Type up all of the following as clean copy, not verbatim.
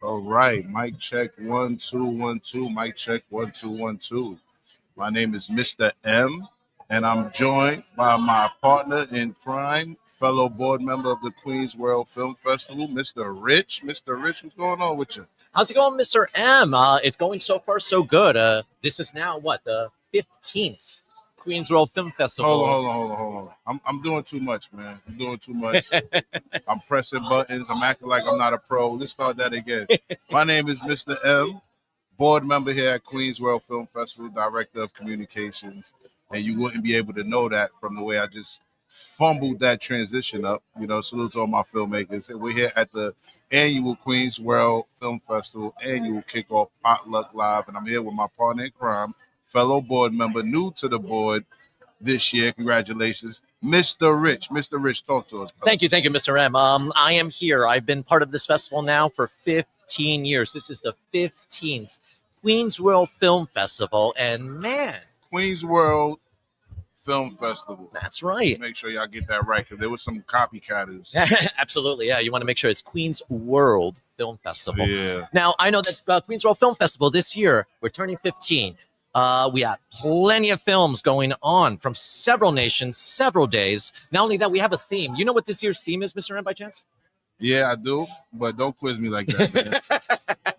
All right, mic check 1 2 1 2. Mic check 1 2 1 2. My name is Mr. M, and I'm joined by my partner in crime, fellow board member of the Queens World Film Festival, Mr. Rich. Mr. Rich, what's going on with you? How's it going, Mr. M? It's going so far so good. This is now the 15th Queens World Film Festival. Hold on. I'm doing too much, man. I'm doing too much. I'm pressing buttons. I'm acting like I'm not a pro. Let's start that again. My name is Mr. M, board member here at Queens World Film Festival, director of communications. And you wouldn't be able to know that from the way I just fumbled that transition up. Salute to all my filmmakers. And we're here at the annual Queens World Film Festival, annual kickoff Potluck Live. And I'm here with my partner in crime, fellow board member, new to the board this year. Congratulations, Mr. Rich. Mr. Rich, talk to us. Thank you, Mr. M. I am here. I've been part of this festival now for 15 years. This is the 15th Queens World Film Festival, and man, Queens World Film Festival. That's right. Make sure y'all get that right, because there was some copycatters. Absolutely, yeah. You want to make sure it's Queens World Film Festival. Yeah. Now, I know that Queens World Film Festival this year, we're turning 15. We have plenty of films going on from several nations, several days. Not only that, we have a theme. You know what this year's theme is, Mr. M, by chance? Yeah, I do, but don't quiz me like that, man.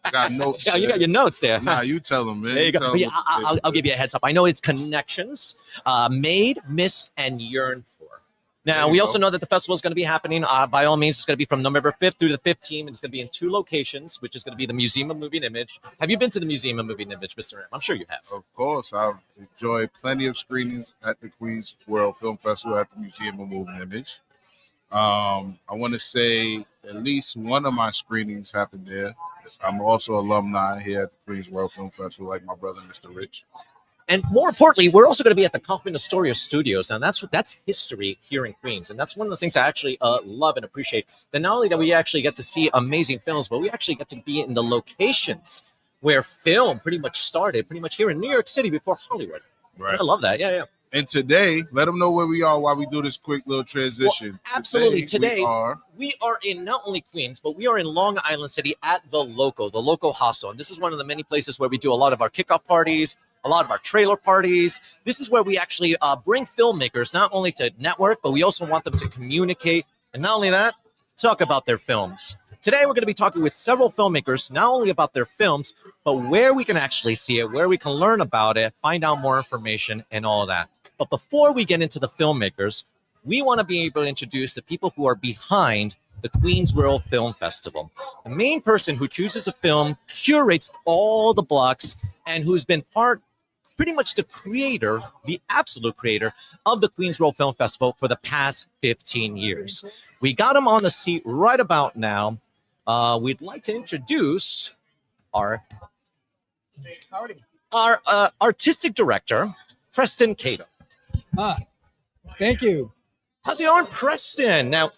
I got notes. Yeah, you got your notes there. Nah, you tell them, man. There you go. Yeah, I'll give you a heads up. I know it's connections, made, missed, and yearned for. Now, we also know that the festival is going to be happening, by all means, it's going to be from November 5th through the 15th, and it's going to be in 2 locations, which is going to be the Museum of Moving Image. Have you been to the Museum of Moving Image, Mr. M? I'm sure you have. Of course. I've enjoyed plenty of screenings at the Queens World Film Festival at the Museum of Moving Image. I want to say at least one of my screenings happened there. I'm also alumni here at the Queens World Film Festival, like my brother, Mr. Rich. And more importantly, we're also going to be at the Kaufman Astoria Studios. And that's history here in Queens. And that's one of the things I actually love and appreciate. That not only that we actually get to see amazing films, but we actually get to be in the locations where film pretty much started, pretty much here in New York City before Hollywood. Right. I love that. Yeah. And today, let them know where we are while we do this quick little transition. Well, absolutely. Today we are in not only Queens, but we are in Long Island City at the Loco Hostel. And this is one of the many places where we do a lot of our kickoff parties, a lot of our trailer parties. This is where we actually bring filmmakers not only to network, but we also want them to communicate. And not only that, talk about their films. Today, we're going to be talking with several filmmakers, not only about their films, but where we can actually see it, where we can learn about it, find out more information, and all of that. But before we get into the filmmakers, we want to be able to introduce the people who are behind the Queens World Film Festival. The main person who chooses a film, curates all the blocks, and who's been pretty much the creator, the absolute creator of the Queens World Film Festival for the past 15 years. We got him on the seat right about now. We'd like to introduce our artistic director, Preston Cato. Thank you. How's it going, Preston? Now,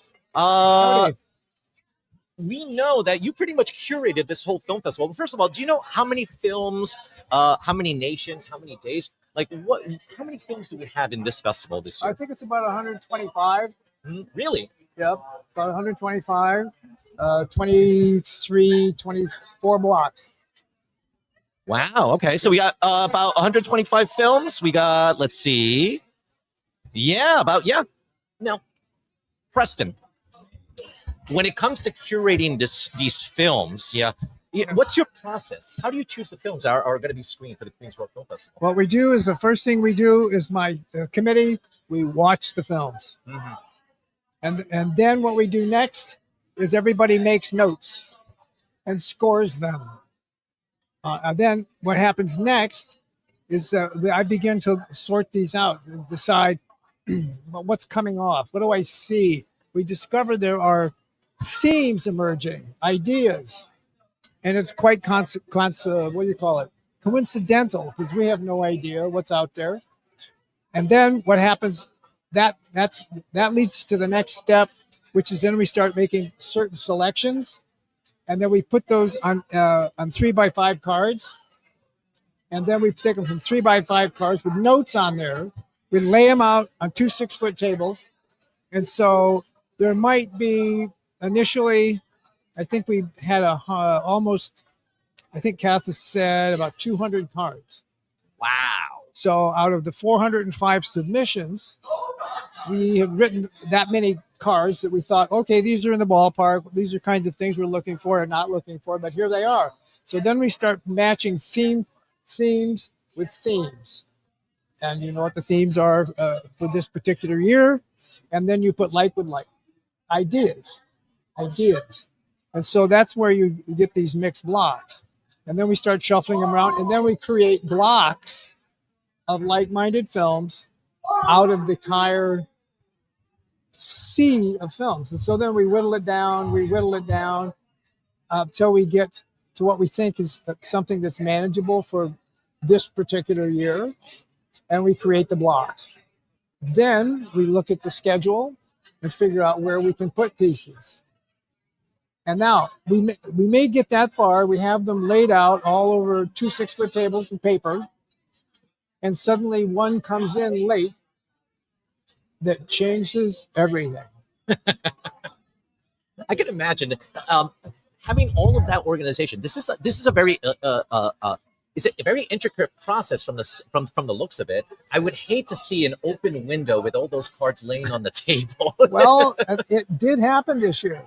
we know that you pretty much curated this whole film festival. First of all, do you know how many films, how many nations, how many days? How many films do we have in this festival this year? I think it's about 125. Really? Yep, about 125, 23, 24 blocks. Wow. Okay. So we got about 125 films. We got, let's see. Yeah. Now, Preston, when it comes to curating these films, what's your process? How do you choose the films that are going to be screened for the Queens World Film Festival? What we do is the first thing we do is my committee, we watch the films. Mm-hmm. And then what we do next is everybody makes notes and scores them. And then what happens next is I begin to sort these out and decide what's coming off. What do I see? We discover there are themes emerging, ideas, and it's quite coincidental because we have no idea what's out there. And then what happens? That leads us to the next step, which is then we start making certain selections. And then we put those on 3x5 cards. And then we take them from 3x5 cards with notes on there. We lay them out on 2 6-foot tables. And so there might be initially, I think we had almost, I think Kathy said about 200 cards. Wow. So out of the 405 submissions, we have written that many cards that we thought, okay, these are in the ballpark. These are kinds of things we're looking for and not looking for, but here they are. So then we start matching themes with themes. And you know what the themes are for this particular year. And then you put like with like. Ideas. And so that's where you get these mixed blocks. And then we start shuffling them around, and then we create blocks of like-minded films out of the entire sea of films. And so then we whittle it down till we get to what we think is something that's manageable for this particular year, and we create the blocks. Then we look at the schedule and figure out where we can put pieces. And now we may get that far. We have them laid out all over 2 6-foot tables and paper. And suddenly one comes in late that changes everything. I can imagine having all of that organization. This is a very is it a very intricate process from the looks of it. I would hate to see an open window with all those cards laying on the table. Well, it did happen this year.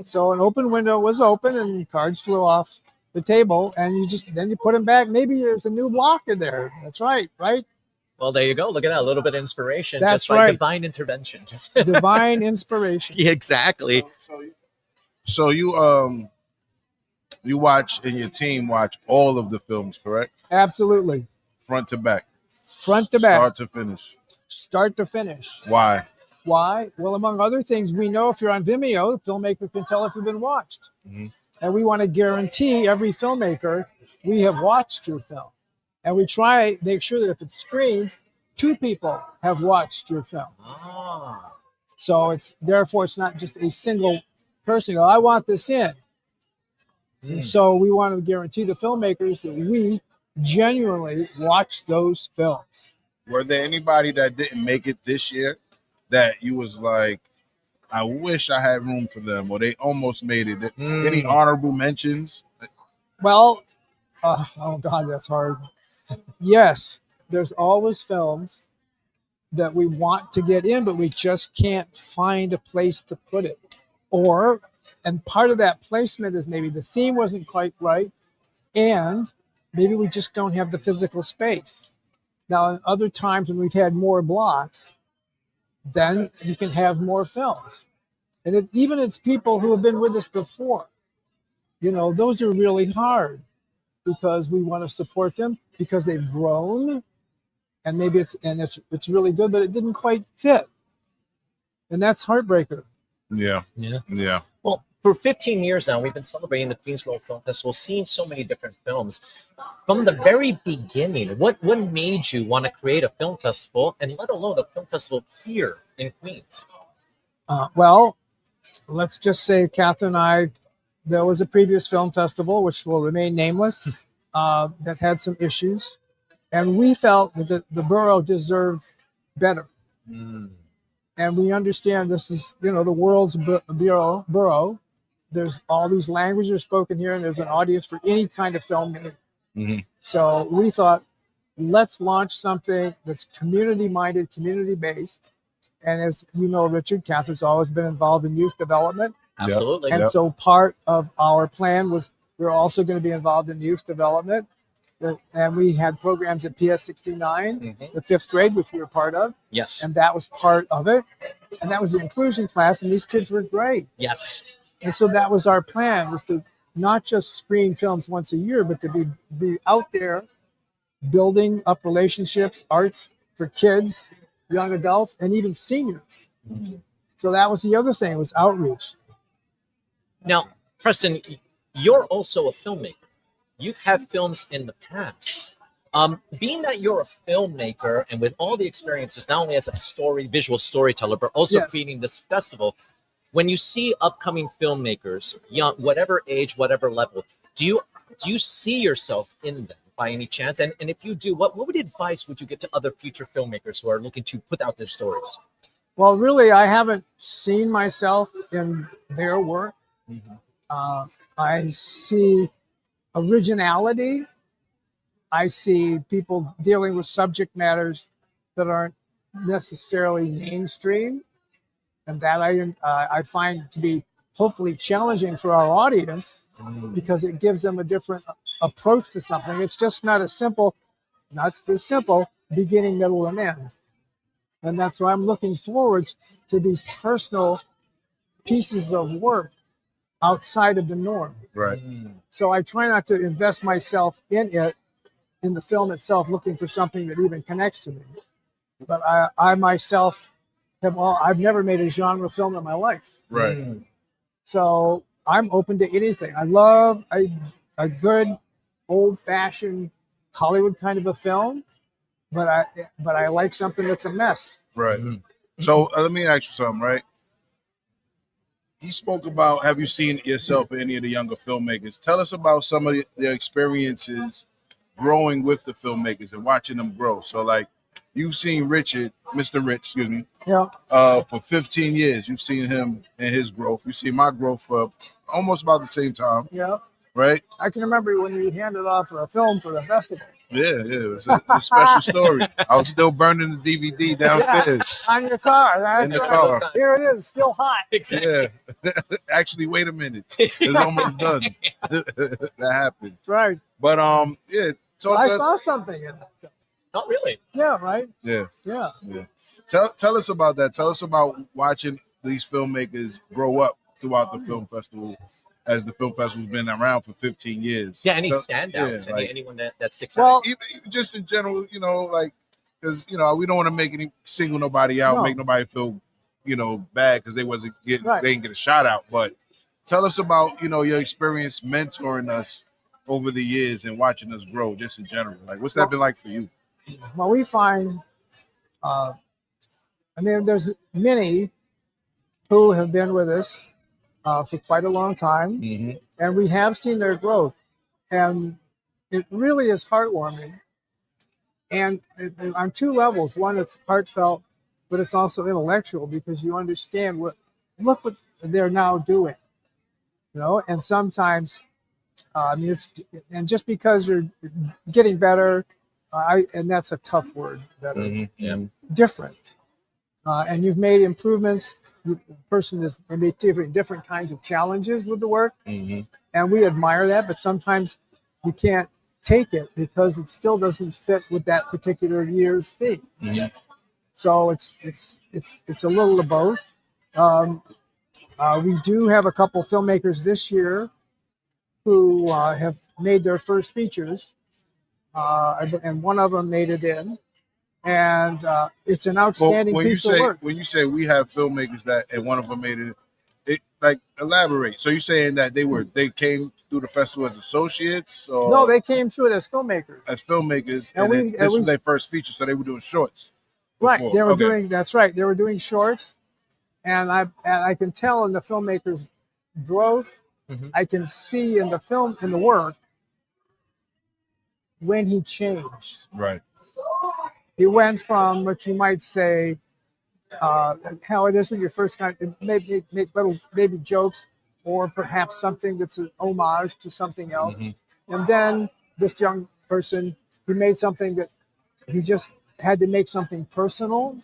So an open window was open and cards flew off the table, and then you put them back. Maybe there's a new block in there. That's right? Well, there you go. Look at that. A little bit of inspiration. That's just by divine intervention. Just divine inspiration. Yeah, exactly. So you watch and your team watch all of the films, correct? Absolutely. Front to back. Front to back. Start to finish. Why? Well, among other things, we know if you're on Vimeo, the filmmaker can tell if you've been watched. Mm-hmm. And we want to guarantee every filmmaker we have watched your film. And we make sure that if it's screened, 2 people have watched your film. Ah. So therefore it's not just a single person go, I want this in. And so we want to guarantee the filmmakers that we genuinely watch those films. Were there anybody that didn't make it this year that you was like, I wish I had room for them, or they almost made it? Any honorable mentions? Well, oh God, that's hard. Yes, there's always films that we want to get in, but we just can't find a place to put it. And part of that placement is maybe the theme wasn't quite right, and maybe we just don't have the physical space. Now, in other times when we've had more blocks, then you can have more films. And even it's people who have been with us before. You know, those are really hard because we want to support them because they've grown, and maybe it's really good, but it didn't quite fit. And that's heartbreaker. Yeah. Well, for 15 years now, we've been celebrating the Queens World Film Festival, seeing so many different films. From the very beginning, what made you want to create a film festival, and let alone a film festival here in Queens? Well, let's just say Catherine and I, there was a previous film festival, which will remain nameless, that had some issues. And we felt that the borough deserved better. And we understand this is, the world's borough. There's all these languages spoken here, and there's an audience for any kind of film. Mm-hmm. So we thought, let's launch something that's community-minded, community-based. And as you know, Richard, Catherine's always been involved in youth development. Absolutely. And so part of our plan was we're also going to be involved in youth development. And we had programs at PS 69, the 5th grade, which we were part of. Yes. And that was part of it. And that was the inclusion class, and these kids were great. Yes. And so that was our plan, was to not just screen films once a year, but to be out there building up relationships, arts for kids, young adults, and even seniors. So that was the other thing, was outreach. Now, Preston, you're also a filmmaker. You've had films in the past. Being that you're a filmmaker and with all the experiences, not only as a visual storyteller, but also creating this festival, when you see upcoming filmmakers, young, whatever age, whatever level, do you see yourself in them by any chance? And if you do, what advice would you give to other future filmmakers who are looking to put out their stories? Well, really, I haven't seen myself in their work. Mhm. I see originality. I see people dealing with subject matters that aren't necessarily mainstream, and that I find to be hopefully challenging for our audience because it gives them a different approach to something. It's just not as simple, not the simple beginning, middle, and end. And that's why I'm looking forward to these personal pieces of work outside of the norm. Right. So I try not to invest myself in it, in the film itself, looking for something that even connects to me. But I myself I've never made a genre film in my life. Right. So I'm open to anything. I love a good old fashioned Hollywood kind of a film, but I like something that's a mess. Right. So let me ask you something, right? You spoke about, have you seen yourself in any of the younger filmmakers? Tell us about some of their experiences growing with the filmmakers and watching them grow. So like you've seen Mr. Rich, excuse me, Yeah. for 15 years. You've seen him and his growth. You've seen my growth for almost about the same time, Yeah. right? I can remember when you handed off a film for the festival. Yeah. It's a special story. I was still burning the DVD downstairs. On your car. That's In the right. car. Here it is, still hot. Exactly. Yeah. Actually, wait a minute. It's almost done. That happened. Right. But yeah. Talk I to us. saw something in that film. Not really. Yeah, right? Yeah. Yeah. Tell us about that. Tell us about watching these filmmakers grow up throughout the film festival, as the film festival's been around for 15 years. Yeah, any Tell- standouts? yeah, like, Anyone that sticks Well, out? even just in general, like, because we don't want to make single nobody out, No. make nobody feel, bad because they wasn't getting, Right. they didn't get a shout out. But tell us about, your experience mentoring us over the years and watching us grow, just in general. Like, what's that been like for you? well, we find, there's many who have been with us for quite a long time, Mm-hmm. and we have seen their growth. And it really is heartwarming. And on two levels. One, it's heartfelt, but it's also intellectual because you understand look what they're now doing. And sometimes, and just because you're getting better, and that's a tough word, better, Mm-hmm. different, and you've made improvements. The person has made different kinds of challenges with the work, Mm-hmm. and we admire that. But sometimes you can't take it because it still doesn't fit with that particular year's theme. Mhm. So it's a little of both. We do have a couple filmmakers this year who have made their first features, and one of them made it in, and it's an outstanding piece of work. When you say we have filmmakers and one of them made it, like, elaborate. So you're saying that they came through the festival as associates, or No, they came through it as filmmakers. as filmmakers, And and this was their first feature, so they were doing shorts. Right, before. they were Okay. doing. That's right, they were doing shorts, and I can tell in the filmmaker's growth. Mhm. I can see in the work when he changed. Right. He went from what you might say, how it is when you first kind of maybe make little baby jokes, or perhaps something that's an homage to something else. Mhm. And then this young person, he made something that he just had to make something personal,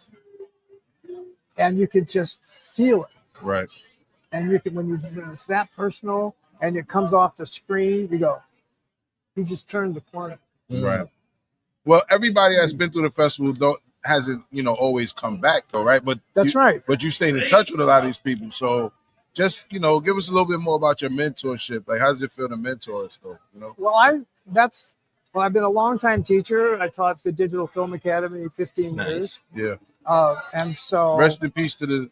and you could just feel it. Right. And when it's that personal and it comes off the screen, you go, he just turned the corner. Right. Well, everybody that's been through the festival hasn't always come back though, right? But That's right. But you stayed in touch with a lot of these people, so just give us a little bit more about your mentorship. Like, how does it feel to mentor us though? Well, I've been a long-time teacher. I taught the Digital Film Academy 15 years. Yeah. And so Rest in peace to them.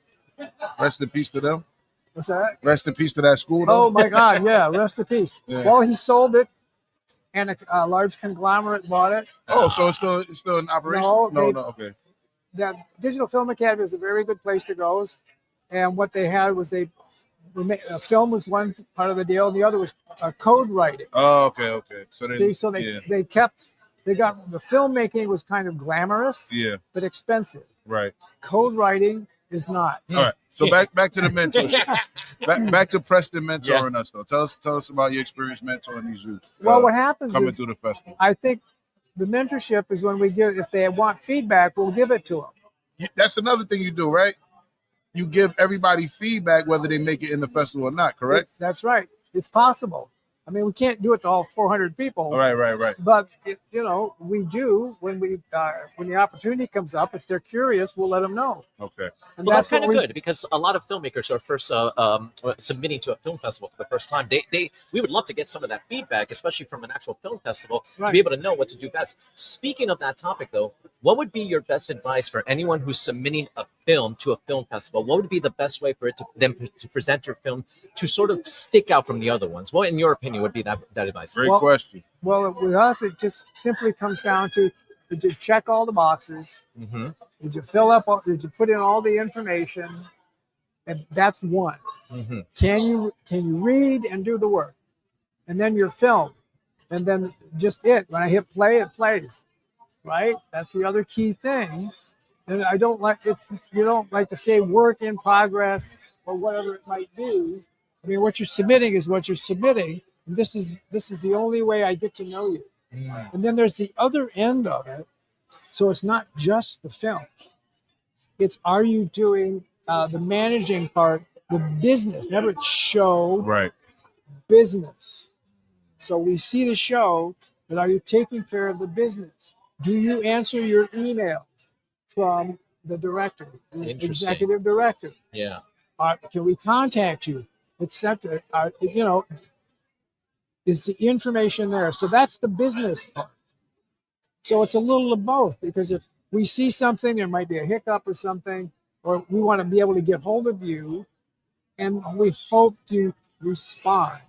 what's that? Rest in peace to that school. Though. Oh my God, yeah, rest in peace. Yeah. Well, he sold it, and a large conglomerate bought it. Oh, so it's still in operation? No, Okay. The Digital Film Academy is a very good place to go. And what they had was film was one part of the deal, and the other was code writing. Oh, okay. So they got the filmmaking was kind of glamorous, yeah, but expensive. right. Code writing is not. All right. So back to the mentorship. back to Preston mentoring us though. Tell us about your experience mentoring these youth. Well, what happens coming is, through the festival? I think the mentorship is when we give, if they want feedback, we'll give it to them. That's another thing you do, right? You give everybody feedback whether they make it in the festival or not, correct? That's right. It's possible. I mean, we can't do it to all 400 people. Right. But we do when the opportunity comes up. If they're curious, we'll let them know. Okay. And Well, that's kind of what good because a lot of filmmakers are first submitting to a film festival for the first time. We would love to get some of that feedback, especially from an actual film festival, to be able to know what to do best. Speaking of that topic, though, what would be your best advice for anyone who's submitting a film to a film festival? What would be the best way for them to present your film to sort of stick out from the other ones? What, in your opinion, would be that advice? Great question. Well, with us, it just simply comes down to, did you check all the boxes? Mm-hmm. Did you fill up? Did you put in all the information? And that's one. Mm-hmm. Can you read and do the work? And then your film, and then just when I hit play, it plays. Right? That's the other key thing. And I don't like you don't like to say work in progress or whatever it might be. I mean, what you're submitting is what you're submitting. And this is the only way I get to know you. Mm. And then there's the other end of it. So it's not just the film. It's, are you doing the managing part, the business? Remember, it's show, right? Business. So we see the show, but are you taking care of the business? Do you answer your emails from the director, the executive director? Yeah. Can we contact you, etc.? Is the information there? So that's the business part. So it's a little of both, because if we see something, there might be a hiccup or something, or we want to be able to get hold of you, and we hope you respond.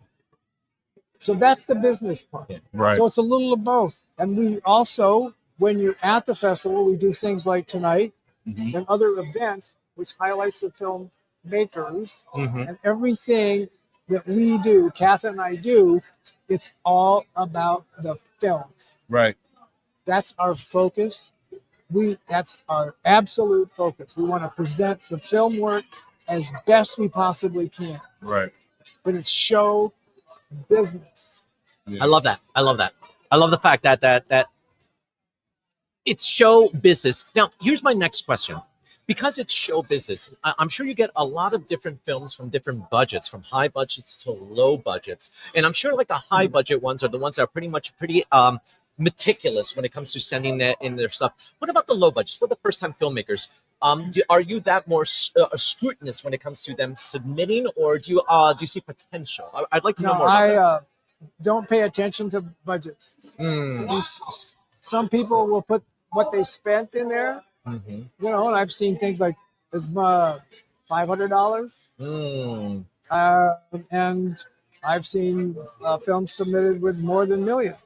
So that's the business part. Right. So it's a little of both. And we also, when you're at the festival, we do things like tonight and other events, which highlights the filmmakers and everything that we do, Kath and I do, it's all about the films. Right. That's our focus. That's our absolute focus. We want to present the film work as best we possibly can. Right. But it's show business. Yeah. I love that. I love the fact that it's show business. Now, here's my next question. Because it's show business, I'm sure you get a lot of different films from different budgets, from high budgets to low budgets. And I'm sure like the high budget ones are the ones that are pretty meticulous when it comes to sending in their stuff. What about the low budgets? What are the first-time filmmakers? Are you that more scrutinous when it comes to them submitting, or do you see potential? I'd like to know more about that. I don't pay attention to budgets. Some people will put what they spent in there. And I've seen things like as $500, and I've seen films submitted with more than $1 million.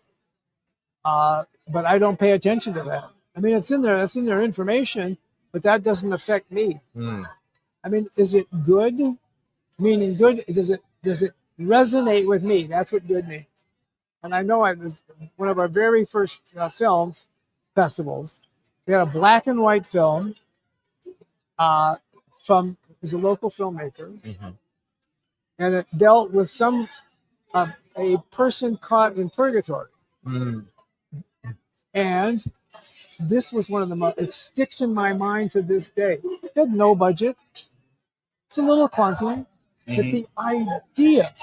But I don't pay attention to that. I mean, it's in there. That's in their information, but that doesn't affect me. I mean, is it good? Meaning good? Does it resonate with me? That's what good means. And I know it was one of our very first festivals. We had a black and white film is a local filmmaker, and it dealt with a person caught in purgatory. And this was one of the it sticks in my mind to this day. It had no budget. It's a little clunky, but the idea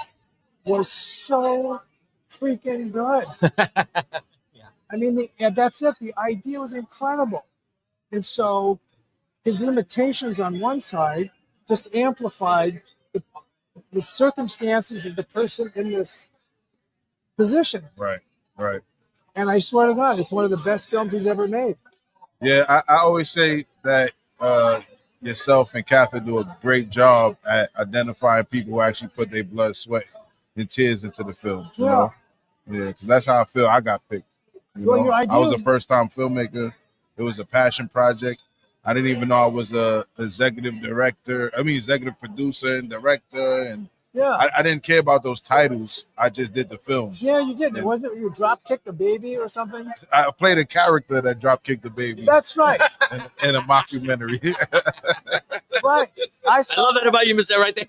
was so freaking good. I mean, that's it. The idea was incredible. And so his limitations on one side just amplified the circumstances of the person in this position. Right. And I swear to God, it's one of the best films he's ever made. Yeah, I always say that yourself and Catherine do a great job at identifying people who actually put their blood, sweat, and tears into the film. You know? Yeah, because that's how I feel I got picked. I was a first-time filmmaker. It was a passion project. I didn't even know I was a executive producer and director, and I didn't care about those titles. I just did the film. Yeah, you did. Wasn't it you drop kicked the baby or something? I played a character that drop kicked the baby. That's right. in a mockumentary. Right. I love that about you, Mr. Right there.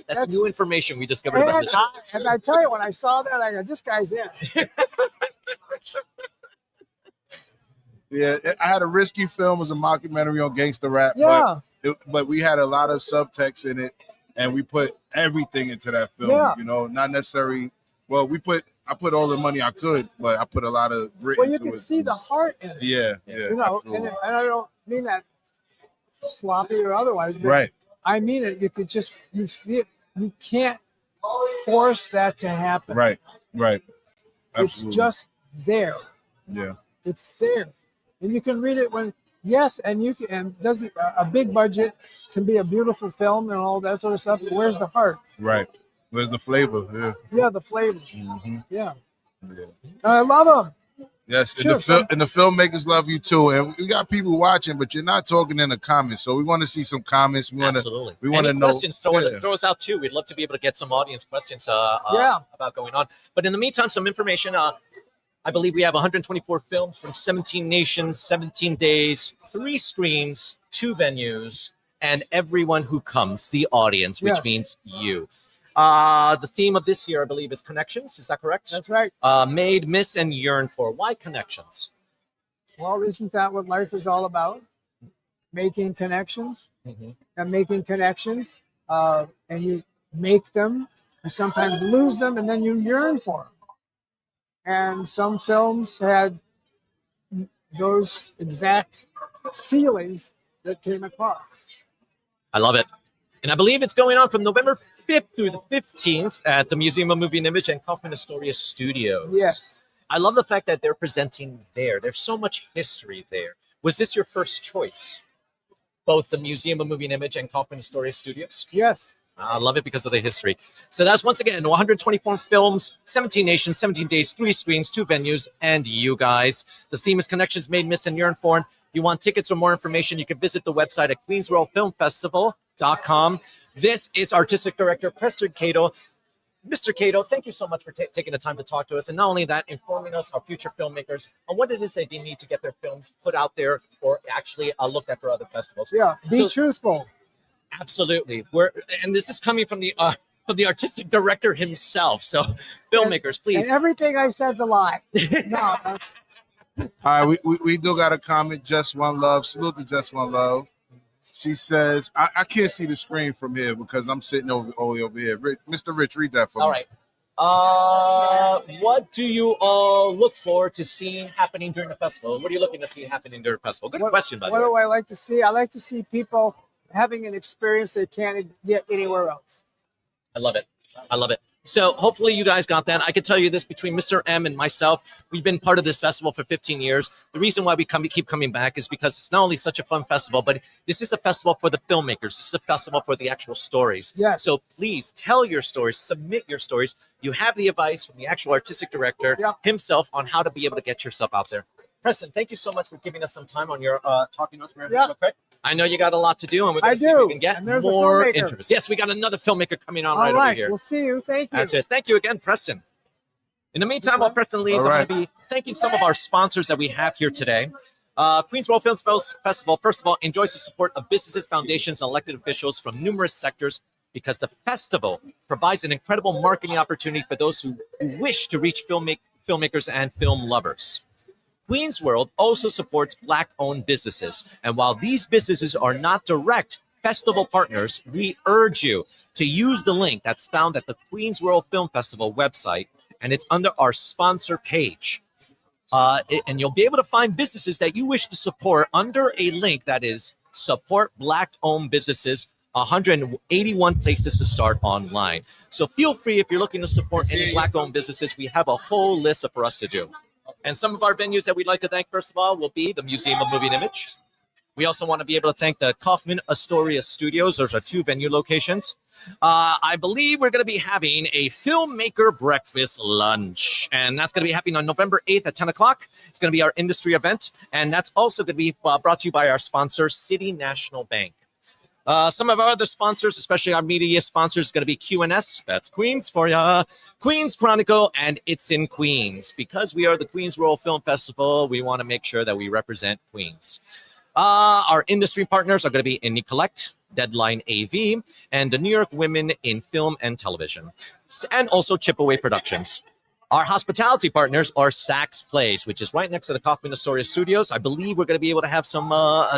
That's new information we discovered about this. And I tell you, when I saw that, I go, this guy's in. Yeah, I had a risky film as a mockumentary on gangster rap. Yeah. But we had a lot of subtext in it, and we put everything into that film. Yeah. You know, not necessarily. Well, I put all the money I could, but I put a lot of grit Well, you into can it. see the heart in it. Yeah. You know, and I don't mean that sloppy or otherwise, but Right. I mean it. You could just you can't force that to happen. Right. Absolutely. It's just there. Yeah. It's there, and you can read it when and you can. And doesn't a big budget can be a beautiful film and all that sort of stuff. But where's the heart? Right. Where's the flavor? Yeah. Yeah, the flavor. Mm-hmm. Yeah. Yeah. I love them. Yes, Sure, and the filmmakers love you too. And we got people watching, but you're not talking in the comments. So we want to see some comments. Absolutely. We want to know. Questions, throw us out too. We'd love to be able to get some audience questions about going on. But in the meantime, some information. I believe we have 124 films from 17 nations, 17 days, 3 screens, 2 venues, and everyone who comes, the audience, which means you. The theme of this year, I believe, is connections. Is that correct? That's right. Made, miss, and yearn for. Why connections? Well, isn't that what life is all about? Making connections and making connections, and you make them, and sometimes lose them, and then you yearn for them. And some films had those exact feelings that came across. I love it. And I believe it's going on from November 5th through the 15th at the Museum of Movie and Image and Kaufman Astoria Studios. Yes. I love the fact that they're presenting there. There's so much history there. Was this your first choice? Both the Museum of Movie and Image and Kaufman Astoria Studios? Yes. I love it because of the history. So that's, once again, 124 films, 17 nations, 17 days, 3 screens, 2 venues, and you guys. The theme is Connections Made, Miss, and Yearn For. If you want tickets or more information, you can visit the website at queensworldfilmfestival.com. This is Artistic Director Preston Cato. Mr. Cato, thank you so much for taking the time to talk to us. And not only that, informing us, our future filmmakers, on what it is that they need to get their films put out there or actually looked at for other festivals. Yeah, be truthful. Absolutely. And this is coming from the artistic director himself. So, filmmakers, please. And everything I said's a lie. No. All right, we do got a comment. Just One Love. Salute to Just One Love. She says, I can't see the screen from here because I'm sitting over here. Mr. Rich, read that for me. All right. What do you look forward to seeing happening during the festival? What are you looking to see happening during the festival? Good question, by the way. What do I like to see? I like to see people having an experience they can't get anywhere else. I love it. I love it. So hopefully you guys got that. I can tell you this, between Mr. M and myself, we've been part of this festival for 15 years. The reason why we keep coming back is because it's not only such a fun festival, but this is a festival for the filmmakers. This is a festival for the actual stories. Yes. So please tell your stories, submit your stories. You have the advice from the actual artistic director himself on how to be able to get yourself out there. Preston, thank you so much for giving us some time on your talking to us. Real quick. I know you got a lot to do, and we're going to see if we can get more interviews. Yes, we got another filmmaker coming on right over here. We'll see you. Thank you. That's it. Thank you again, Preston. In the meantime, while Preston leaves, I'm going to be thanking some of our sponsors that we have here today. Queens World Film Festival, first of all, enjoys the support of businesses, foundations, and elected officials from numerous sectors because the festival provides an incredible marketing opportunity for those who wish to reach filmmakers and film lovers. Queens World also supports Black-owned businesses. And while these businesses are not direct festival partners, we urge you to use the link that's found at the Queens World Film Festival website, and it's under our sponsor page. And you'll be able to find businesses that you wish to support under a link that is Support Black-Owned Businesses, 181 places to start online. So feel free, if you're looking to support any Black-owned businesses, we have a whole list for us to do. And some of our venues that we'd like to thank, first of all, will be the Museum of Movie and Image. We also want to be able to thank the Kaufman Astoria Studios. Those are 2 venue locations. I believe we're going to be having a filmmaker breakfast lunch, and that's going to be happening on November 8th at 10 o'clock. It's going to be our industry event, and that's also going to be brought to you by our sponsor, City National Bank. Some of our other sponsors, especially our media sponsors, is going to be QNS. That's Queens for ya. Queens Chronicle, and It's in Queens. Because we are the Queens World Film Festival, we want to make sure that we represent Queens. Our industry partners are going to be Indie Collect, Deadline AV, and the New York Women in Film and Television, and also Chipaway Productions. Our hospitality partners are Saks Place, which is right next to the Kaufman Astoria Studios. I believe we're going to be able to have some,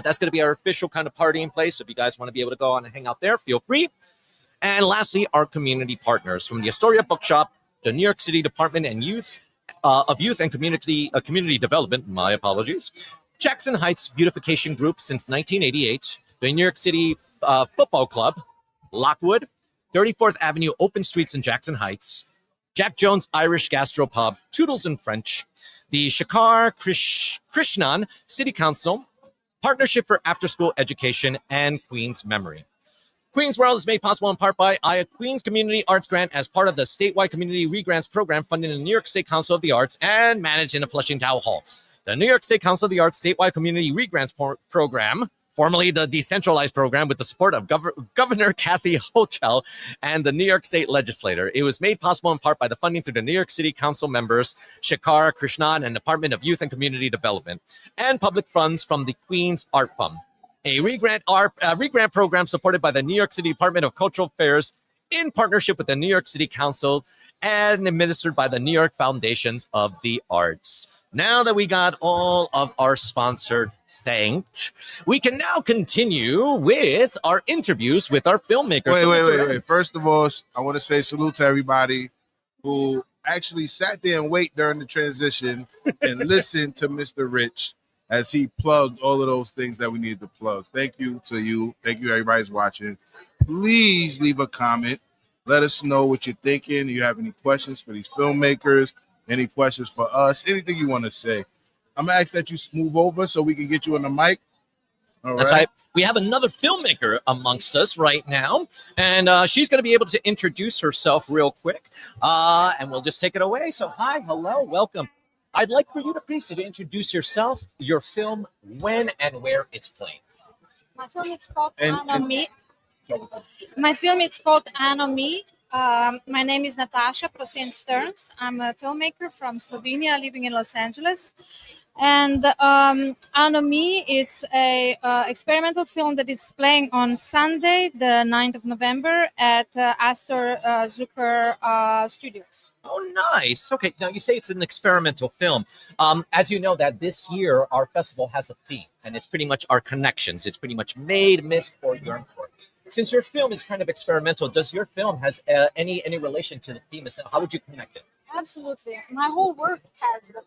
that's going to be our official kind of partying place. So if you guys want to be able to go on and hang out there, feel free. And lastly, our community partners from the Astoria Bookshop, the New York City Department and Youth and Community Development, my apologies, Jackson Heights Beautification Group since 1988, the New York City Football Club, Lockwood, 34th Avenue Open Streets in Jackson Heights, Jack Jones Irish Gastropub, Toodles in French, the Shakar Krishnan City Council, Partnership for After School Education, and Queen's Memory. Queens World is made possible in part by Queens Community Arts Grant as part of the statewide Community Regrants Program funded in the New York State Council of the Arts and managed in the Flushing Town Hall. The New York State Council of the Arts statewide Community Regrants Program, formerly the decentralized program with the support of Governor Kathy Hochul and the New York State Legislature. It was made possible in part by the funding through the New York City Council members, Shakar Krishnan and Department of Youth and Community Development, and public funds from the Queens Art Fund, a regrant program supported by the New York City Department of Cultural Affairs in partnership with the New York City Council and administered by the New York Foundations of the Arts. Now that we got all of our sponsors thanked, we can now continue with our interviews with our filmmakers. Wait. First of all, I want to say salute to everybody who actually sat there and wait during the transition and listened to Mr. Rich as he plugged all of those things that we needed to plug. Thank you to you. Thank you, everybody's watching. Please leave a comment. Let us know what you're thinking. Do you have any questions for these filmmakers? Any questions for us? Anything you want to say? I'm going to ask that you move over so we can get you on the mic. All That's right. right. We have another filmmaker amongst us right now, and she's going to be able to introduce herself real quick, and we'll just take it away. So hi, hello, welcome. I'd like for you to please introduce yourself, your film, when and where it's playing. My film is called And- Anomy. My film is called Anomy. My name is Natasha Prosen Stearns. I'm a filmmaker from Slovenia living in Los Angeles. And Anomy, it's a experimental film that is playing on Sunday, the 9th of November at Astor Zucker Studios. Oh, nice. Okay, now you say it's an experimental film. As you know, that this year our festival has a theme, and it's pretty much our connections. It's pretty much made, missed, or yearned for. Since your film is kind of experimental, does your film has any relation to the theme itself? How would you connect it? Absolutely. My whole work has the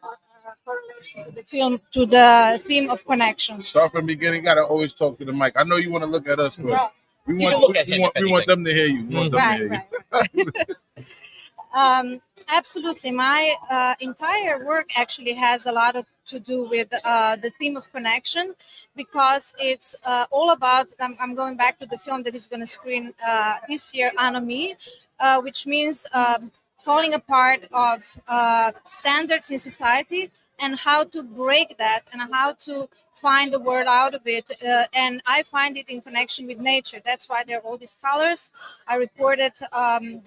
correlation to the film, to the theme of connection. Start from the beginning. Got to always talk to the mic. I know you want to look at us, but Right. we You can look at him, we if want anything. them to hear you. We want them to hear you. Absolutely. My entire work actually has a lot to do with the theme of connection, because it's all about, I'm going back to the film that is going to screen this year, Anomy, which means falling apart of standards in society and how to break that and how to find the word out of it. And I find it in connection with nature. That's why there are all these colors. I recorded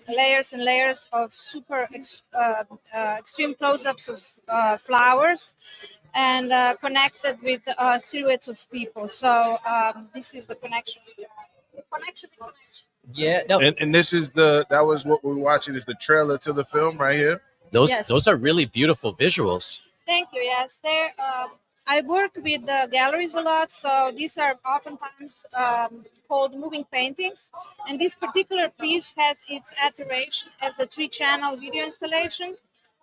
layers and layers of super extreme close-ups of flowers and connected with silhouettes of people. So this is the connection. Connection. Yeah, no, And this is that was what we're watching is the trailer to the film right here. Yes. those are really beautiful visuals. Thank you. Yes, there. I work with the galleries a lot, so these are oftentimes called moving paintings. And this particular piece has its iteration as a 3-channel video installation,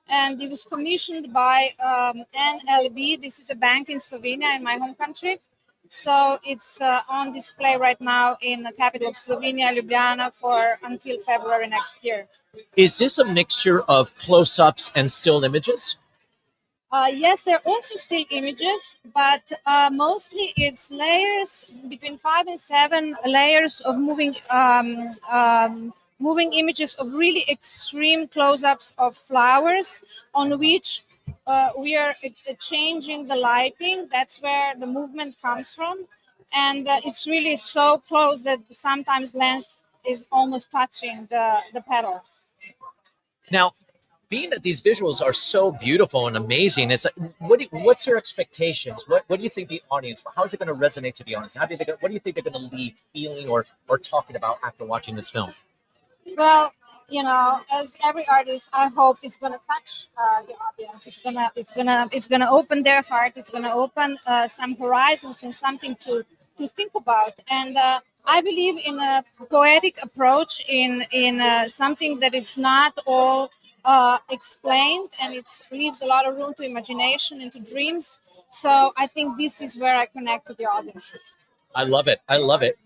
and it was commissioned by NLB. This is a bank in Slovenia, in my home country. So it's on display right now in the capital of Slovenia, Ljubljana, for until February next year. Is this a mixture of close-ups and still images? Yes, there are also still images, but mostly it's layers, between 5 and 7 layers of moving images of really extreme close-ups of flowers, on which we are changing the lighting. That's where the movement comes from, and it's really so close that sometimes lens is almost touching the petals. Now, being that these visuals are so beautiful and amazing, it's like, what's your expectations? What do you think the audience? How is it going to resonate to the audience? What do you think they're going to leave feeling or talking about after watching this film? Well, as every artist, I hope it's gonna touch the audience. It's gonna open their heart. It's gonna open some horizons and something to think about. And I believe in a poetic approach, in something that it's not all explained, and it leaves a lot of room to imagination and to dreams. So I think this is where I connect to the audiences. I love it. I love it.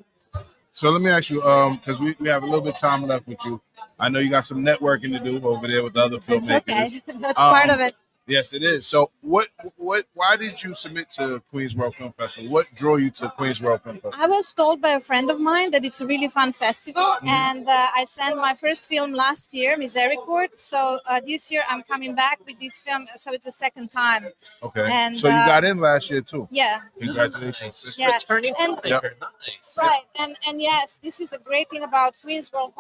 So let me ask you, because we have a little bit of time left with you. I know you got some networking to do over there with the other filmmakers. It's okay. That's part of it. Yes, it is. So why did you submit to Queens World Film Festival? What drew you to Queens World Film Festival? I was told by a friend of mine that it's a really fun festival, and I sent my first film last year, Misericord. So this year I'm coming back with this film, so it's the second time. Okay. And so you got in last year too. Yeah. Congratulations. Yeah. Returning And- filmmaker. Nice. Right, and yes, this is a great thing about Queens World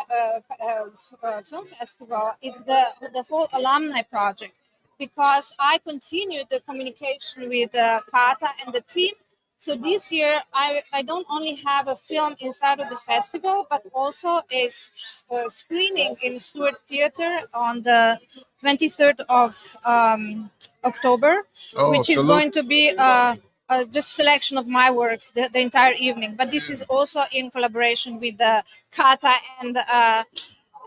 Film Festival. It's the whole alumni project, because I continued the communication with Kata and the team. So this year, I don't only have a film inside of the festival, but also a screening in Stewart Theatre on the 23rd of October, which is going to be just selection of my works the entire evening. But this is also in collaboration with Kata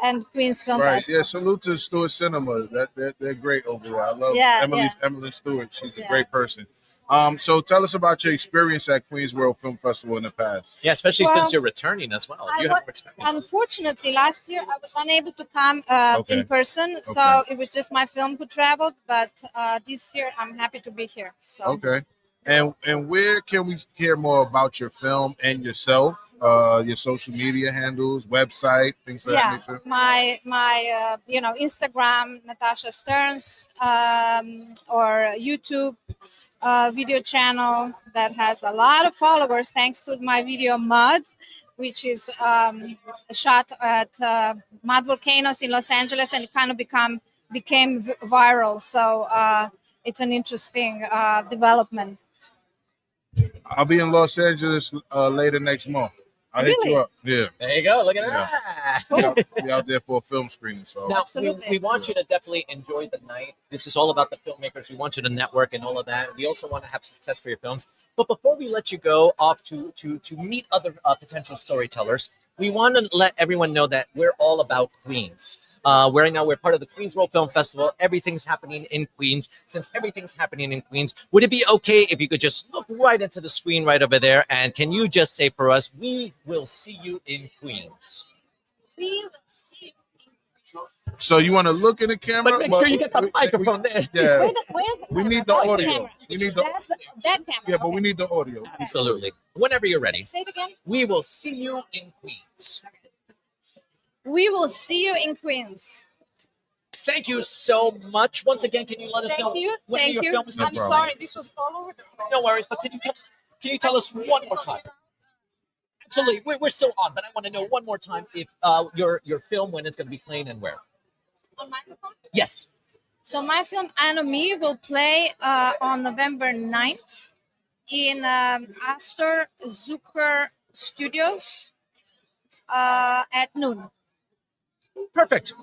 and Queens Film Right. Festival. Yeah. Salute to Stewart Cinema. They're great over there. I love Emily Stewart. She's a great person. So tell us about your experience at Queens World Film Festival in the past. Yeah, especially since you're returning as well. You have experience. Unfortunately, last year I was unable to come in person, so it was just my film who traveled. But this year I'm happy to be here. So. Okay. And where can we hear more about your film and yourself? Your social media handles, website, things of that nature. My Instagram, Natasha Stearns, or YouTube video channel that has a lot of followers thanks to my video Mud, which is shot at mud volcanoes in Los Angeles, and it kind of became viral. So it's an interesting development. I'll be in Los Angeles later next month. I'll hit you up. Yeah. There you go. Look at that. Be out there for a film screening. So now, Absolutely. we want you to definitely enjoy the night. This is all about the filmmakers. We want you to network and all of that. We also want to have success for your films. But before we let you go off to meet other potential storytellers, we want to let everyone know that we're all about Queens. We're part of the Queens World Film Festival. Everything's happening in Queens. Since everything's happening in Queens, would it be okay if you could just look right into the screen right over there? And can you just say for us, we will see you in Queens? We will see you in Queens. So you want to look in the camera? But make sure you get the microphone there. Yeah. Where's the We need the audio. We need the that camera. yeah, but we need the audio. Absolutely. Whenever you're ready. Say it again. We will see you in Queens. We will see you in Queens. Thank you so much. Once again, can you let us know Thank you. when Thank your you. film is No I'm problem. sorry, this was all over the place. No worries, but can you tell us one more time? Absolutely. We're still on, but I want to know one more time if your film, when it's going to be playing and where. On microphone? Yes. So my film Anomy will play on November 9th in Astor Zucker Studios at noon. Perfect.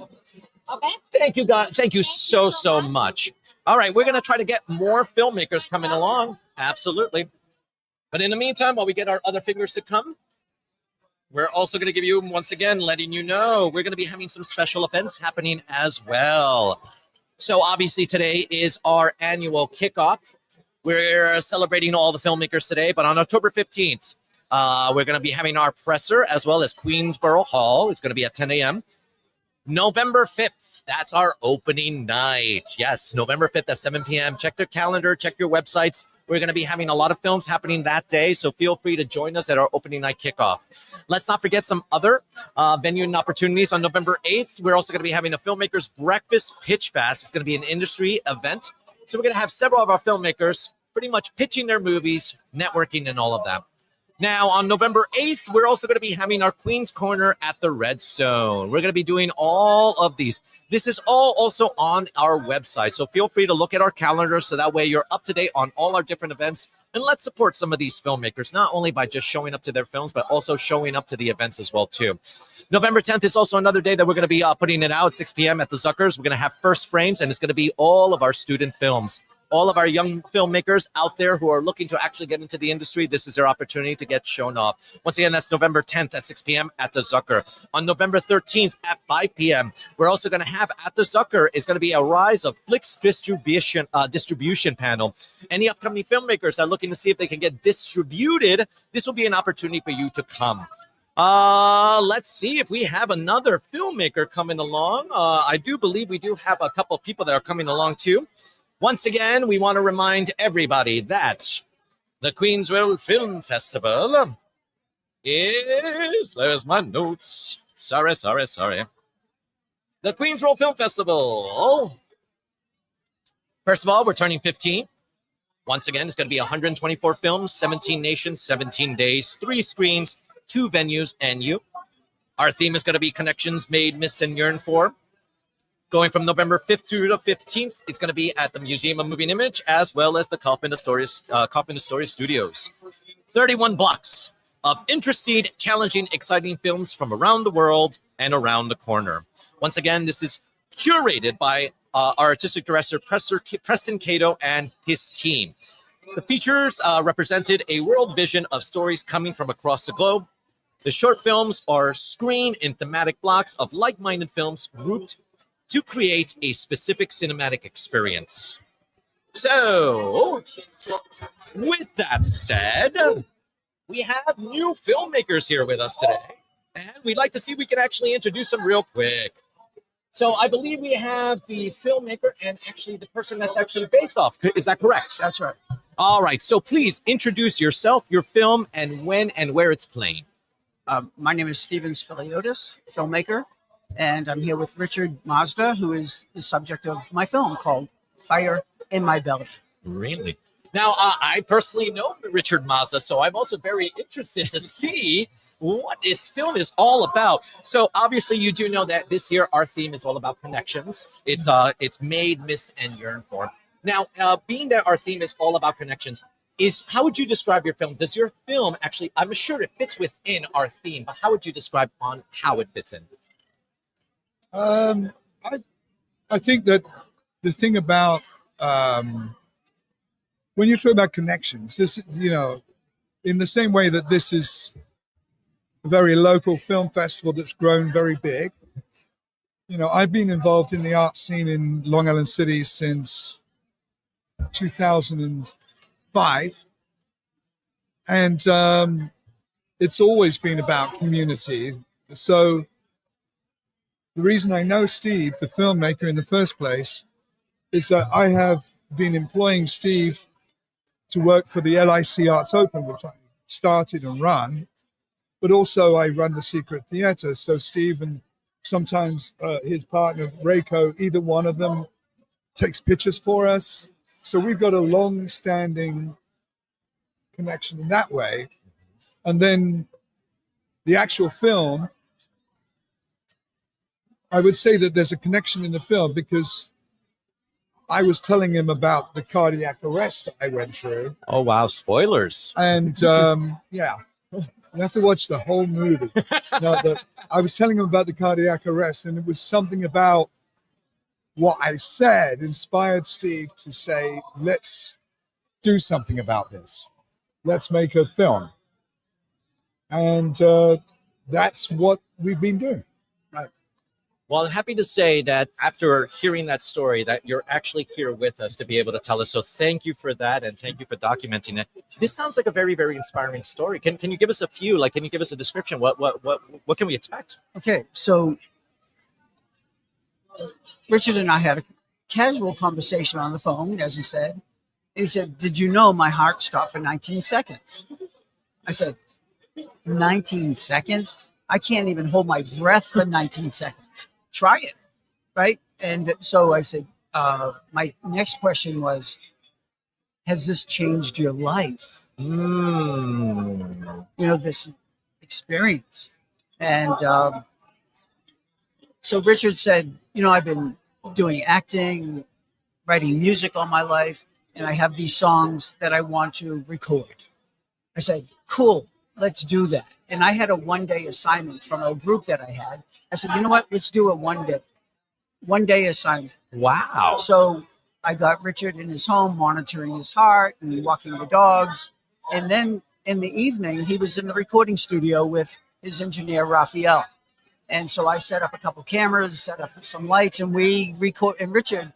Okay. Thank you, guys. Thank you so much. All right, we're going to try to get more filmmakers coming along. Absolutely. But in the meantime, while we get our other fingers to come, we're also going to give you, once again, letting you know, we're going to be having some special events happening as well. So obviously today is our annual kickoff. We're celebrating all the filmmakers today, but on October 15th, we're going to be having our presser as well as Queensboro Hall. It's going to be at 10 a.m. November 5th, that's our opening night. Yes, November 5th at 7 p.m. Check the calendar, check your websites. We're going to be having a lot of films happening that day, so feel free to join us at our opening night kickoff. Let's not forget some other venue and opportunities. On November 8th, we're also going to be having a Filmmakers Breakfast Pitch Fest. It's going to be an industry event. So we're going to have several of our filmmakers pretty much pitching their movies, networking, and all of that. Now, on November 8th, we're also going to be having our Queen's Corner at the Redstone. We're going to be doing all of these. This is all also on our website, so feel free to look at our calendar so that way you're up to date on all our different events. And let's support some of these filmmakers, not only by just showing up to their films, but also showing up to the events as well, too. November 10th is also another day that we're going to be putting it out at 6 p.m. at the Zuckers. We're going to have First Frames, and it's going to be all of our student films. All of our young filmmakers out there who are looking to actually get into the industry, this is their opportunity to get shown off. Once again, that's November 10th at 6 p.m. at the Zucker. On November 13th at 5 p.m., we're also going to have at the Zucker is going to be a Rise of Flicks distribution panel. Any upcoming filmmakers are looking to see if they can get distributed. This will be an opportunity for you to come. Let's see if we have another filmmaker coming along. I do believe we do have a couple of people that are coming along too. Once again, we want to remind everybody that the Queensville Film Festival is... There's my notes. Sorry. The Queensville Film Festival. First of all, we're turning 15. Once again, it's going to be 124 films, 17 nations, 17 days, 3 screens, 2 venues, and you. Our theme is going to be Connections Made, Missed, and Yearned For. Going from November 5th to the 15th, it's going to be at the Museum of Moving Image, as well as the Kaufman Astoria Studios. 31 blocks of interesting, challenging, exciting films from around the world and around the corner. Once again, this is curated by our artistic director, Preston Cato, and his team. The features represented a world vision of stories coming from across the globe. The short films are screened in thematic blocks of like-minded films grouped to create a specific cinematic experience. So, with that said, we have new filmmakers here with us today, and we'd like to see if we can actually introduce them real quick. So I believe we have the filmmaker and actually the person that's actually based off. Is that correct? That's right. All right. So please introduce yourself, your film, and when and where it's playing. My name is Steven Spiliotis, filmmaker, and I'm here with Richard Mazda, who is the subject of my film called Fire in My Belly. Really? Now, I personally know Richard Mazda, so I'm also very interested to see what this film is all about. So obviously you do know that this year our theme is all about connections. It's made, missed, and yearned for. Now, being that our theme is all about connections, how would you describe your film? Does your film actually, I'm sure it fits within our theme, but how would you describe on how it fits in? I think that the thing about when you talk about connections, this, in the same way that this is a very local film festival that's grown very big, I've been involved in the art scene in Long Island City since 2005, and it's always been about community. So the reason I know Steve, the filmmaker, in the first place, is that I have been employing Steve to work for the LIC Arts Open, which I started and run, but also I run the Secret Theatre. So Steve and sometimes his partner, Reiko, either one of them takes pictures for us. So we've got a long-standing connection in that way. And then the actual film, I would say that there's a connection in the film because I was telling him about the cardiac arrest that I went through. Oh, wow. Spoilers. And yeah, you have to watch the whole movie. I was telling him about the cardiac arrest, and it was something about what I said inspired Steve to say, let's do something about this. Let's make a film. And that's what we've been doing. Well, I'm happy to say that after hearing that story, that you're actually here with us to be able to tell us. So thank you for that, and thank you for documenting it. This sounds like a very, very inspiring story. Can you give us a few? Can you give us a description? What can we expect? Okay, so Richard and I had a casual conversation on the phone, as he said. He said, "Did you know my heart stopped for 19 seconds?" I said, 19 seconds? I can't even hold my breath for 19 seconds. Try it, right? And so I said, my next question was, has this changed your life? You know, this experience. And so Richard said, you know, I've been doing acting, writing music all my life, and I have these songs that I want to record. I said, cool, let's do that. And I had a 1-day assignment from a group that I had. I said, you know what, let's do a 1-day assignment. Wow. So I got Richard in his home monitoring his heart and walking the dogs. And then in the evening, he was in the recording studio with his engineer, Raphael. And so I set up a couple cameras, set up some lights, and we record. And Richard,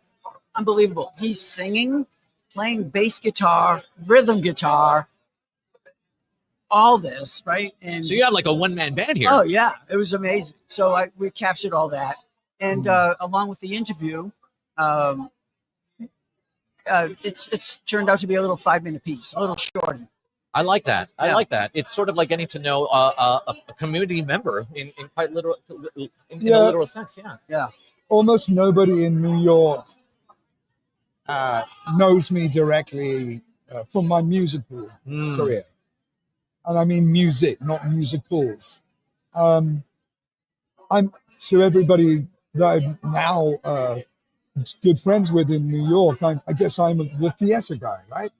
unbelievable. He's singing, playing bass guitar, rhythm guitar, all this, right? And So you have like a one-man band here. oh yeah, it was amazing. So we captured all that, and along with the interview, it's turned out to be a little 5-minute piece, a little short. I like that. I Yeah. like that. It's sort of like getting to know a community member in quite literal, in Yeah. a literal sense. Yeah. Almost nobody in New York knows me directly from my musical career. And I mean music, not musicals. I'm to everybody that I'm now good friends with in New York. I guess I'm the theater guy, right?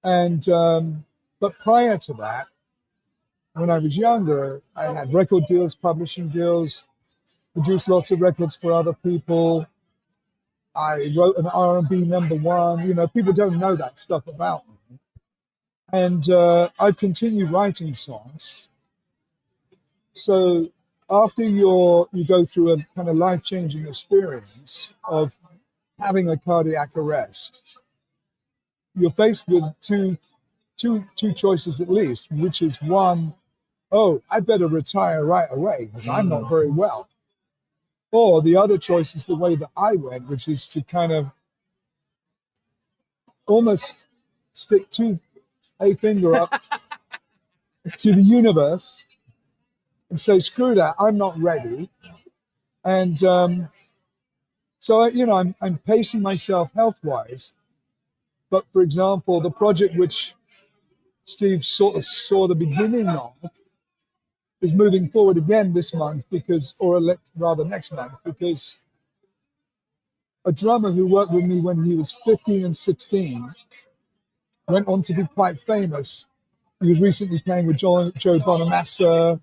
And but prior to that, when I was younger, I had record deals, publishing deals, produced lots of records for other people. I wrote an R&B #1. You know, people don't know that stuff about me. And I've continued writing songs. So after you go through a kind of life-changing experience of having a cardiac arrest, you're faced with two choices at least, which is one, oh, I better retire right away because I'm not very well. Or the other choice is the way that I went, which is to kind of almost stick a finger up to the universe and say, screw that, I'm not ready. And so, you know, I'm pacing myself health-wise. But for example, the project which Steve sort of saw the beginning of is moving forward again this month rather next month, because a drummer who worked with me when he was 15 and 16 went on to be quite famous. He was recently playing with Joe Bonamassa,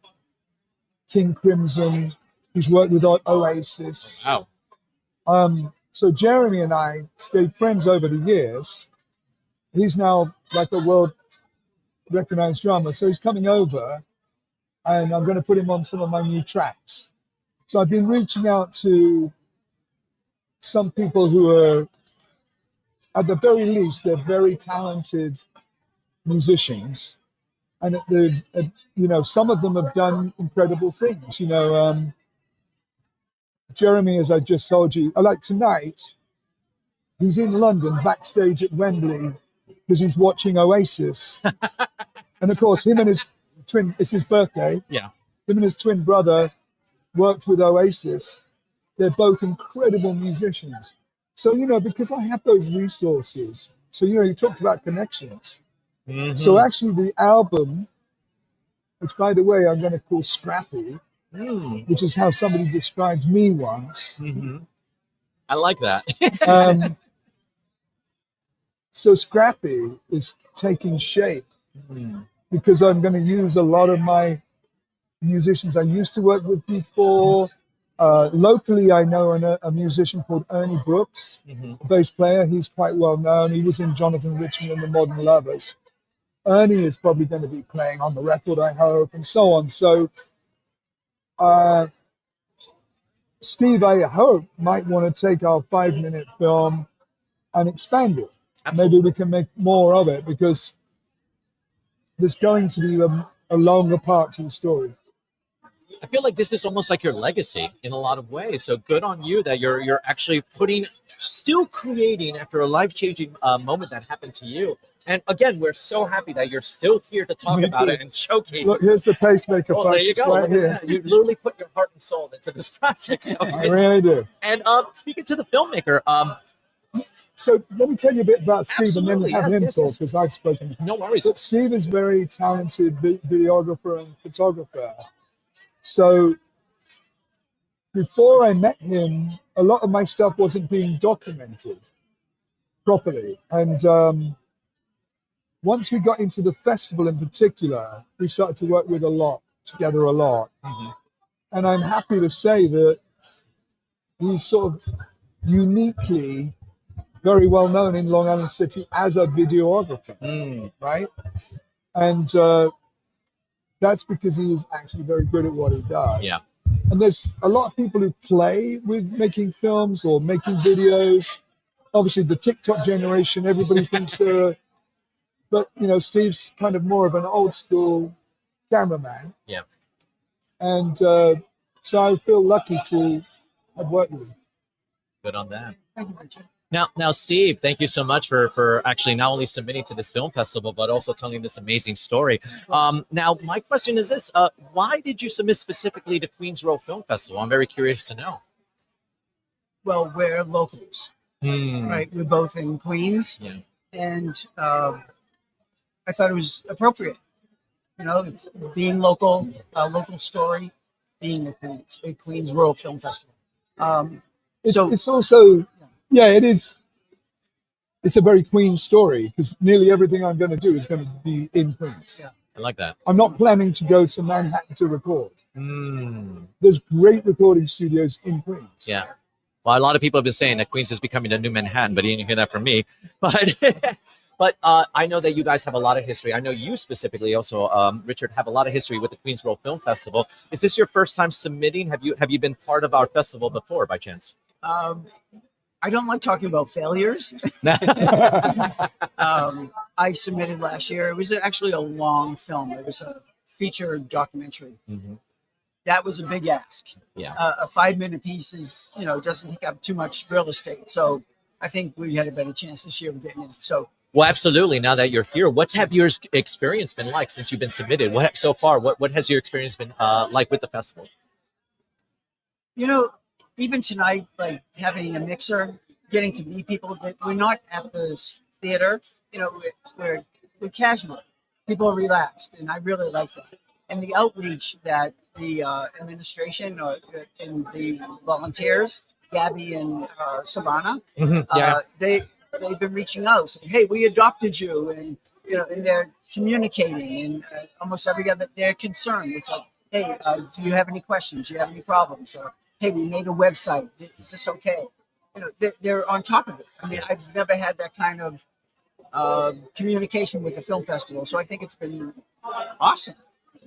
King Crimson. He's worked with Oasis. Wow. So Jeremy and I stayed friends over the years. He's now like a world recognized drummer. So he's coming over and I'm going to put him on some of my new tracks. So I've been reaching out to some people who are, at the very least, they're very talented musicians. And you know, some of them have done incredible things. You know, Jeremy, as I just told you, like tonight, he's in London backstage at Wembley because he's watching Oasis. And of course, him and his twin, it's his birthday. Yeah. Him and his twin brother worked with Oasis. They're both incredible musicians. So, you know, because I have those resources. So, you know, you talked about connections. So actually the album, which by the way, I'm going to call Scrappy, which is how somebody described me once. I like that. So Scrappy is taking shape because I'm going to use a lot of my musicians I used to work with before. Locally, I know a musician called Ernie Brooks, a bass player. He's quite well known. He was in Jonathan Richman and the Modern Lovers. Ernie is probably going to be playing on the record, I hope, and so on. So Steve, I hope, might want to take our 5-minute film and expand it. Maybe we can make more of it because there's going to be a longer part to the story. I feel like this is almost like your legacy in a lot of ways. So good on you that you're actually still creating after a life-changing moment that happened to you. And again, we're so happy that you're still here to talk about it and showcase Look, it. here's the pacemaker, Well, there folks. you It's go. right Look at here. that. You literally put your heart and soul into this project. So I really do. And speaking to the filmmaker, So let me tell you a bit about Steve and Absolutely. then have Yes, him yes, talk, yes. because I've spoken. No worries. But Steve is very talented videographer and photographer. So before I met him, a lot of my stuff wasn't being documented properly. And once we got into the festival in particular, we started to work together a lot. Mhm. And I'm happy to say that he's sort of uniquely very well known in Long Island City as a videographer, right? And that's because he is actually very good at what he does. Yeah. And there's a lot of people who play with making films or making videos. Obviously, the TikTok generation, everybody thinks they're, but Steve's kind of more of an old school cameraman. Yeah. And so I feel lucky to have worked with him. Good on that. Thank you, Richard. Now, Steve, thank you so much for actually not only submitting to this film festival, but also telling this amazing story. Now, my question is this: why did you submit specifically to Queens Row Film Festival? I'm very curious to know. Well, we're locals, right? We're both in Queens, Yeah. and I thought it was appropriate. Being local, local story, being a Queens Row Film Festival. It's also, yeah, it is. It's a very Queens story because nearly everything I'm going to do is going to be in Queens. Yeah. I like that. I'm not planning to go to Manhattan to record. Mm. There's great recording studios in Queens. Yeah. Well, a lot of people have been saying that Queens is becoming the new Manhattan, but you didn't hear that from me. But but I know that you guys have a lot of history. I know you specifically also, Richard, have a lot of history with the Queens Row Film Festival. Is this your first time submitting? Have you been part of our festival before, by chance? I don't like talking about failures. I submitted last year. It was actually a long film. It was a feature documentary. Mm-hmm. That was a big ask. Yeah. A 5-minute piece is, doesn't take up too much real estate. So I think we had a better chance this year of getting it. So. Well, absolutely. Now that you're here, what's have your experience been like since you've been submitted? What so far? What has your experience been like with the festival? Even tonight, like having a mixer, getting to meet people that we're not at the theater, we're casual. People are relaxed, and I really like that. And the outreach that the administration and the volunteers, Gabby and Savannah, they've been reaching out, saying, "Hey, we adopted you," and and they're communicating, and almost every other they're concerned. It's like, "Hey, do you have any questions? Do you have any problems?" Or, "Hey, we made a website. Is this okay?" They're on top of it. I mean, I've never had that kind of communication with the film festival, so I think it's been awesome.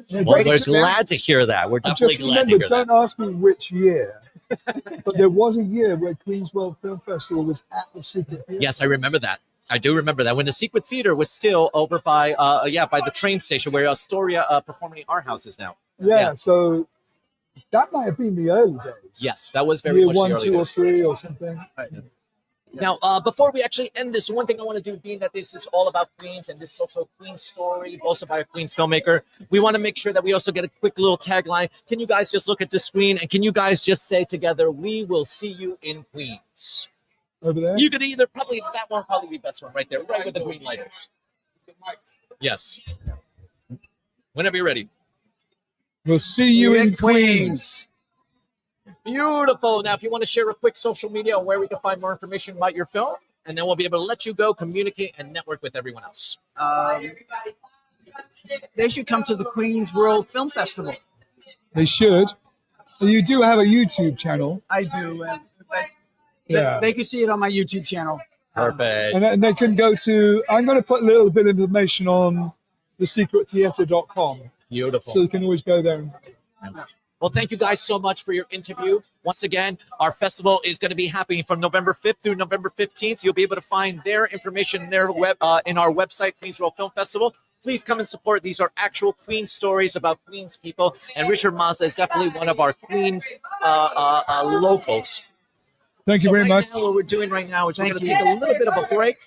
Yeah, Well, we're glad to hear that. We're definitely just glad to remember, hear that. don't ask me which year, but there was a year where Queens World Film Festival was at the Secret Theater. Yes, I remember that. I do remember that when the Secret Theater was still over by by the train station where Astoria Performing Art House is now. Yeah, so that might have been the early days. Yes, that was very year much 1, the early 2, or days. 3 or something. Now, before we actually end this, one thing I want to do, being that this is all about Queens and this is also a Queens story, also by a Queens filmmaker, we want to make sure that we also get a quick little tagline. Can you guys just look at the screen and can you guys just say together, "We will see you in Queens"? Over there? You could either probably, that one probably be the best one right there, right where the green light is. Yes. Whenever you're ready. We'll see you in Queens. Beautiful. Now, if you want to share a quick social media or where we can find more information about your film, and then we'll be able to let you go, communicate, and network with everyone else. They should come to the Queens World Film Festival. They should. You do have a YouTube channel. I do. Yeah. They can see it on my YouTube channel. Perfect. And they can go to, I'm going to put a little bit of information on thesecrettheatre.com. Beautiful. So they can always go there. Well, thank you guys so much for your interview. Once again, our festival is going to be happening from November 5th through November 15th. You'll be able to find their information in their in our website, Queens World Film Festival. Please come and support. These are actual Queens stories about Queens people. And Richard Mazza is definitely one of our Queens locals. Thank you very much. Now, what we're doing right now is we're going to take a little bit of a break.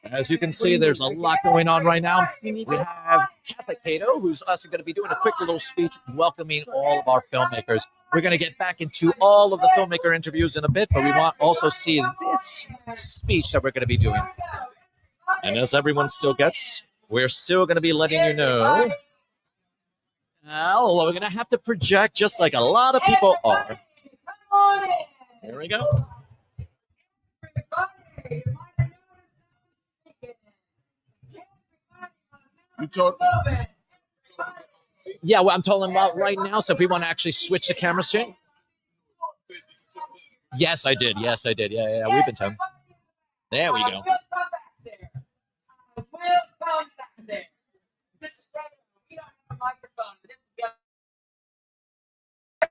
As you can see, there's a lot going on right now. We have Katha Cato, who's also going to be doing a quick little speech welcoming all of our filmmakers. We're going to get back into all of the filmmaker interviews in a bit, but we want also see this speech that we're going to be doing. And as everyone still gets, we're still going to be letting you know. We're going to have to project just like a lot of people are. Here we go. You told. Yeah, well, I'm telling them about right now. So if we want to actually switch the camera straight. Yes, I did. Yes, I did. Yeah. We've been telling. There we go.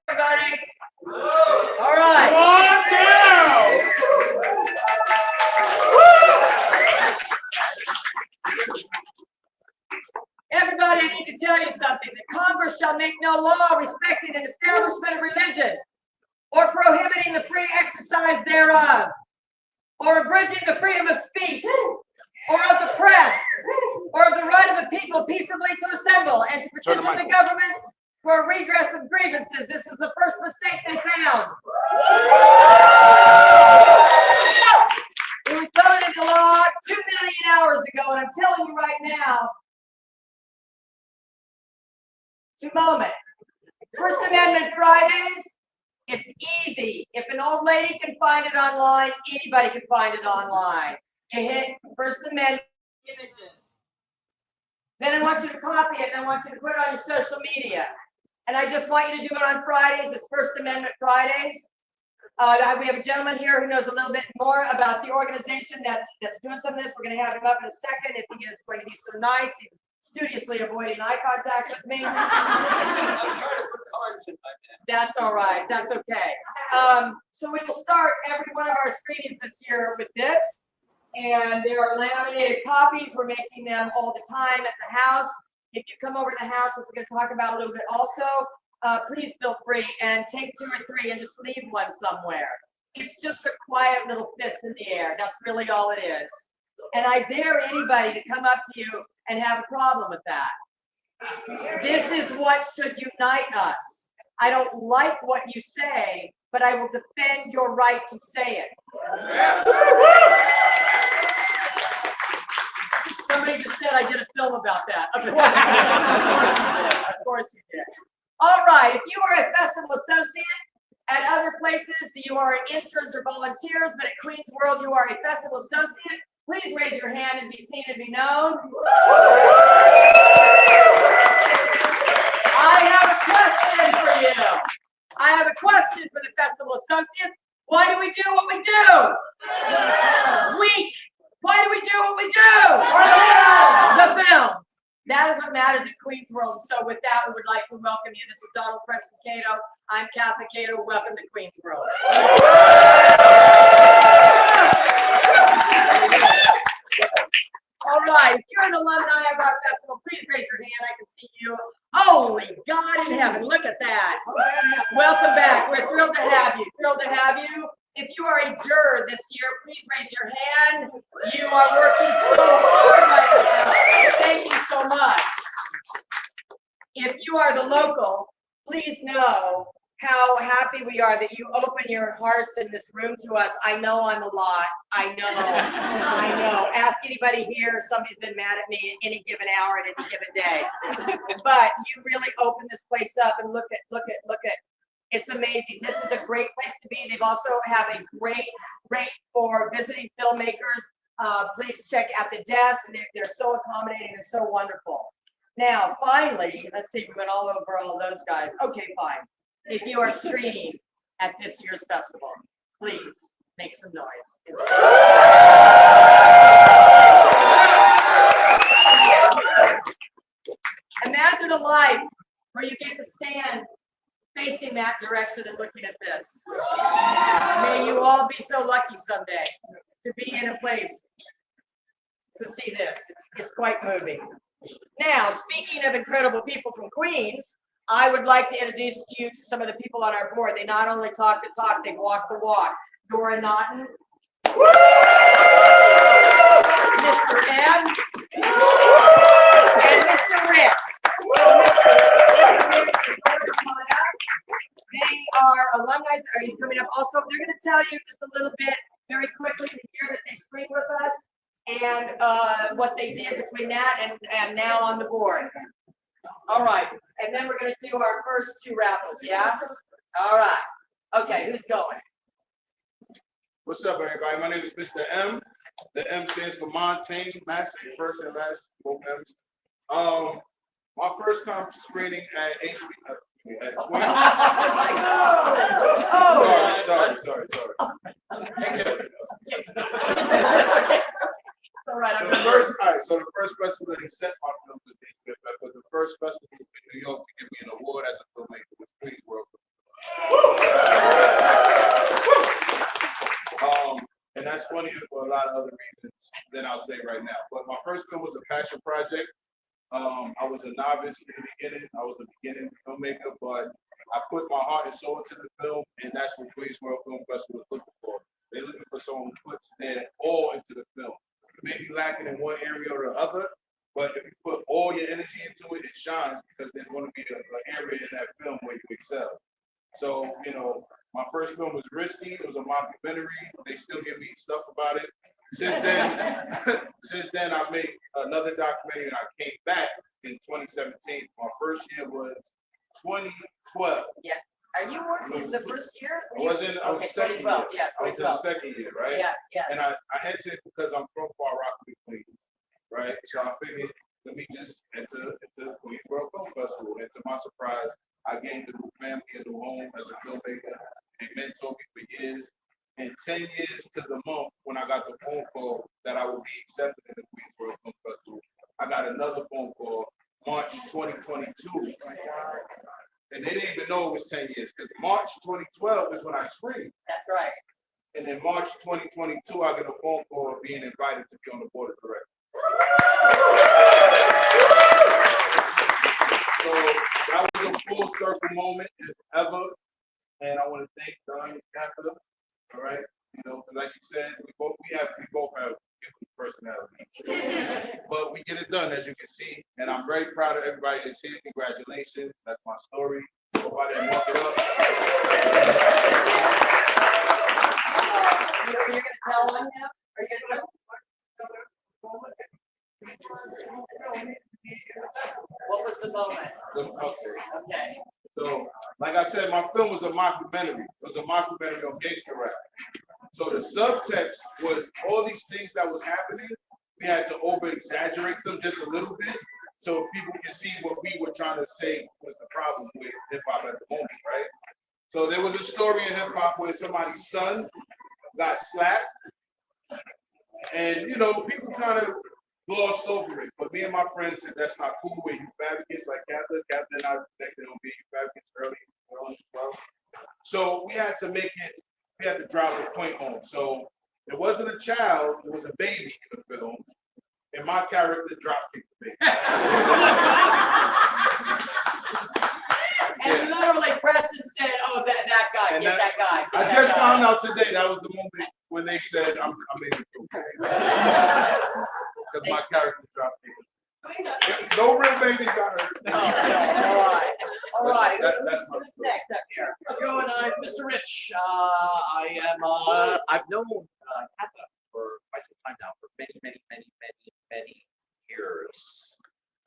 Everybody. All right. One down. Everybody, I need to tell you something. The Congress shall make no law respecting an establishment of religion, or prohibiting the free exercise thereof, or abridging the freedom of speech, or of the press, or of the right of the people peaceably to assemble and to petition the government for redress of grievances. This is the first mistake they found. It was voted into law 2 million hours ago, and I'm telling you right now, to moment. First Amendment Fridays, it's easy. If an old lady can find it online, anybody can find it online. You hit First Amendment images. Then I want you to copy it, and I want you to put it on your social media. And I just want you to do it on Fridays. It's First Amendment Fridays. We have a gentleman here who knows a little bit more about the organization that's doing some of this. We're going to have him up in a second. If he is going to be so nice, he's studiously avoiding eye contact with me. That's all right. That's okay. So we will start every one of our screenings this year with this. And there are laminated copies. We're making them all the time at the house. If you come over to the house, which we're going to talk about a little bit also, please feel free and take 2 or 3 and just leave one somewhere. It's just a quiet little fist in the air. That's really all it is. And I dare anybody to come up to you and have a problem with that. This is what should unite us. I don't like what you say, but I will defend your right to say it. Somebody just said I did a film about that. Of course you did. Of course you did. All right, if you are a festival associate at other places, you are interns or volunteers, but at Queen's World you are a festival associate, please raise your hand and be seen and be known. I have a question for you. I have a question for the festival associates. Why do we do what we do? Weak. Why do we do what we do? The films. That is what matters at Queen's World. So with that, we would like to welcome you. This is Donald Preston Cato. I'm Kathy Cato. Welcome to Queen's World. All right, if you're an alumni of our festival, please raise your hand. I can see you. Holy God in heaven, look at that. Welcome back. We're thrilled to have you. Thrilled to have you. If you are a juror this year, please raise your hand. You are working so hard right now. Thank you so much. If you are the local, please know how happy we are that you open your hearts in this room to us. I know I'm a lot. I know. Ask anybody here. Somebody's been mad at me any given hour at any given day. But you really open this place up and look at. It's amazing. This is a great place to be. They've also have a great rate for visiting filmmakers. Please check at the desk. They're so accommodating and so wonderful. Now, finally, let's see, we went all over all those guys. Okay, fine. If you are streaming at this year's festival, please make some noise. Imagine a life where you get to stand facing that direction and looking at this. May you all be so lucky someday to be in a place to see this. It's quite moving. Now, speaking of incredible people from Queens, I would like to introduce you to some of the people on our board. They not only talk the talk, they walk the walk. Dora Naughton, Mr. M, and Mr. Rick. So Mr. Rick, they are alumni. Are you coming up? Also, they're going to tell you just a little bit very quickly the year that they screened with us and what they did between that and now on the board. All right, and then we're going to do our first two raffles, yeah? All right. Okay, who's going? What's up, everybody? My name is Mr. M. The M stands for Montaigne, Massive, first and last, both M's. My first time screening at HBO. At Queen. Sorry. All right, I'm So the first festival that set my film was the first festival in New York to give me an award as a filmmaker with Queens World. And that's funny for a lot of other reasons than I'll say right now. But my first film was a passion project. I was a novice in the beginning. I was a beginning filmmaker, but I put my heart and soul into the film, and that's what Queens World Film Festival is looking for. They're looking for someone who puts their all into the film. You may be lacking in one area or the other, but if you put all your energy into it, it shines because there's going to be an area in that film where you excel. So, my first film was risky. It was a mockumentary. They still give me stuff about it. Since then, I made another documentary and I came back in 2017. My first year was 2012. Yeah. Are you working the first year? I was second 2012. year. Yeah, I was in the second year, right? Yes. And I entered because I'm from Far Rockaway, Queens, right? So I figured, let me just enter the Queens World Film Festival. And to my surprise, I gained a new family, a new home as a filmmaker. They mentored me for years. And 10 years to the month, when I got the phone call that I would be accepted in the Queens World Film Festival, I got another phone call March 2022. And they didn't even know it was 10 years because March 2012 is when I screened. That's right. And in March 2022, I get a phone call being invited to be on the board of directors. So that was a full circle moment, if ever. And I want to thank Don and Catherine. All right, like she said, we both have different personalities, but we get it done, as you can see. And I'm very proud of everybody that's here. Congratulations, that's my story. Hope I didn't muck it up. You're going to tell them now? Are you going to tell them? What was the moment? Okay. So, like I said, my film was a mockumentary. It was a mockumentary on gangster rap. So the subtext was all these things that was happening. We had to over-exaggerate them just a little bit so people can see what we were trying to say was the problem with hip-hop at the moment, right? So there was a story in hip-hop where somebody's son got slapped. And, people kind of glossed over it. But me and my friends said, that's not cool. We're youth advocates like Catherine and I connected on being youth advocates early on as well. So we had to drive the point home. So it wasn't a child, it was a baby in the film. And my character dropkicked the baby. And literally Preston said, oh, that guy, And get that guy. I just found out today that was the moment when they said I'm making it. Because my character dropkicked. No real babies got hurt. No, all right. That's my Who's story. next up here? Going on, Mr. Rich. I've known Katha for quite some time now, for many years.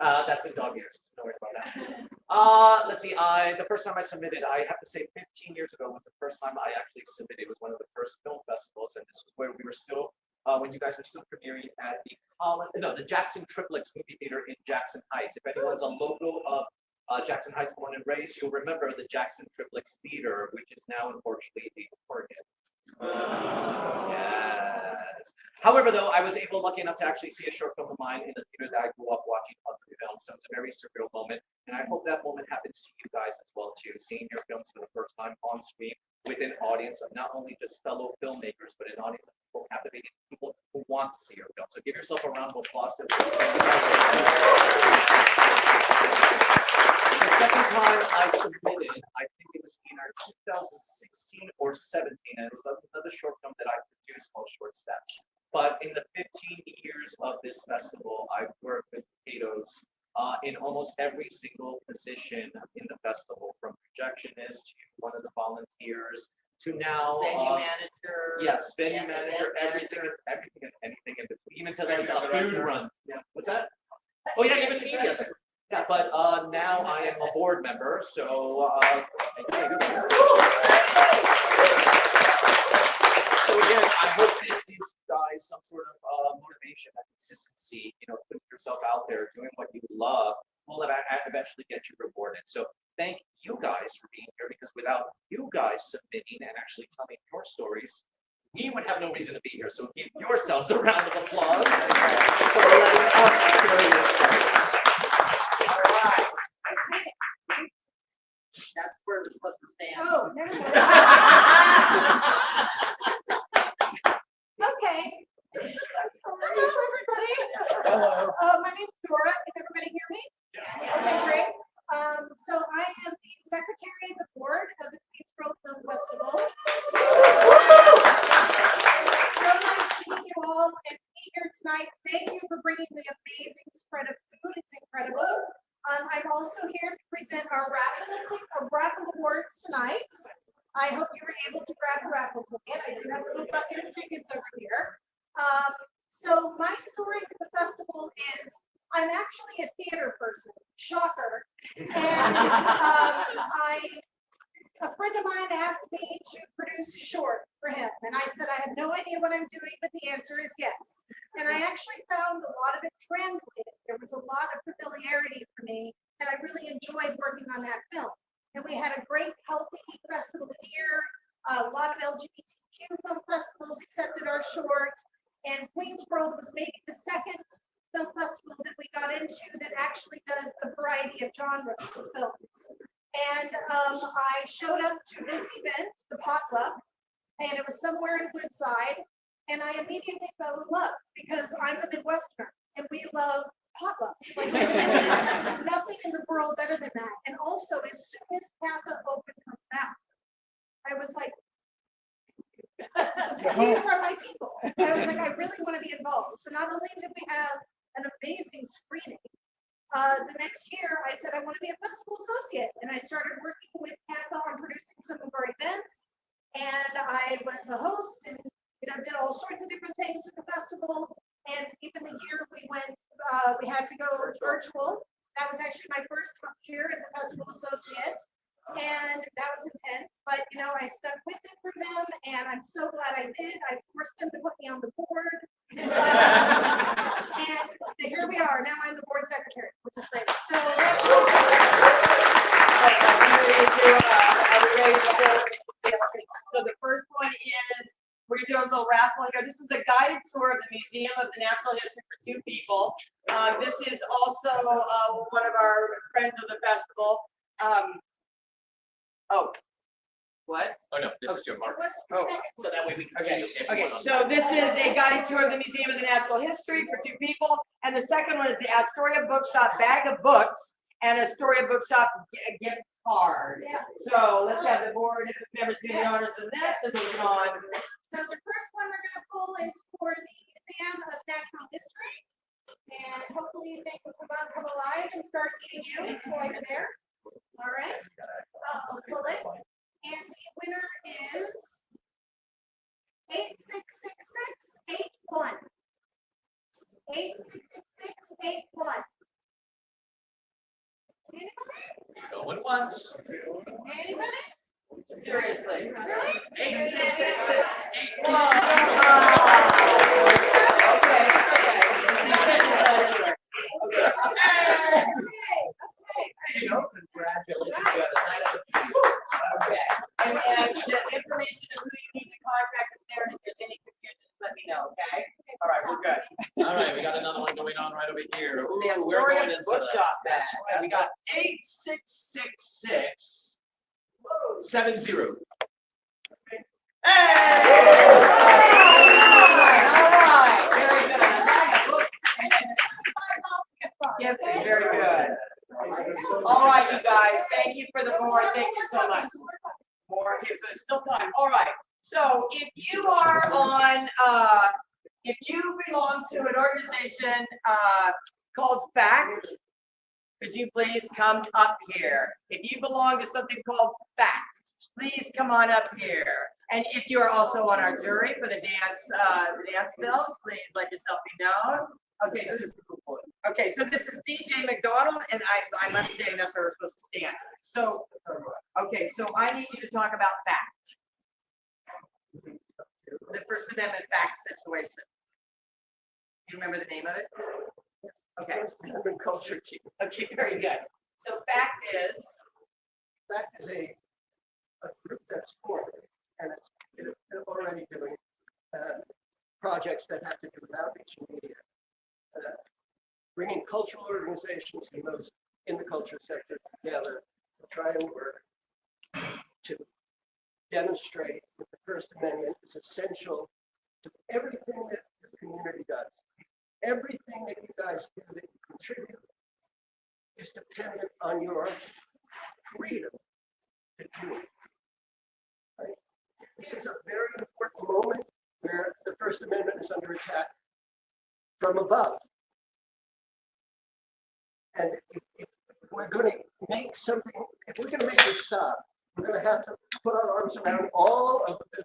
That's in dog years. No worries about that. Let's see. The first time I submitted, I have to say, 15 years ago was the first time I actually submitted. It was one of the first film festivals, and this was where we were still, when you guys were still premiering at the Jackson Triplex movie theater in Jackson Heights. If anyone's a local of Jackson Heights, born and raised, you'll remember the Jackson Triplex Theater, which is now unfortunately the Oregon. Yes. However, though, I was lucky enough to actually see a short film of mine in the theater that I grew up watching other films. So it's a very surreal moment, and I hope that moment happens to you guys as well too. Seeing your films for the first time on screen with an audience of not only just fellow filmmakers, but an audience of people captivating, people who want to see your film. So give yourself a round of applause. The second time I submitted, I think it was either 2016 or 17, and it was another short film that I produced called Short Steps. But in the 15 years of this festival, I've worked with potatoes in almost every single position in the festival, from projectionist to one of the volunteers to now Venue manager. yes, venue and manager, event everything and anything in between, even to like a food run. Yeah. What's that? Oh yeah, even media. Yeah, but now I am a board member, so so again, I hope this gives you guys some sort of motivation and consistency. You know, putting yourself out there, doing what you love, will eventually get you rewarded. So thank you guys for being here, because without you guys submitting and actually telling your stories, we would have no reason to be here. So give yourselves a round of applause for letting us share your stories. All right. That's where we're supposed to stand. Oh, never mind. Okay. Hello, everybody. Hello. My name's Dora. Can everybody hear me? Okay, great. So I am the secretary of the board of the Queensboro Film Festival. So nice to meet you all and to be here tonight. Thank you for bringing the amazing spread of food. It's incredible. I'm also here to present our raffle awards tonight. I hope you were able to grab a raffle ticket. I do have a little bucket of tickets over here. So my story for the festival is I'm actually a theater person. Shocker. And a friend of mine asked me to produce a short for him. And I said, I have no idea what I'm doing, but the answer is yes. And I actually found a lot of it translated. There was a lot of familiarity for me, and I really enjoyed working on that film. And we had a great, healthy festival here. A lot of LGBTQ film festivals accepted our short. And Queensboro was maybe the second film festival that we got into that actually does a variety of genres of films. And I showed up to this event, the Potluck, and it was somewhere in Woodside. And I immediately fell in love because I'm a Midwesterner and we love potlucks. Like there's nothing in the world better than that. And also, as soon as Katha opened her mouth, I was like, these are my people. I was like, I really want to be involved. So not only did we have an amazing screening, the next year I said I want to be a festival associate, and I started working with Katha on producing some of our events. And I was a host, and did all sorts of different things at the festival. And even the year we went, we had to go virtual. That was actually my first year as a festival associate. And that was intense, but I stuck with it for them, and I'm so glad I did. I forced them to put me on the board, and here we are. Now I'm the board secretary, which is great. So that's So the first one is we're gonna do a little raffle here. This is a guided tour of the Museum of the Natural History for 2 people. This is also one of our friends of the festival. Oh, what? Oh no, this is your mark. Oh, So that way we can okay. see Okay, everyone on so this is a guided tour of the Museum of the Natural History for 2 people. And the second one is the Astoria Bookshop bag of books and Astoria Bookshop gift card. Yeah. So let's have the board members do the honors of this and moving on. So the first one we're going to pull is for the Museum of Natural History. And hopefully they will come alive and start eating you while you're there. All right. I'll pull it. And the winner is 866681. 866681. Anybody? Going once. Anybody? Seriously. Really? 8666. Okay. Okay. And the information of who you need to contact is there, and if there's any confusion, just let me know, okay? All right, we're good. All right, we got another one going on right over here. This is Ooh, the we're Astoria going into Bookshop that. That's bag. right. We got 866670. Yep, very good. All right, you guys, thank you for the board. Thank you so much. More, okay, so there's still time. All right. So if you are on, if you belong to an organization called FACT, could you please come up here? If you belong to something called FACT, please come on up here. And if you are also on our jury for the dance films, please let yourself be known. Okay, so this is DJ McDonald, and I'm understanding that's where we're supposed to stand. So, okay, so I need you to talk about fact. The First Amendment fact situation. Do you remember the name of it? Okay. Urban culture team. Okay, very good. So fact is a group that's formed, and it's already doing projects that have to do with outreach and media, bringing cultural organizations and those in the culture sector together to try and work to demonstrate that the First Amendment is essential to everything that the community does. Everything that you guys do that you contribute is dependent on your freedom to do it. Right? This is a very important moment where the First Amendment is under attack from above. And if we're going to make something, if we're going to make this stop, we're going to have to put our arms around all of the.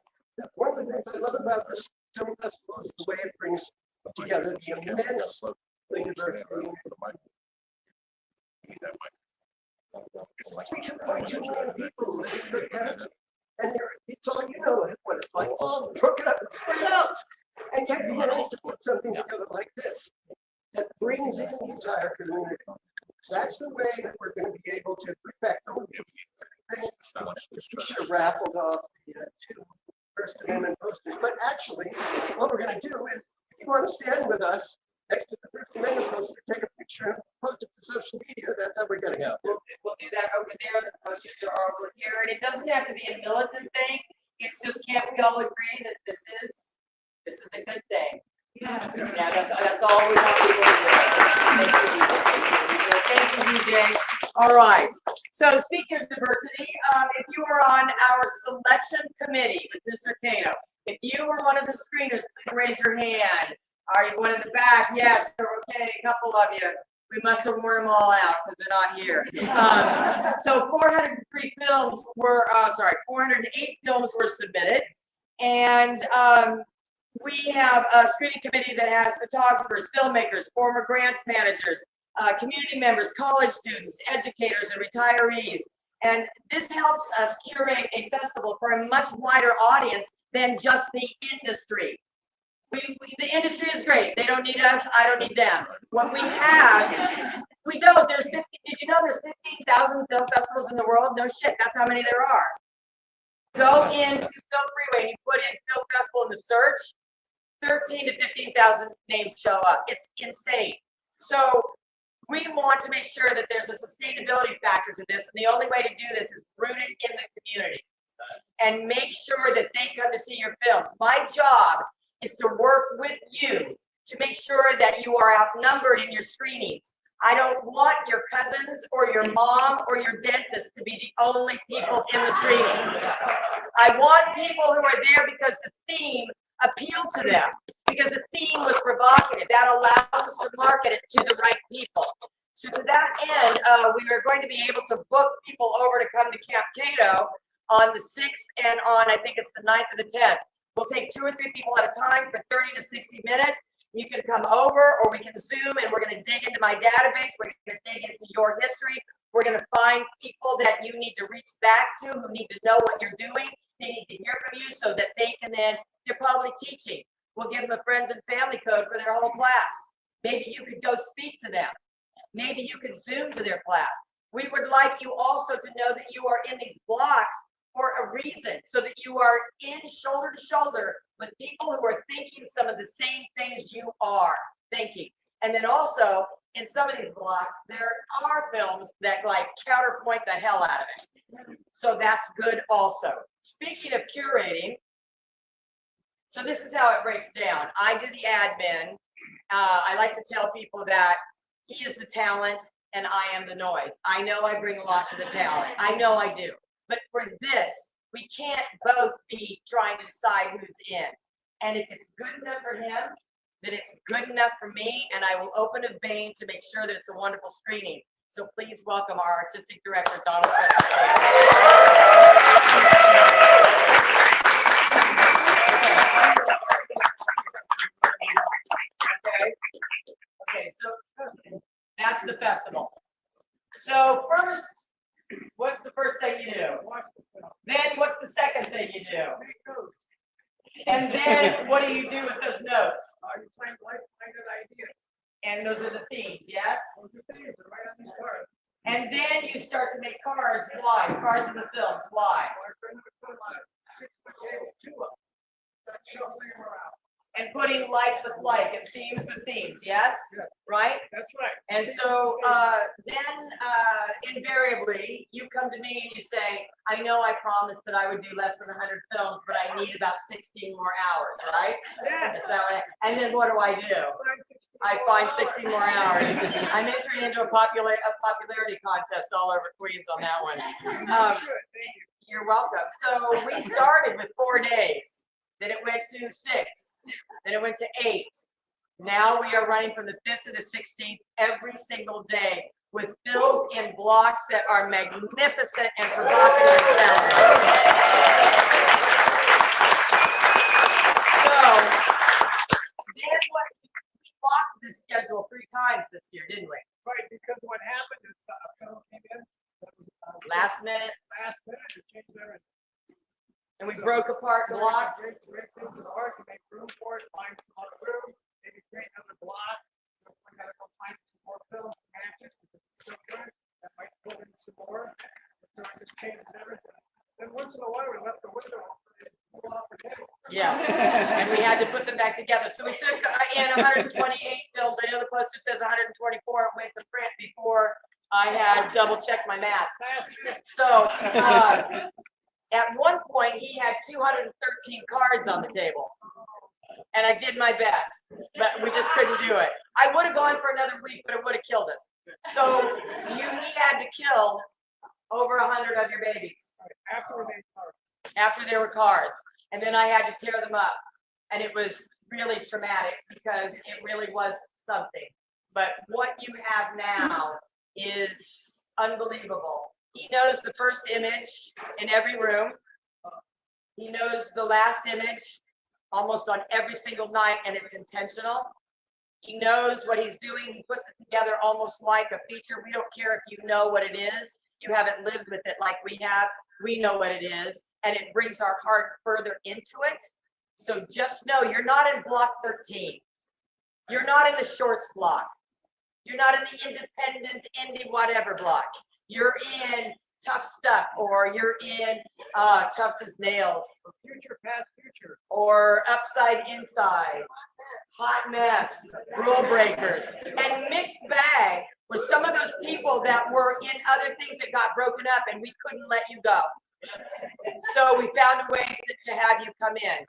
One of the things I love about this film festival is the way it brings together the immense diversity. 2.2 million people living in the country, and it's all you know what it's like. It's all broken up and spread out, and yet you manage to put something together like this that brings in the entire community. That's the way that we're going to be able to perfect all these things. We should have raffled off the two First Amendment posters, but actually, what we're going to do is, if you want to stand with us next to the First Amendment poster, take a picture and post it to social media. That's how we're going to go. we'll do that over there. The posters are over here, and it doesn't have to be a militant thing. It's just, can't we all agree that this is a good thing? Yeah, that's all we want people to do. Thank you, DJ. All right. So speaking of diversity, if you are on our selection committee with Mr. Cato, if you were one of the screeners, please raise your hand. Are you one in the back? Yes. Okay, a couple of you. We must have worn them all out because they're not here. So 403 films were, 408 films were submitted. And we have a screening committee that has photographers, filmmakers, former grants managers, community members, college students, educators, and retirees. And this helps us curate a festival for a much wider audience than just the industry. The industry is great. They don't need us. I don't need them. What we have, we don't. There's 50. Did you know there's 15,000 film festivals in the world? No shit. That's how many there are. Go into Film Freeway and you put in film festival in the search. 13 to 15,000 names show up. It's insane. So we want to make sure that there's a sustainability factor to this, and the only way to do this is rooted in the community and make sure that they come to see your films. My job is to work with you to make sure that you are outnumbered in your screenings. I don't want your cousins or your mom or your dentist to be the only people in the screening. I want people who are there because the theme appealed to them, because the theme was provocative. That allows us to market it to the right people. So to that end, we are going to be able to book people over to come to Camp Cato on the 6th and on, I think it's the 9th or the 10th. We'll take 2 or 3 people at a time for 30 to 60 minutes. You can come over or we can Zoom, and we're going to dig into my database. We're going to dig into your history. We're going to find people that you need to reach back to, who need to know what you're doing. They need to hear from you so that they can then, they're probably teaching. We'll give them a friends and family code for their whole class. Maybe you could go speak to them. Maybe you could Zoom to their class. We would like you also to know that you are in these blocks for a reason, so that you are in shoulder to shoulder with people who are thinking some of the same things you are thinking. And then also, in some of these blocks, there are films that like counterpoint the hell out of it. So that's good also. Speaking of curating, so this is how it breaks down. I do the admin. I like to tell people that he is the talent and I am the noise. I know I bring a lot to the talent. I know I do. But for this, we can't both be trying to decide who's in. And if it's good enough for him, then it's good enough for me, and I will open a vein to make sure that it's a wonderful screening. So please welcome our artistic director, Donald. That's the festival. So first, what's the first thing you do? Then what's the second thing you do? And then what do you do with those notes? And those are the themes, yes? And then you start to make cards. Why? Cards of the films. Why? And putting like with like and themes with themes, yes? Right? That's right. And so then invariably you come to me and you say, I know I promised that I would do less than 100 films, but I need about 16 more hours, right? Yeah. Is that right? And then what do? I find 16 more hours. I'm entering into a popularity contest all over Queens on that one. You're welcome. So we started with 4 days. Then it went to 6. Then it went to 8. Now we are running from the 5th to the 16th every single day with films in blocks that are magnificent and provocative and challenging. So then we blocked this schedule 3 times this year, didn't we? Right, because what happened is a film came in. That was, Last minute, it changed everything. and we broke apart blocks. Break things apart, to make room for it, find some other room, maybe create another block. We gotta go find some more films to match it, because it's so good, that might pull in some more. So I just changed everything. Then once in a while, we left the window open, and pull off the table. Yes, and we had to put them back together. So we took in 128 films. I know the poster says 124. It went to print before I had double checked my math. So at one point, he had 213 cards on the table. And I did my best, but we just couldn't do it. I would have gone for another week, but it would have killed us. So he had to kill over 100 of your babies. After they were cards. And then I had to tear them up. And it was really traumatic because it really was something. But what you have now is unbelievable. He knows the first image in every room. He knows the last image almost on every single night, and it's intentional. He knows what he's doing. He puts it together almost like a feature. We don't care if you know what it is. You haven't lived with it like we have. We know what it is, and it brings our heart further into it. So just know you're not in block 13. You're not in the shorts block. You're not in the independent, indie, whatever block. You're in tough stuff, or you're in tough as nails. Future, past, future. Or upside, inside. Hot mess, rule breakers, and mixed bag with some of those people that were in other things that got broken up and we couldn't let you go. So we found a way to have you come in.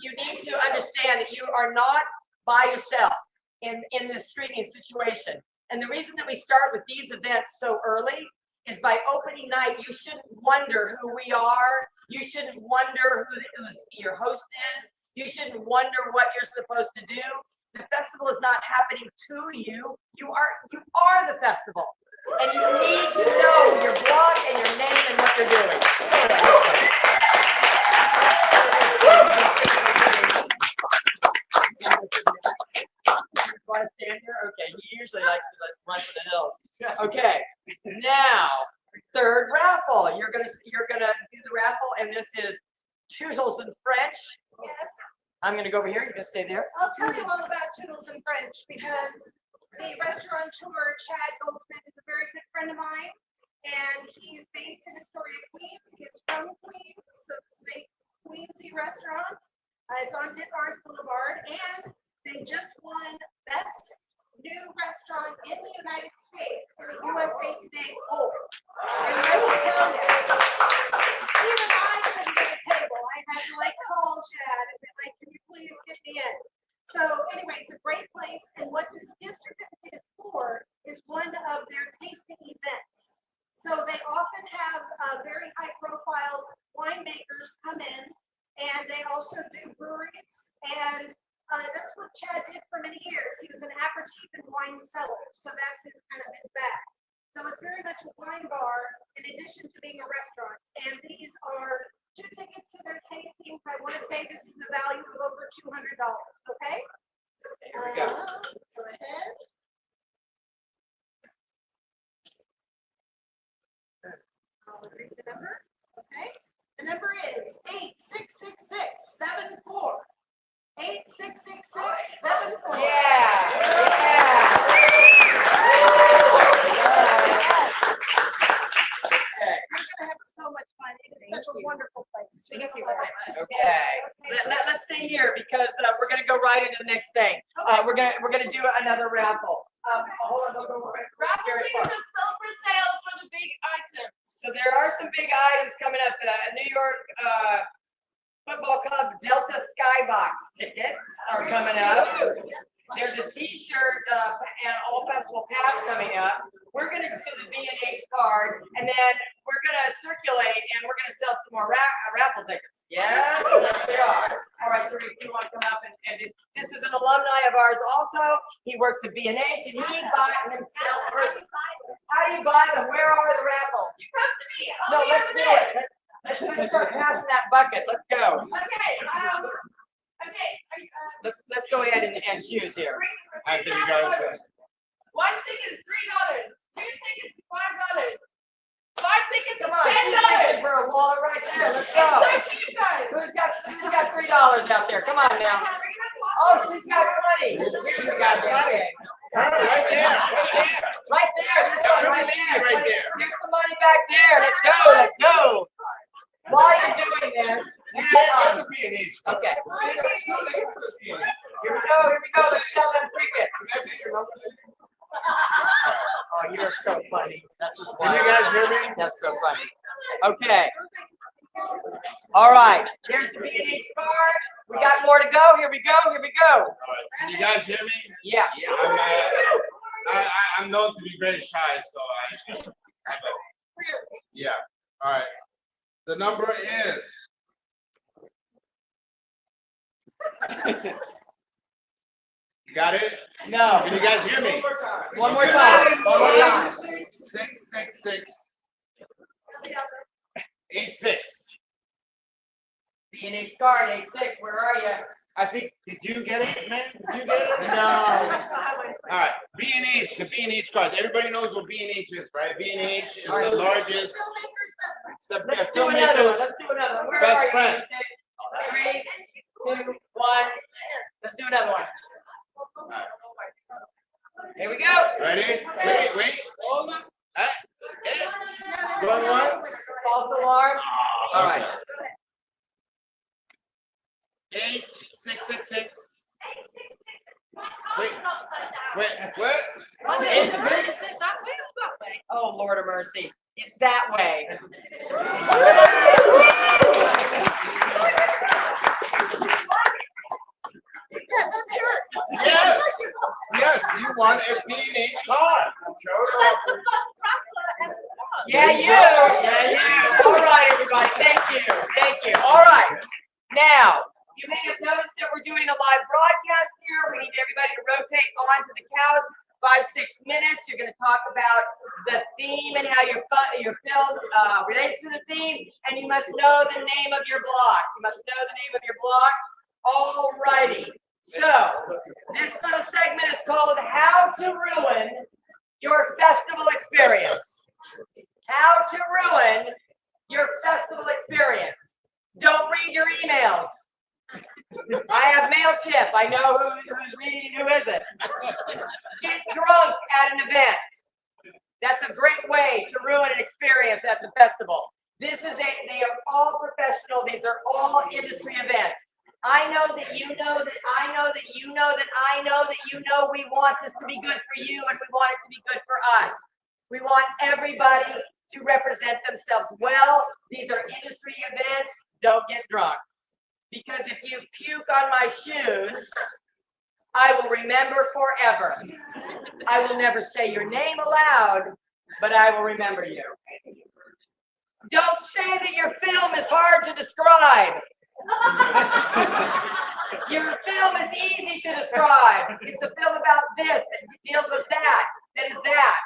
You need to understand that you are not by yourself in this streaming situation. And the reason that we start with these events so early is by opening night, you shouldn't wonder who we are. You shouldn't wonder who your host is. You shouldn't wonder what you're supposed to do. The festival is not happening to you. You are the festival. And you need to know your blog and your name and what you're doing. Want to stand here? Okay, he usually likes to run for the hills. Okay, now third raffle. You're gonna do the raffle, and this is Toodles in French. Yes. I'm gonna go over here. You're gonna stay there. I'll tell you all about Toodles in French because the restaurateur Chad Goldsmith is a very good friend of mine, and he's based in Astoria, Queens. He's from Queens, so it's a Queensy restaurant. It's on Ditmars Boulevard, and they just won Best New Restaurant in the United States in the USA Today poll. And let me tell you, even I couldn't get a table. I had to call Chad and be like, can you please get me in? So anyway, it's a great place. And what this gift certificate is for is one of their tasting events. So they often have very high profile winemakers come in, and they also do breweries. And that's what Chad did for many years. He was an aperitif and wine cellar. So that's his bag. So it's very much a wine bar in addition to being a restaurant. And these are 2 tickets to their tastings. I want to say this is a value of over $200. Okay? Here we go. Go ahead. read the number. Okay. The number is 866674. 866674. You're gonna have so much fun. It is such a wonderful place. Thank you very much. Okay. Let's stay here because we're gonna go right into the next thing. We're gonna do another raffle. Hold on, don't go away. Raffle tickets are still for sale for the big items. So there are some big items coming up. New York Football Club Delta Skybox tickets are coming up. There's a T-shirt and all festival pass coming up. We're going to do the B&H card, and then we're going to circulate, and we're going to sell some more raffle tickets. Yes, we are. All right, so if you want to come up, and this is an alumni of ours also. He works at B&H, and he bought himself. How do you buy them? Where are the raffles? You come to me. No, let's do it. Let's start passing that bucket. Let's go. Okay. Let's go ahead and choose here. How can you guys? One ticket is $3. 2 tickets is $5. 5 tickets is Come on, she's $10. looking for a wallet right there. Let's go. It's so cheap, guys. Who's got $3 out there? Come on now. Oh, she's got 20. She's got 20. Right there. Right there. This one Pretty lady right there. There's some money back there. Let's go. Let's go. While you're doing this, That's a B&H. okay. Here we go. Let's sell them tickets. Oh, you're so funny. That's just Can you guys hear me? That's so funny. Okay. All right. Here's the B&H card. We got more to go. Here we go. Can you guys hear me? Yeah. I'm known to be very shy, so yeah. All right. The number is. You got it? No. Can you guys hear me? One more time. 666 86. B&H card 86. Where are you? I think. Did you get it, man? Did you get it? No. All right. B&H. The B&H card. Everybody knows what B&H is, right? B&H is the largest. It's the Let's do another one. filmmakers. Where Best are you? friend. 3, 2, 1. Let's do another one. Here we go. Ready? Wait. Going once. False alarm. All right. 8666. Wait. What? 86. Oh, Lord of mercy. It's that way. Yes, you won a B&H card. Yeah, you. All right, everybody. Thank you. All right. Now, you may have noticed that we're doing a live broadcast here. We need everybody to rotate onto the couch. 5-6 minutes. You're going to talk about the theme and how your film relates to the theme, and you must know the name of your block. All righty. So, this little segment is called How to Ruin Your Festival Experience. How to ruin your festival experience. Don't read your emails. I have MailChimp. I know who's reading and who isn't. Get drunk at an event. That's a great way to ruin an experience at the festival. They are all professional. These are all industry events. I know that you know that I know that you know that I know that you know we want this to be good for you and we want it to be good for us. We want everybody to represent themselves well. These are industry events. Don't get drunk. Because if you puke on my shoes, I will remember forever. I will never say your name aloud, but I will remember you. Don't say that your film is hard to describe. Your film is easy to describe. It's a film about this, that deals with that is that.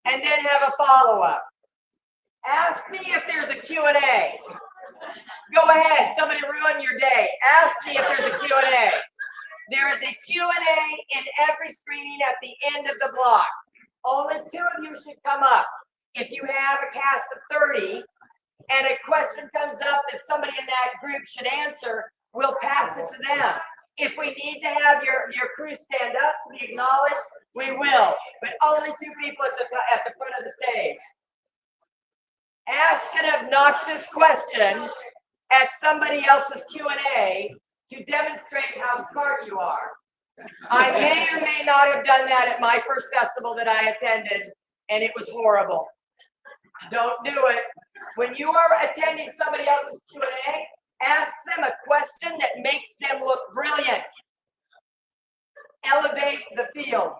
And then have a follow-up. Ask me if there's a Q&A. Go ahead, somebody ruin your day. Ask me if there's a Q&A. There is a Q&A in every screening at the end of the block. Only 2 of you should come up. If you have a cast of 30 and a question comes up that somebody in that group should answer, we'll pass it to them. If we need to have your crew stand up to be acknowledged, we will, but only 2 people at the front of the stage. Ask an obnoxious question at somebody else's Q&A to demonstrate how smart you are. I may or may not have done that at my first festival that I attended, and it was horrible. Don't do it. When you are attending somebody else's Q&A, ask them a question that makes them look brilliant. Elevate the field.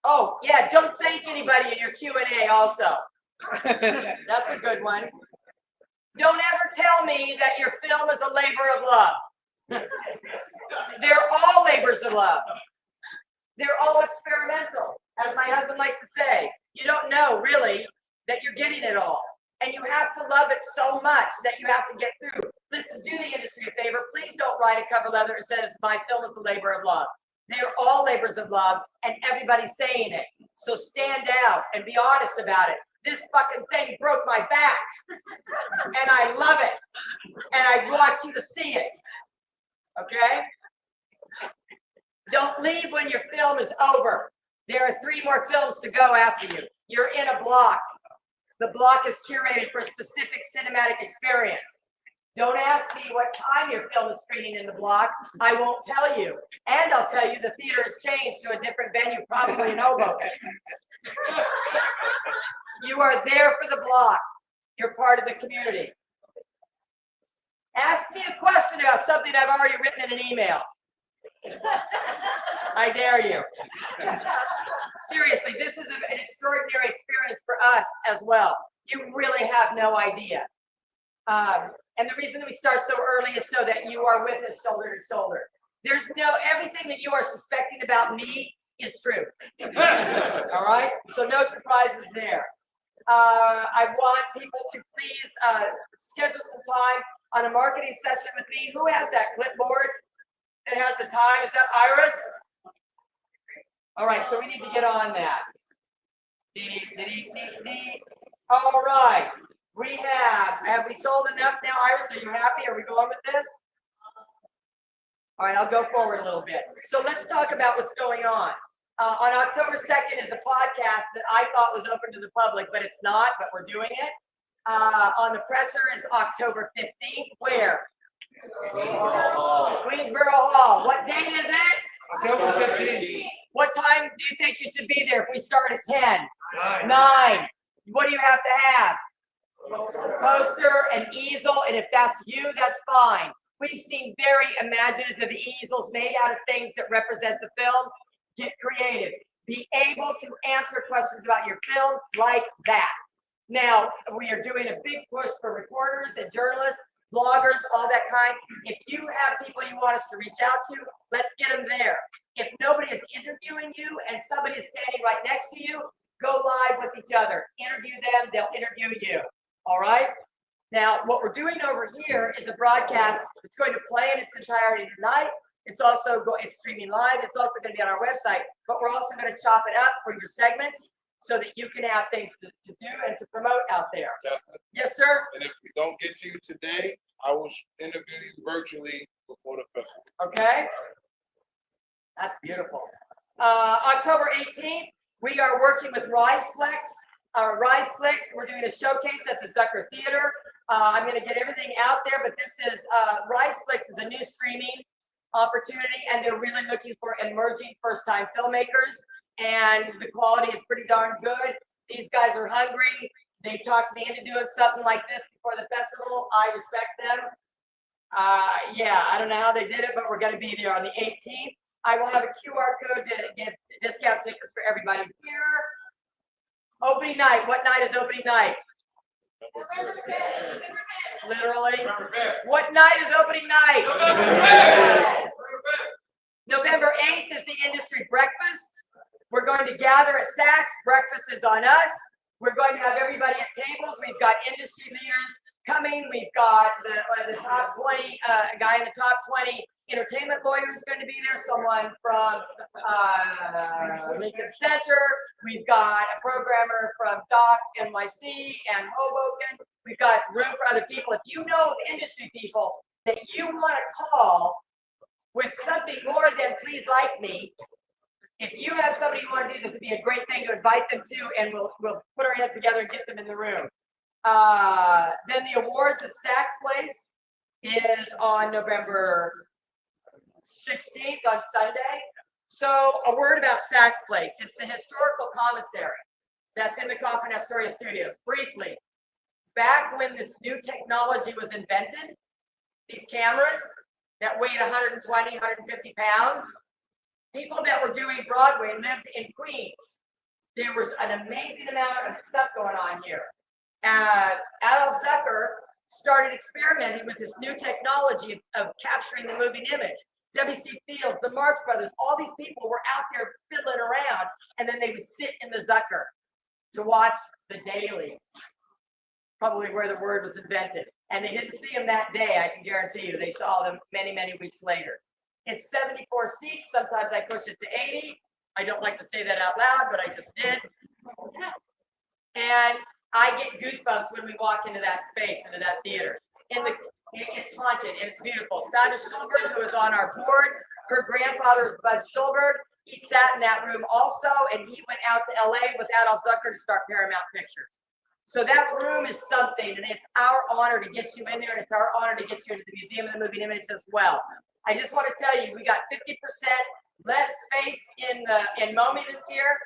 Oh, yeah, don't thank anybody in your Q&A also. That's a good one. Don't ever tell me that your film is a labor of love. They're all labors of love. They're all experimental. As my husband likes to say, you don't know really that you're getting it all. And you have to love it so much that you have to get through. Listen, do the industry a favor. Please don't write a cover letter that says my film is a labor of love. They're all labors of love, and everybody's saying it. So stand out and be honest about it. This fucking thing broke my back, and I love it, and I want you to see it. Okay? Don't leave when your film is over. There are 3 more films to go after you. You're in a block. The block is curated for a specific cinematic experience. Don't ask me what time your film is screening in the block. I won't tell you. And I'll tell you the theater has changed to a different venue, probably in Hoboken. You are there for the block. You're part of the community. Ask me a question about something I've already written in an email. I dare you. Seriously, this is an extraordinary experience for us as well. You really have no idea. And the reason that we start so early is so that you are with us shoulder to shoulder. Everything that you are suspecting about me is true. All right? So no surprises there. I want people to please schedule some time on a marketing session with me. Who has that clipboard? It has the time. Is that Iris? All right, so we need to get on that. All right. Have we sold enough now, Iris? Are you happy? Are we going with this? All right, I'll go forward a little bit. So let's talk about what's going on. On October 2nd is a podcast that I thought was open to the public, but it's not, but we're doing it. On the presser is October 15th. Where? Queensboro Hall. What date is it? October 15th. What time do you think you should be there if we start at 10? 9. What do you have to have? Poster, an easel, and if that's you, that's fine. We've seen very imaginative easels made out of things that represent the films. Get creative. Be able to answer questions about your films like that. Now, we are doing a big push for reporters and journalists, bloggers, all that kind. If you have people you want us to reach out to, let's get them there. If nobody is interviewing you and somebody is standing right next to you, go live with each other. Interview them, they'll interview you. All right? Now, what we're doing over here is a broadcast that's going to play in its entirety tonight. It's streaming live. It's also going to be on our website, but we're also going to chop it up for your segments so that you can have things to do and to promote out there. Definitely. Yes, sir? And if we don't get to you today, I will interview you virtually before the festival. Okay. That's beautiful. October 18th, we are working with RiseFlex. RiseFlix, we're doing a showcase at the Zucker Theater. I'm going to get everything out there, but this is, RiseFlix is a new streaming opportunity, and they're really looking for emerging first-time filmmakers, and the quality is pretty darn good. These guys are hungry. They talked me into doing something like this before the festival. I respect them. Yeah, I don't know how they did it, but we're going to be there on the 18th. I will have a QR code to get discount tickets for everybody here. Opening night. What night is opening night? Literally. What night is opening night? November 8th is the industry breakfast. We're going to gather at Saks. Breakfast is on us. We're going to have everybody at tables. We've got industry leaders coming. We've got the top 20 guy in the top 20 entertainment lawyer is going to be there, someone from Lincoln Center. We've got a programmer from Doc NYC and Hoboken. We've got room for other people. If you know of industry people that you want to call with something more than please like me, if you have somebody you want to do this, would be a great thing to invite them to, and we'll put our heads together and get them in the room. Then the awards at Saks Place is on November 16th on Sunday. So a word about Saks Place. It's the historical commissary that's in the Coffin Astoria Studios. Briefly, back when this new technology was invented, these cameras that weighed 120, 150 pounds, people that were doing Broadway lived in Queens. There was an amazing amount of stuff going on here. Adolf Zucker started experimenting with this new technology of capturing the moving image. W.C. Fields, the Marx Brothers, all these people were out there fiddling around, and then they would sit in the Zucker to watch the dailies, probably where the word was invented. And they didn't see them that day, I can guarantee you. They saw them many, many weeks later. It's 74 seats. Sometimes I push it to 80. I don't like to say that out loud, but I just did. And I get goosebumps when we walk into that space, into that theater. It's haunted and it's beautiful. Sandra Schulberg, who is on our board, her grandfather is Bud Schulberg. He sat in that room also, and he went out to LA with Adolf Zucker to start Paramount Pictures. So that room is something, and it's our honor to get you in there, and it's our honor to get you into the Museum of the Moving Image as well. I just want to tell you, we got 50% less space in MoMI this year,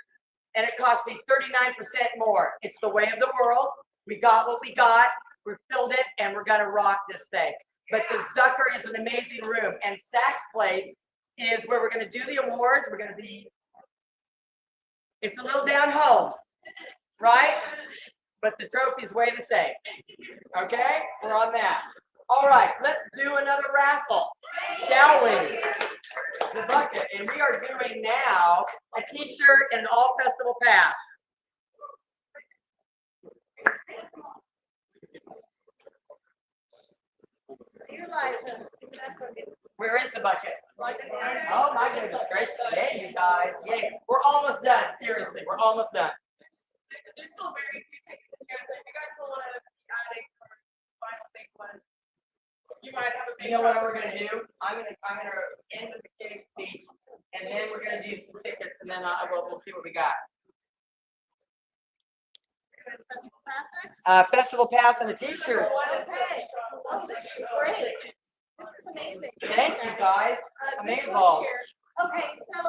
and it cost me 39% more. It's the way of the world. We got what we got. We filled it, and we're gonna rock this thing. But the Zucker is an amazing room, and Saks Place is where we're gonna do the awards. We're gonna be. It's a little down home, right? But the trophy's way the same. Okay, we're on that. All right, let's do another raffle, shall we? The bucket, and we are doing now a T-shirt and an all festival pass. Where is the bucket? Oh my goodness gracious! Yay, you guys! Yay! We're almost done. Seriously, we're almost done. There's still very few tickets in here, so if you guys still want to be adding for final big one, you might have a big. You know what we're gonna do? I'm gonna end the beginning speech, and then we're gonna do some tickets, and then we'll see what we got. Festival pass next? Festival pass and a T-shirt. Okay. Oh, this is great. This is amazing. Thank you guys. Amazing. Okay, so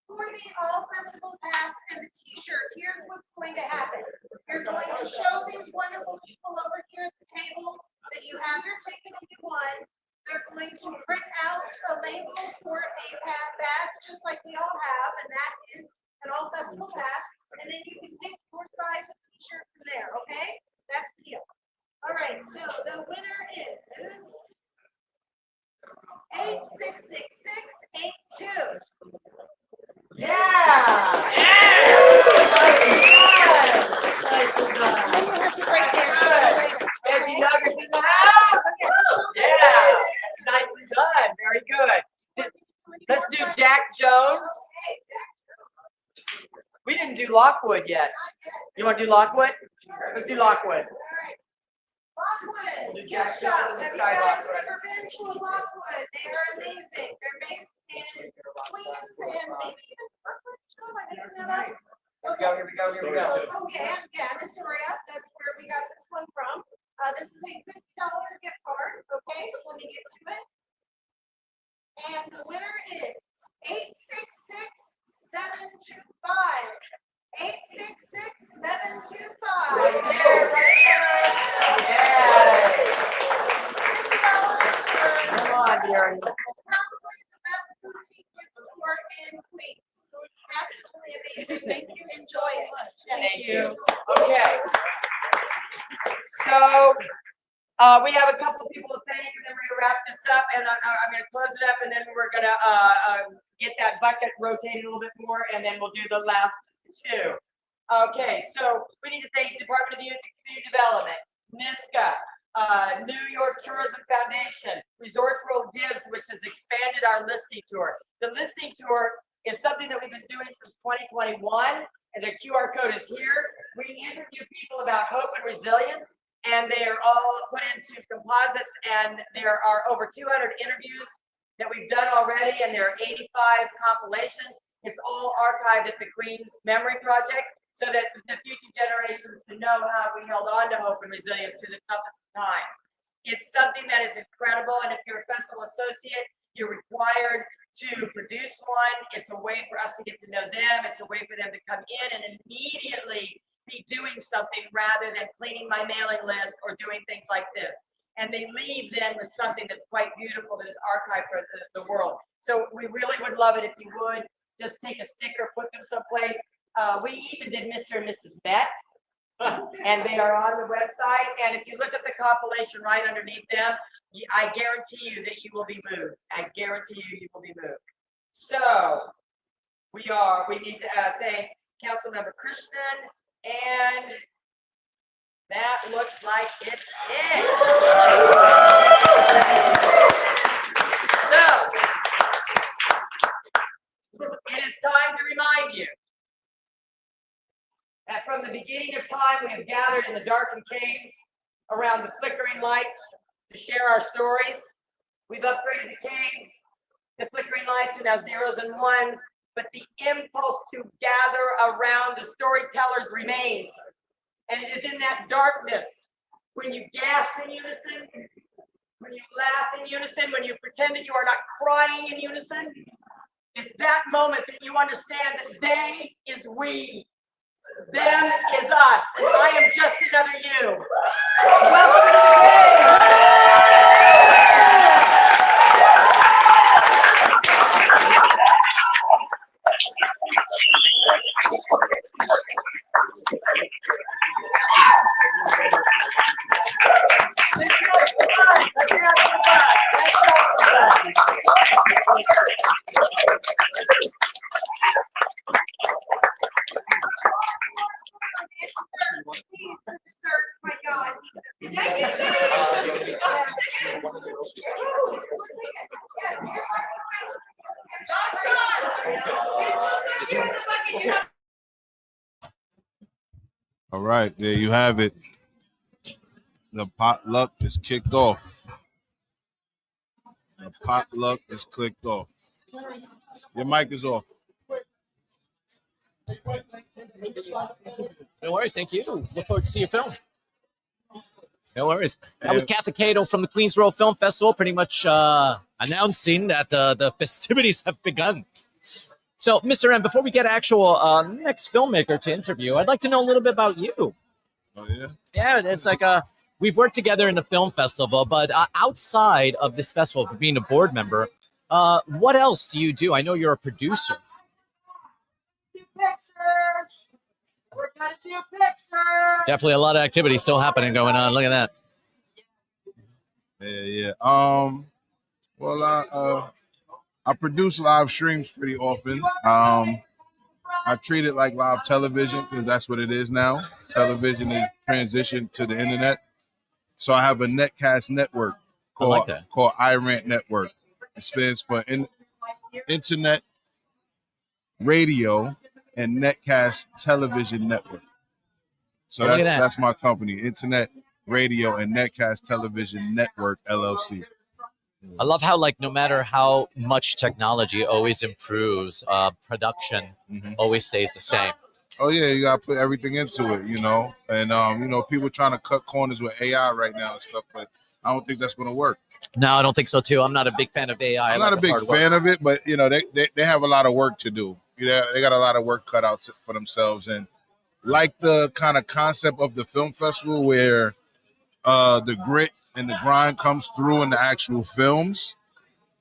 for the all festival pass and the T-shirt, here's what's going to happen. You're going to show these wonderful people over here at the table that you have your ticket and you won. They're going to print out a label for a badge, just like we all have, and that is an all festival pass. And then you can pick your size of T-shirt from there. Okay, that's the deal. All right, so the winner is 866682. Yeah! Yeah! Reggie Nuggets in the house! Yeah! Nicely done. Very good. Let's do Jack Jones. We didn't do Lockwood yet. You want to do Lockwood? Let's do Lockwood. Lockwood, We'll do gift Jack shop. Jones and Have you Sky guys Lockwood. ever been to a Lockwood? They are amazing. They're based in Queens and maybe even Brooklyn. Am I making that up? Here we go, here we go, here we go. Okay, yeah, Astoria, that's where we got this one from. This is a $50 gift card. Okay, so let me get to it. And the winner is 866725. 866725. Right there, right there. Yeah. Come on, dearie. Probably the best boutique gift store in Queens. So it's absolutely amazing. Thank you. Enjoy it. Thank you. Okay. So we have a couple of people to thank, and then we're gonna wrap this up, and I'm gonna close it up, and then we're gonna get that bucket rotated a little bit more, and then we'll do the last two. Okay, so we need to thank Department of Youth and Community Development, NISCA, New York Tourism Foundation, Resorts World Gives, which has expanded our listening tour. The listening tour is something that we've been doing since 2021, and the QR code is here. We interview people about hope and resilience, and they are all put into composites, and there are over 200 interviews that we've done already, and there are 85 compilations. It's all archived at the Queen's Memory Project, so that the future generations can know how we held on to hope and resilience through the toughest times. It's something that is incredible, and if you're a festival associate, you're required to produce one. It's a way for us to get to know them. It's a way for them to come in and immediately be doing something rather than cleaning my mailing list or doing things like this. And they leave then with something that's quite beautiful that is archived for the world. So we really would love it if you would just take a sticker, put them someplace. We even did Mr. and Mrs. Met, and they are on the website. And if you look at the compilation right underneath them, I guarantee you that you will be moved. I guarantee you will be moved. So we need to thank Councilmember Krishnan, and that looks like it's it. So it is time to remind you that from the beginning of time, we have gathered in the darkened caves around the flickering lights to share our stories. We've upgraded the caves. The flickering lights are now zeros and ones, but the impulse to gather around the storytellers remains. And it is in that darkness, when you gasp in unison, when you laugh in unison, when you pretend that you are not crying in unison, it's that moment that you understand that they is we. Them is us, and I am just another you. Welcome to the game. My God. All right, there you have it. The potluck is kicked off. The potluck is clicked off. Your mic is off. No worries. Thank you. Look forward to see your film. No worries. That was Catholic Cato from the Queens Royal Film Festival, pretty much announcing that the festivities have begun. So, Mr. M, before we get actual next filmmaker to interview, I'd like to know a little bit about you. Oh, yeah? Yeah, it's like we've worked together in the film festival, but outside of this festival, for being a board member, what else do you do? I know you're a producer. Pictures. We're gonna do pictures. Definitely a lot of activity still happening going on. Look at that. Yeah. Well, I produce live streams pretty often. I treat it like live television because that's what it is now. Television is transitioned to the internet. So I have a netcast network called iRant Network. It stands for Internet Radio and Netcast Television Network. So that's my company, Internet Radio and Netcast Television Network, LLC. I love how, like, no matter how much technology always improves, production always stays the same. Oh yeah, you gotta put everything into it, you know. And people trying to cut corners with AI right now and stuff, but I don't think that's gonna work. No, I don't think so too. I'm not a big fan of AI. I'm not a big fan of it, but they have a lot of work to do. They got a lot of work cut out for themselves, and like the kind of concept of the film festival where the grit and the grind comes through in the actual films,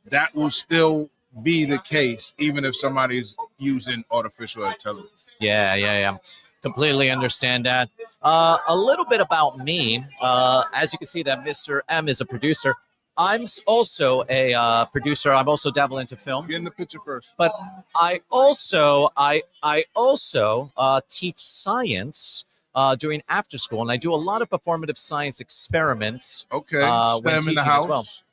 that will still be the case, even if somebody's using artificial intelligence. Yeah. Completely understand that. A little bit about me. As you can see, that Mr. M is a producer. I'm also a producer. I'm also dabbling into film. Get in the picture first. But I also teach science doing after school, and I do a lot of performative science experiments. Okay. When STEM in teaching the as house. well. STEM.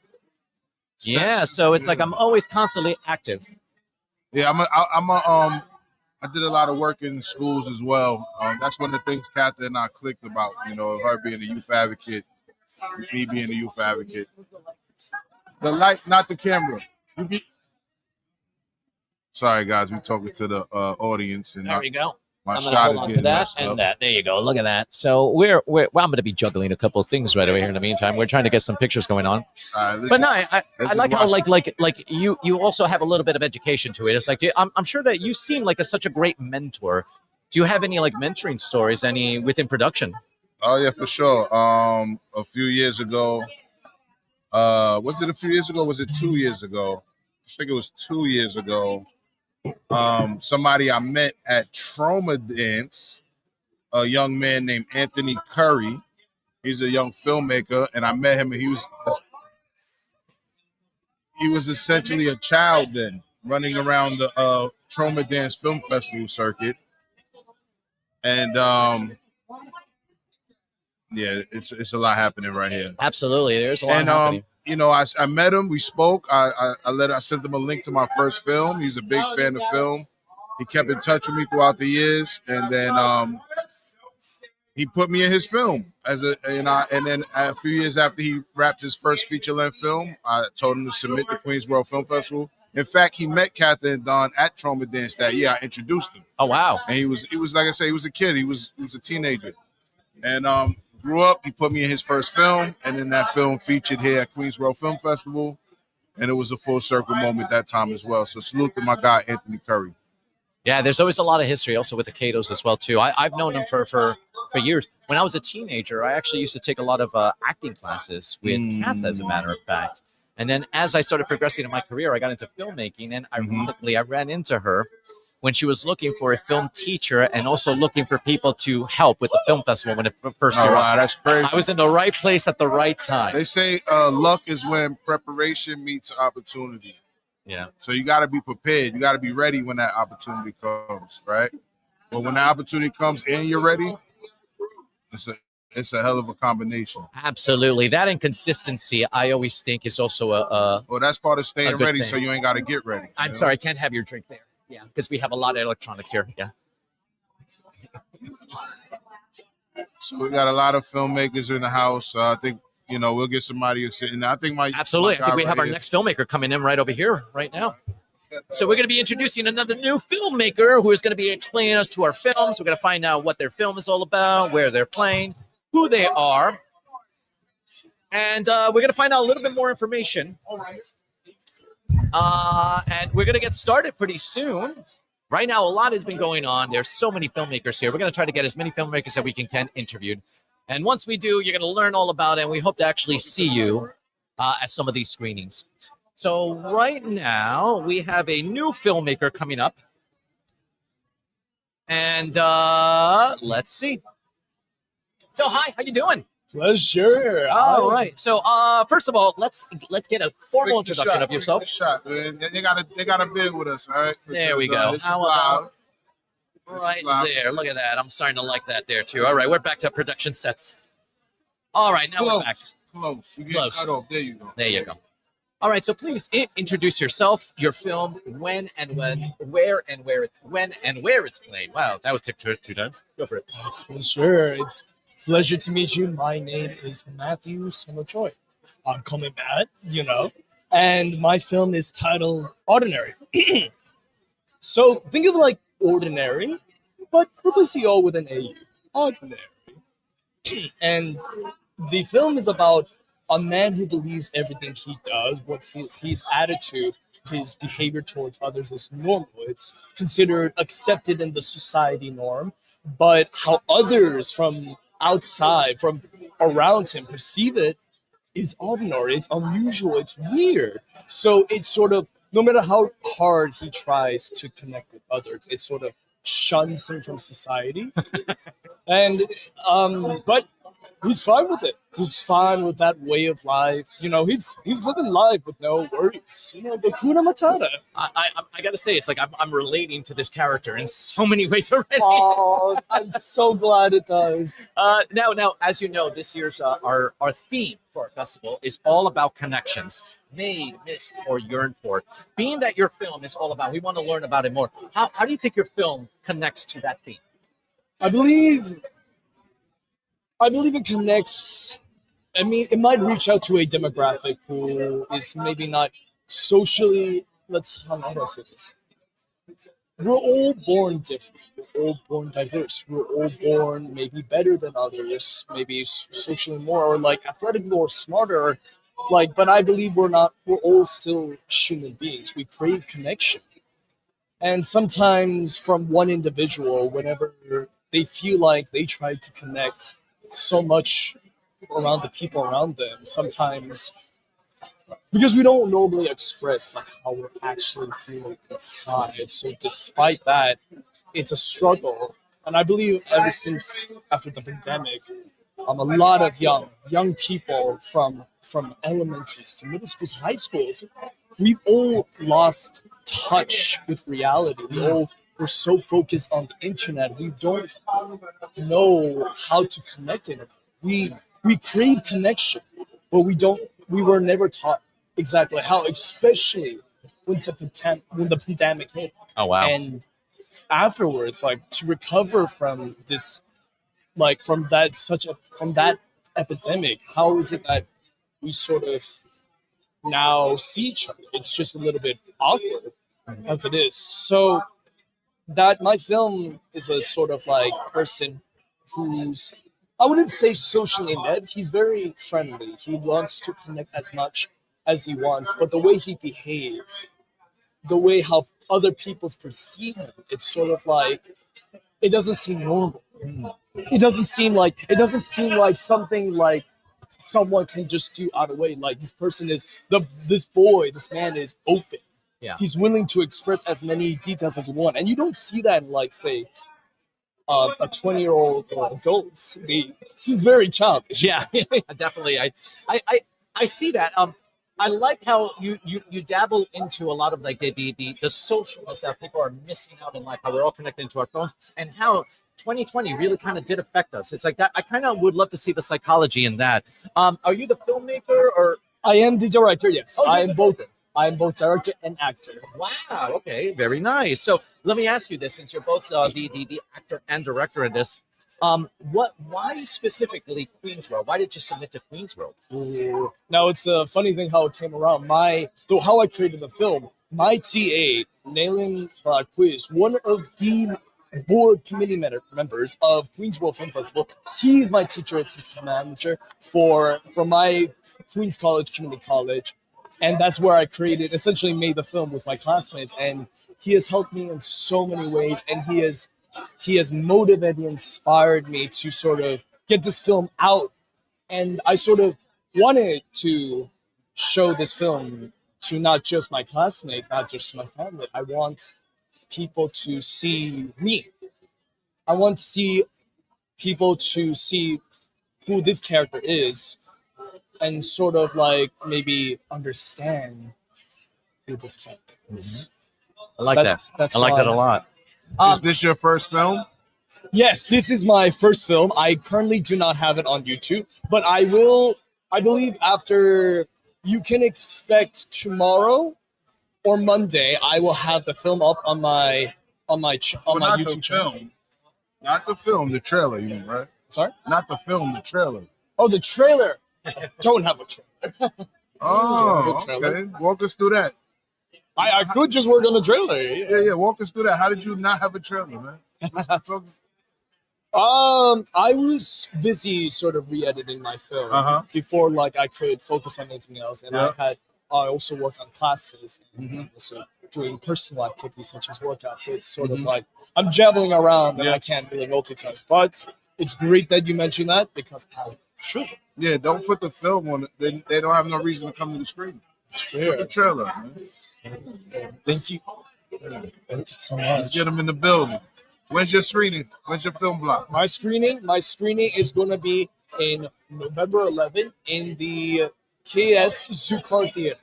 Yeah, so it's like I'm always constantly active. Yeah, I did a lot of work in schools as well. That's one of the things Kathy and I clicked about, her being a youth advocate, me being a youth advocate. The light, not the camera. Sorry, guys, we're talking to the audience. And There we go. my I'm gonna shot hold is on to getting that messed and up. that. There you go. Look at that. So well, I'm going to be juggling a couple of things right over here in the meantime. We're trying to get some pictures going on. But no, I like how like you also have a little bit of education to it. It's like I'm sure that you seem like such a great mentor. Do you have any like mentoring stories? Any within production? Oh yeah, for sure. A few years ago, was it a few years ago? Was it 2 years ago? I think it was 2 years ago. Somebody I met at Trauma Dance, a young man named Anthony Curry. He's a young filmmaker, and I met him, and he was essentially a child then, running around the Trauma Dance Film Festival circuit. And yeah, it's a lot happening right here. Absolutely, there's a lot happening. I met him. We spoke. I sent him a link to my first film. He's a big fan of film. He kept in touch with me throughout the years, and then he put me in his film and then a few years after he wrapped his first feature-length film, I told him to submit to Queens World Film Festival. In fact, he met Kathy and Don at Trauma Dance that year. I introduced him. Oh wow! And he was like I say, he was a kid. He was a teenager, and grew up. He put me in his first film, and then that film featured here at Queens World Film Festival, and it was a full circle moment that time as well. So salute to my guy Anthony Curry. Yeah, there's always a lot of history also with the Catos as well too. I've known him for years. When I was a teenager, I actually used to take a lot of acting classes with Cass, as a matter of fact. And then as I started progressing in my career, I got into filmmaking, and ironically, I ran into her when she was looking for a film teacher and also looking for people to help with the film festival when it first year. Wow, that's crazy. I was in the right place at the right time. They say luck is when preparation meets opportunity. Yeah. So you got to be prepared. You got to be ready when that opportunity comes, right? But when the opportunity comes and you're ready, it's a hell of a combination. Absolutely. That and consistency, I always think, is also well, that's part of staying ready, thing. so you ain't got to get ready. I'm sorry, I can't have your drink there. Yeah, because we have a lot of electronics here. Yeah. So we got a lot of filmmakers in the house. I think, we'll get somebody sitting there. I think Absolutely. I think we have our here. next filmmaker coming in right over here right now. So we're going to be introducing another new filmmaker who is going to be explaining us to our films. We're going to find out what their film is all about, where they're playing, who they are. And we're going to find out a little bit more information. And we're going to get started pretty soon. Right now, a lot has been going on. There's so many filmmakers here. We're going to try to get as many filmmakers that we can interviewed. And once we do, you're going to learn all about it. And we hope to actually see you at some of these screenings. So right now, we have a new filmmaker coming up. And let's see. So, hi, how you doing? Pleasure. All right. So, first of all, let's get a formal introduction of yourself. They got a bid with us, all right? There we go. How about right there? Look at that. I'm starting to like that there too. All right, we're back to production sets. All right, now we're back. Close. You get Close. cut off. There you go. There you go. All right, so please introduce yourself, your film, when, where it's played. Wow, that was two times. Go for it. Sure. It's a pleasure to meet you. My name is Matthew Summer-Choi. I'm coming back, and my film is titled Ordinary. So think of it like ordinary, but replace the O with an AU. Ordinary. And the film is about a man who believes everything he does, what his attitude, his behavior towards others is normal. It's considered accepted in the society norm, but how others from outside, from around him perceive it is ordinary. It's unusual. It's weird. So it's sort of, no matter how hard he tries to connect with others, it sort of shuns him from society. And but he's fine with it. He's fine with that way of life. You know, he's living life with no worries. You know, the Kuna Matata. I got to say, it's like I'm relating to this character in so many ways already. Oh, I'm so glad it does. Now, as you know, this year's our theme for our festival is all about connections, made, missed, or yearned for. Being that your film is all about, we want to learn about it more. How do you think your film connects to that theme? I believe it connects. I mean, it might reach out to a demographic who is maybe not socially. How do I say this? We're all born different. We're all born diverse. We're all born maybe better than others, maybe socially more, or like athletically or smarter. Like, but I believe we're not. We're all still human beings. We crave connection, and sometimes from one individual, whenever they feel like they try to connect so much around the people around them, sometimes because we don't normally express like how we're actually feeling inside. So despite that, it's a struggle. And I believe ever since after the pandemic, a lot of young people from elementaries to middle schools, high schools, we've all lost touch with reality. We're so focused on the internet, we don't know how to connect it. We crave connection, but we were never taught exactly how, especially when the pandemic hit. Oh wow! And afterwards, like to recover from this, like from that epidemic, how is it that we sort of now see each other? It's just a little bit awkward as it is. So that my film is a sort of like person who's, I wouldn't say socially inept. He's very friendly. He wants to connect as much as he wants, but the way he behaves, the way how other people perceive him, it's sort of like it doesn't seem normal. It doesn't seem like something like someone can just do out of the way. Like this person is this man is open. Yeah. He's willing to express as many details as he wants, and you don't see that in like say a 20-year-old or adults. They seem very childish. Yeah, definitely. I see that. I like how you dabble into a lot of like the socialness that people are missing out in life, how we're all connected to our phones, and how 2020 really kind of did affect us. It's like that. I kind of would love to see the psychology in that. Are you the filmmaker or? I am the director. Yes, Oh, I you're am the both. director. I am both director and actor. Wow. Okay. Very nice. So let me ask you this: since you're both the actor and director in this, why specifically Queen's World? Why did you submit to Queen's World? Ooh. Now it's a funny thing how it came around. How I created the film. My TA, Nailing Quiz, one of the board committee members of Queen's World Film Festival. He's my teacher assistant manager for my Queen's College Community College. And that's where I essentially made the film with my classmates. And he has helped me in so many ways. And he has motivated and inspired me to sort of get this film out. And I sort of wanted to show this film to not just my classmates, not just my family. I want people to see me. I want people to see who this character is and sort of like maybe understand who this character is. I like that. I like that a lot. Is this your first film? Yes, this is my first film. I currently do not have it on YouTube, but I believe after, you can expect tomorrow or Monday, I will have the film up on my YouTube channel. Not the film, the trailer, you mean, right? Sorry? Not the film, the trailer. Oh, the trailer. I don't have a trailer. Oh, trailer. okay. Walk us through that. I could just work on the trailer. Yeah. Walk us through that. How did you not have a trailer, man? I was busy sort of re-editing my film before like I could focus on anything else, and I also worked on classes and also doing personal activities such as workouts. So it's sort of like I'm jabbling around and I can't really multitask. But it's great that you mentioned that because I should. Yeah, don't put the film on it. They don't have no reason to come to the screen. It's fair. Put the trailer, man. Thank you. Thank you so much. Let's get them in the building. When's your screening? When's your film block? My screening is going to be in November 11th in the KS Zukar Theater.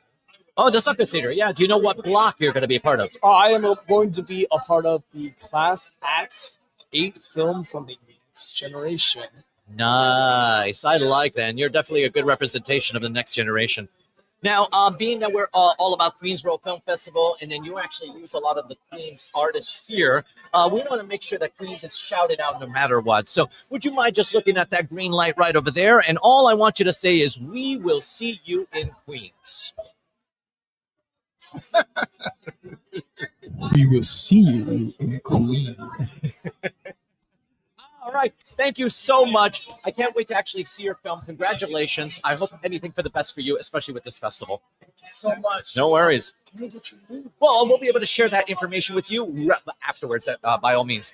Oh, the Sucker Theater. Yeah. Do you know what block you're going to be a part of? I am going to be a part of the Class Acts 8 film from the next generation. Nice. I like that. And you're definitely a good representation of the next generation. Now, being that we're all about Queens World Film Festival, and then you actually use a lot of the Queens artists here, we want to make sure that Queens is shouted out no matter what. So would you mind just looking at that green light right over there? And all I want you to say is, we will see you in Queens. We will see you in Queens. All right. Thank you so much. I can't wait to actually see your film. Congratulations. I hope anything for the best for you, especially with this festival. Thank you so much. No worries. Well, we'll be able to share that information with you afterwards, by all means.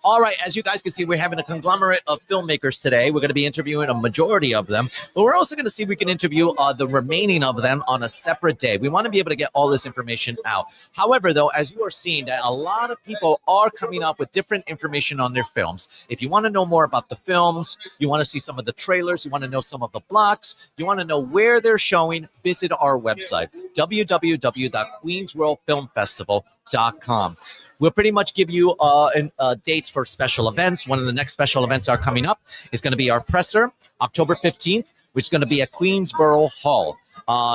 All right, as you guys can see, we're having a conglomerate of filmmakers today. We're going to be interviewing a majority of them, but we're also going to see if we can interview the remaining of them on a separate day. We want to be able to get all this information out. However, though, as you are seeing, that a lot of people are coming up with different information on their films. If you want to know more about the films, you want to see some of the trailers, you want to know some of the blocks, you want to know where they're showing, visit our website, www.queensworldfilmfestival.com. We'll pretty much give you dates for special events. One of the next special events are coming up. It's going to be our presser, October 15th, which is going to be at Queensborough Hall.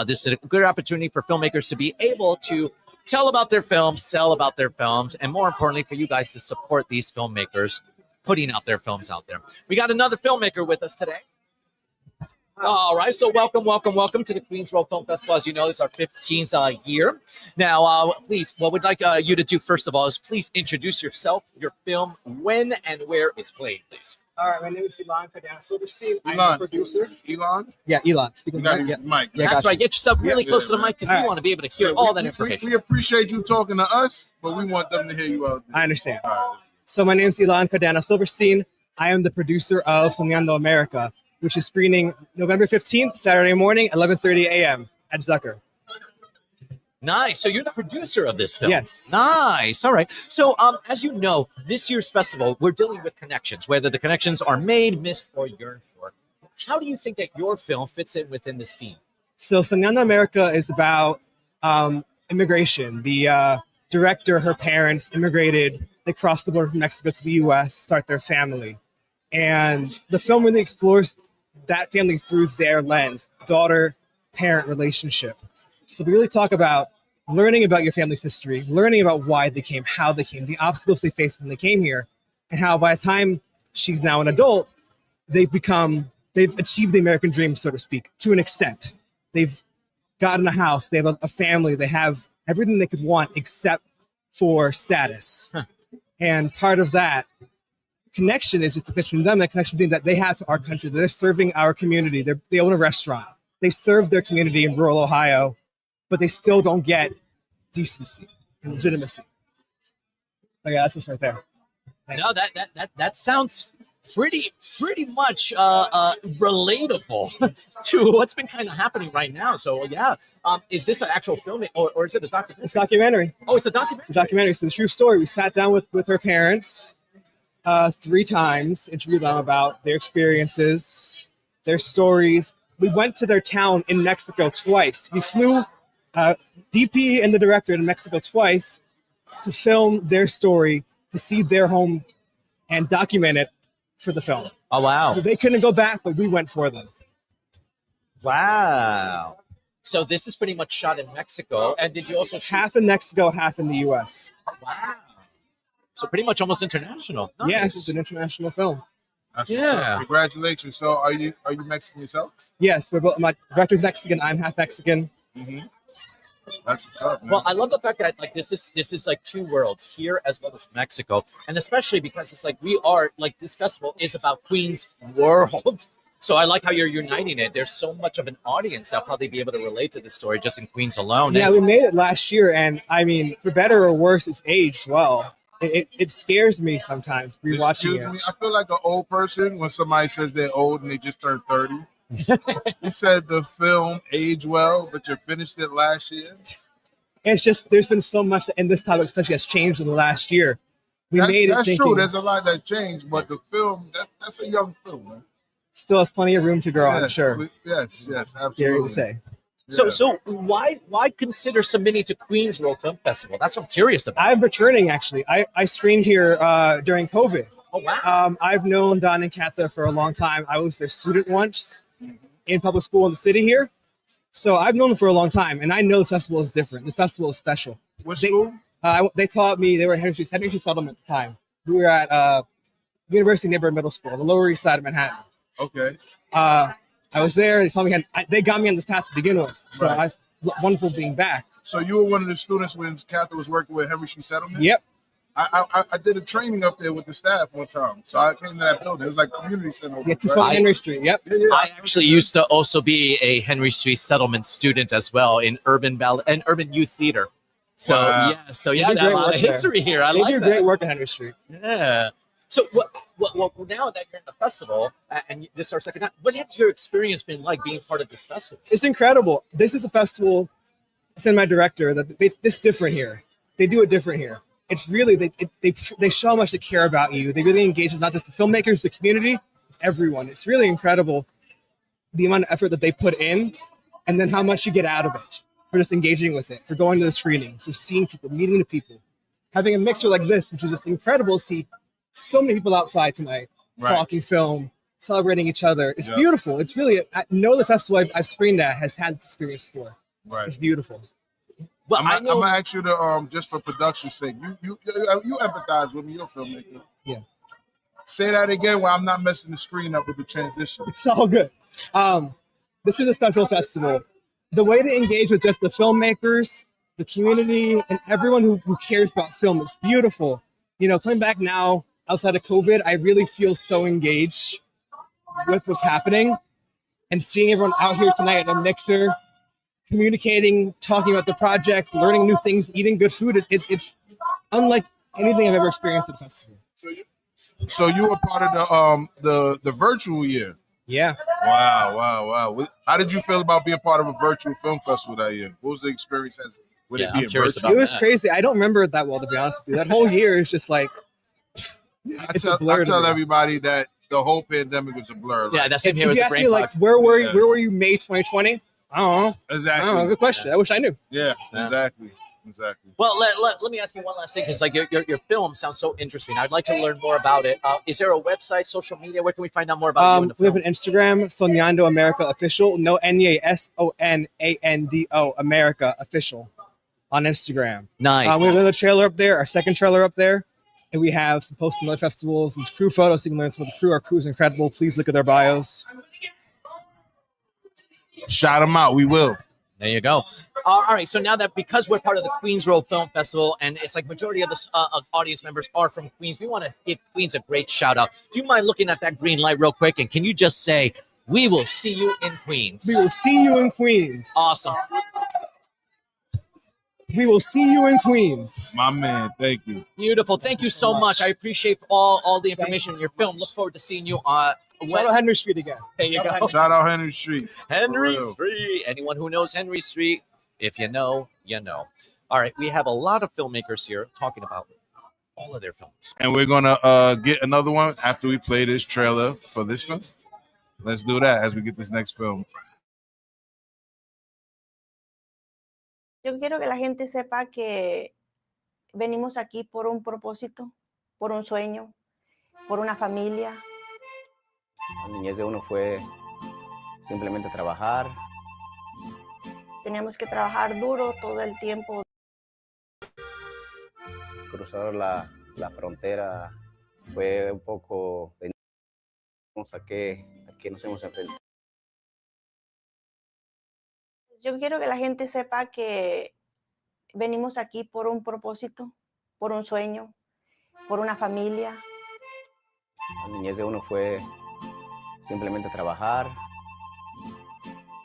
This is a good opportunity for filmmakers to be able to tell about their films, sell about their films, and more importantly, for you guys to support these filmmakers putting out their films out there. We got another filmmaker with us today. All right, so welcome to the Queens World Film Festival. As you know, it's our 15th year. Now, please, what we'd like you to do first of all is please introduce yourself, your film, when and where it's played, please. All right, my name is Elon Cardano Silverstein. I'm Elon. the producer. Elon? Yeah, Elon. Speaking You got of his mic. Yeah, That's gotcha. right. Get yourself really Yeah, close to the man. mic because All we right. want to be able to hear Yeah, all that information. We appreciate you talking to us, but we want them to hear you out there. I understand. All right. So my name is Elon Cardano Silverstein. I am the producer of Soñando America, which is screening November 15th, Saturday morning, 11:30 a.m. at Zucker. Nice. So you're the producer of this film. Yes. Nice. All right. So as you know, this year's festival, we're dealing with connections, whether the connections are made, missed, or yearned for. How do you think that your film fits in within this theme? So Soñando America is about immigration. The director, her parents immigrated. They crossed the border from Mexico to the U.S., start their family. And the film really explores that family through their lens, daughter-parent relationship. So we really talk about learning about your family's history, learning about why they came, how they came, the obstacles they faced when they came here, and how by the time she's now an adult, they've achieved the American dream, so to speak, to an extent. They've gotten a house, they have a family, they have everything they could want except for status. And part of that connection is just the connection to them, and connection being that they have to our country. They're serving our community. They own a restaurant. They serve their community in rural Ohio, but they still don't get decency and legitimacy. Oh, yeah, that's what's right there. No, that sounds pretty much relatable to what's been kind of happening right now. So yeah, is this an actual film or is it a documentary? It's a documentary. Oh, it's a documentary. It's a documentary. So the true story. We sat down with her parents 3 times, interviewed them about their experiences, their stories. We went to their town in Mexico twice. We flew DP and the director to Mexico twice to film their story, to see their home and document it for the film. Oh, wow. So they couldn't go back, but we went for them. Wow. So this is pretty much shot in Mexico. And did you also shoot? Half in Mexico, half in the U.S. Wow. So pretty much almost international. Nice. Yes, it's an international film. That's Yeah. what's up. Congratulations. So are you Mexican yourself? Yes, we're both. My director's Mexican. I'm half Mexican. Mm-hmm. That's what's up, man. Well, I love the fact that like this is like 2 worlds, here as well as Mexico, and especially because it's like we are like this festival is about Queens World. So I like how you're uniting it. There's so much of an audience that'll probably be able to relate to this story just in Queens alone. Yeah, And- we made it last year, and I mean, for better or worse, it's aged well. It scares me sometimes rewatching Excuse me, it. I feel like an old person when somebody says they're old and they just turned 30. You said the film aged well, but you finished it last year. And it's just there's been so much, and this topic especially has changed in the last year. We made it That's thinking true. There's a lot that changed, but the film, that's a young film, man. still has plenty of room to grow, I'm Yes, sure. Yes, absolutely. Scary to say. So why consider submitting to Queens World Film Festival? That's what I'm curious about. I'm returning, actually. I screened here during COVID. Oh, wow. I've known Don and Katha for a long time. I was their student once in public school in the city here. So I've known them for a long time, and I know this festival is different. This festival is special. What school? They taught me, they were at Henry Street Settlement at the time. We were at University Neighborhood Middle School, the Lower East Side of Manhattan. Okay. I was there. They saw me. They got me on this path to begin with. So Right. I was wonderful being back. So you were one of the students when Katha was working with Henry Street Settlement? Yep. I did a training up there with the staff one time. So I came to that building. It was like community center. Yeah, 220 Henry Street. Yep. Yeah. I actually used to also be a Henry Street Settlement student as well in urban youth theater. So Wow. so They yeah, do that great a lot work of there. history here. I They like do that. great work at Henry Street. Yeah. So what now that you're in the festival and this is our second time, what has your experience been like being part of this festival? It's incredible. This is a festival. I said to my director that it's different here. They do it different here. It's really they show how much they care about you. They really engage with not just the filmmakers, the community, everyone. It's really incredible the amount of effort that they put in, and then how much you get out of it for just engaging with it, for going to the screenings, for seeing people, meeting the people, having a mixer like this, which is just incredible to see so many people outside tonight Right. talking film, celebrating each other. It's Yeah. beautiful. It's really no other festival I've screened at has had this experience before. Right. It's beautiful. Well, I'm gonna ask you to just for production's sake, you empathize with me, you're a filmmaker. Yeah. Say that again while I'm not messing the screen up with the transition. It's all good. This is a special festival. The way to engage with just the filmmakers, the community, and everyone who cares about film is beautiful. You know, coming back now outside of COVID, I really feel so engaged with what's happening, and seeing everyone out here tonight at a mixer, communicating, talking about the projects, learning new things, eating good food. It's unlike anything I've ever experienced at a festival. So you were part of the virtual year. Yeah. Wow. How did you feel about being part of a virtual film festival that year? What was the experience with it being virtual? It was crazy. I don't remember it that well, to be honest with you. That whole year is just like I tell everybody that the whole pandemic was a blur. Yeah, that's same If here as you a ask brain me, like, fog. where were you May 2020? I don't know. Exactly. I don't know. Good question. I wish I knew. Yeah, exactly. Well, let me ask you one last thing, because like your film sounds so interesting. I'd like to learn more about it. Is there a website, social media? Where can we find out more about you and the We have film? an Instagram, Soñando America Official. No, Sonando America Official on Instagram. Nice. We have another trailer up there, our second trailer up there. And we have some posts from other festivals, some crew photos, so you can learn some of the crew. Our crew is incredible. Please look at their bios. Shout them out. We will. There you go. All right. So now that because we're part of the Queens Road Film Festival, and it's like majority of the audience members are from Queens, we want to give Queens a great shout out. Do you mind looking at that green light real quick? And can you just say, "We will see you in Queens"? We will see you in Queens. Awesome. We will see you in Queens. My man, thank you. Beautiful. Thank you so much. I appreciate all the information in your film. Look forward to seeing you on Shout out Henry Street again. There you go. Shout out Henry Street. Henry For real. Street. Anyone who knows Henry Street, if you know, you know. All right, we have a lot of filmmakers here talking about all of their films. And we're gonna get another one after we play this trailer for this film. Let's do that as we get this next film. Yo quiero que la gente sepa que venimos aquí por un propósito, por un sueño, por una familia. La niñez de uno fue simplemente trabajar. Teníamos que trabajar duro todo el tiempo. Cruzar la frontera fue un poco de a qué nos hemos enfrentado. Yo quiero que la gente sepa que venimos aquí por un propósito, por un sueño, por una familia. La niñez de uno fue simplemente trabajar.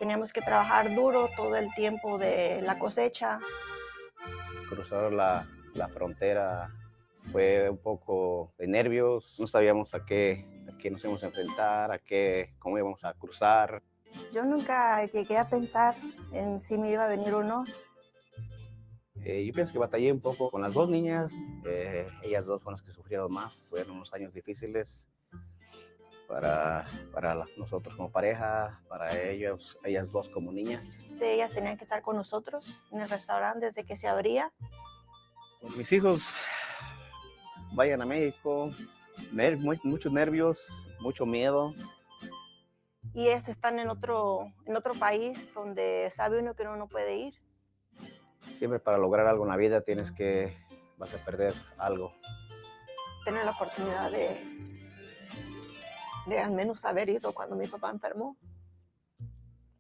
Teníamos que trabajar duro todo el tiempo de la cosecha. Cruzar la frontera fue un poco de nervios. No sabíamos a qué nos íbamos a enfrentar, cómo íbamos a cruzar. Yo nunca llegué a pensar en si me iba a venir o no. Yo pienso que batallé un poco con las dos niñas. Ellas dos fueron las que sufrieron más. Fueron unos años difíciles para nosotros como pareja, para ellas dos como niñas. Ellas tenían que estar con nosotros en el restaurante desde que se abría. Pues mis hijos vayan a México, muchos nervios, mucho miedo. Y ellas están en otro país donde sabe uno que uno no puede ir. Siempre para lograr algo en la vida vas a perder algo. Tener la oportunidad de al menos haber ido cuando mi papá enfermó.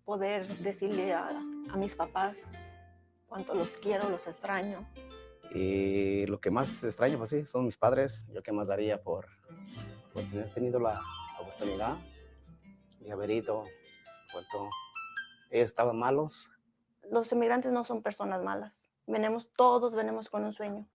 Poder decirle a mis papás cuánto los quiero, los extraño. Y lo que más extraño, pues sí, son mis padres. Yo qué más daría por tener tenido la oportunidad de haber ido cuando ellos estaban malos. Los inmigrantes no son personas malas. Todos venimos con un sueño.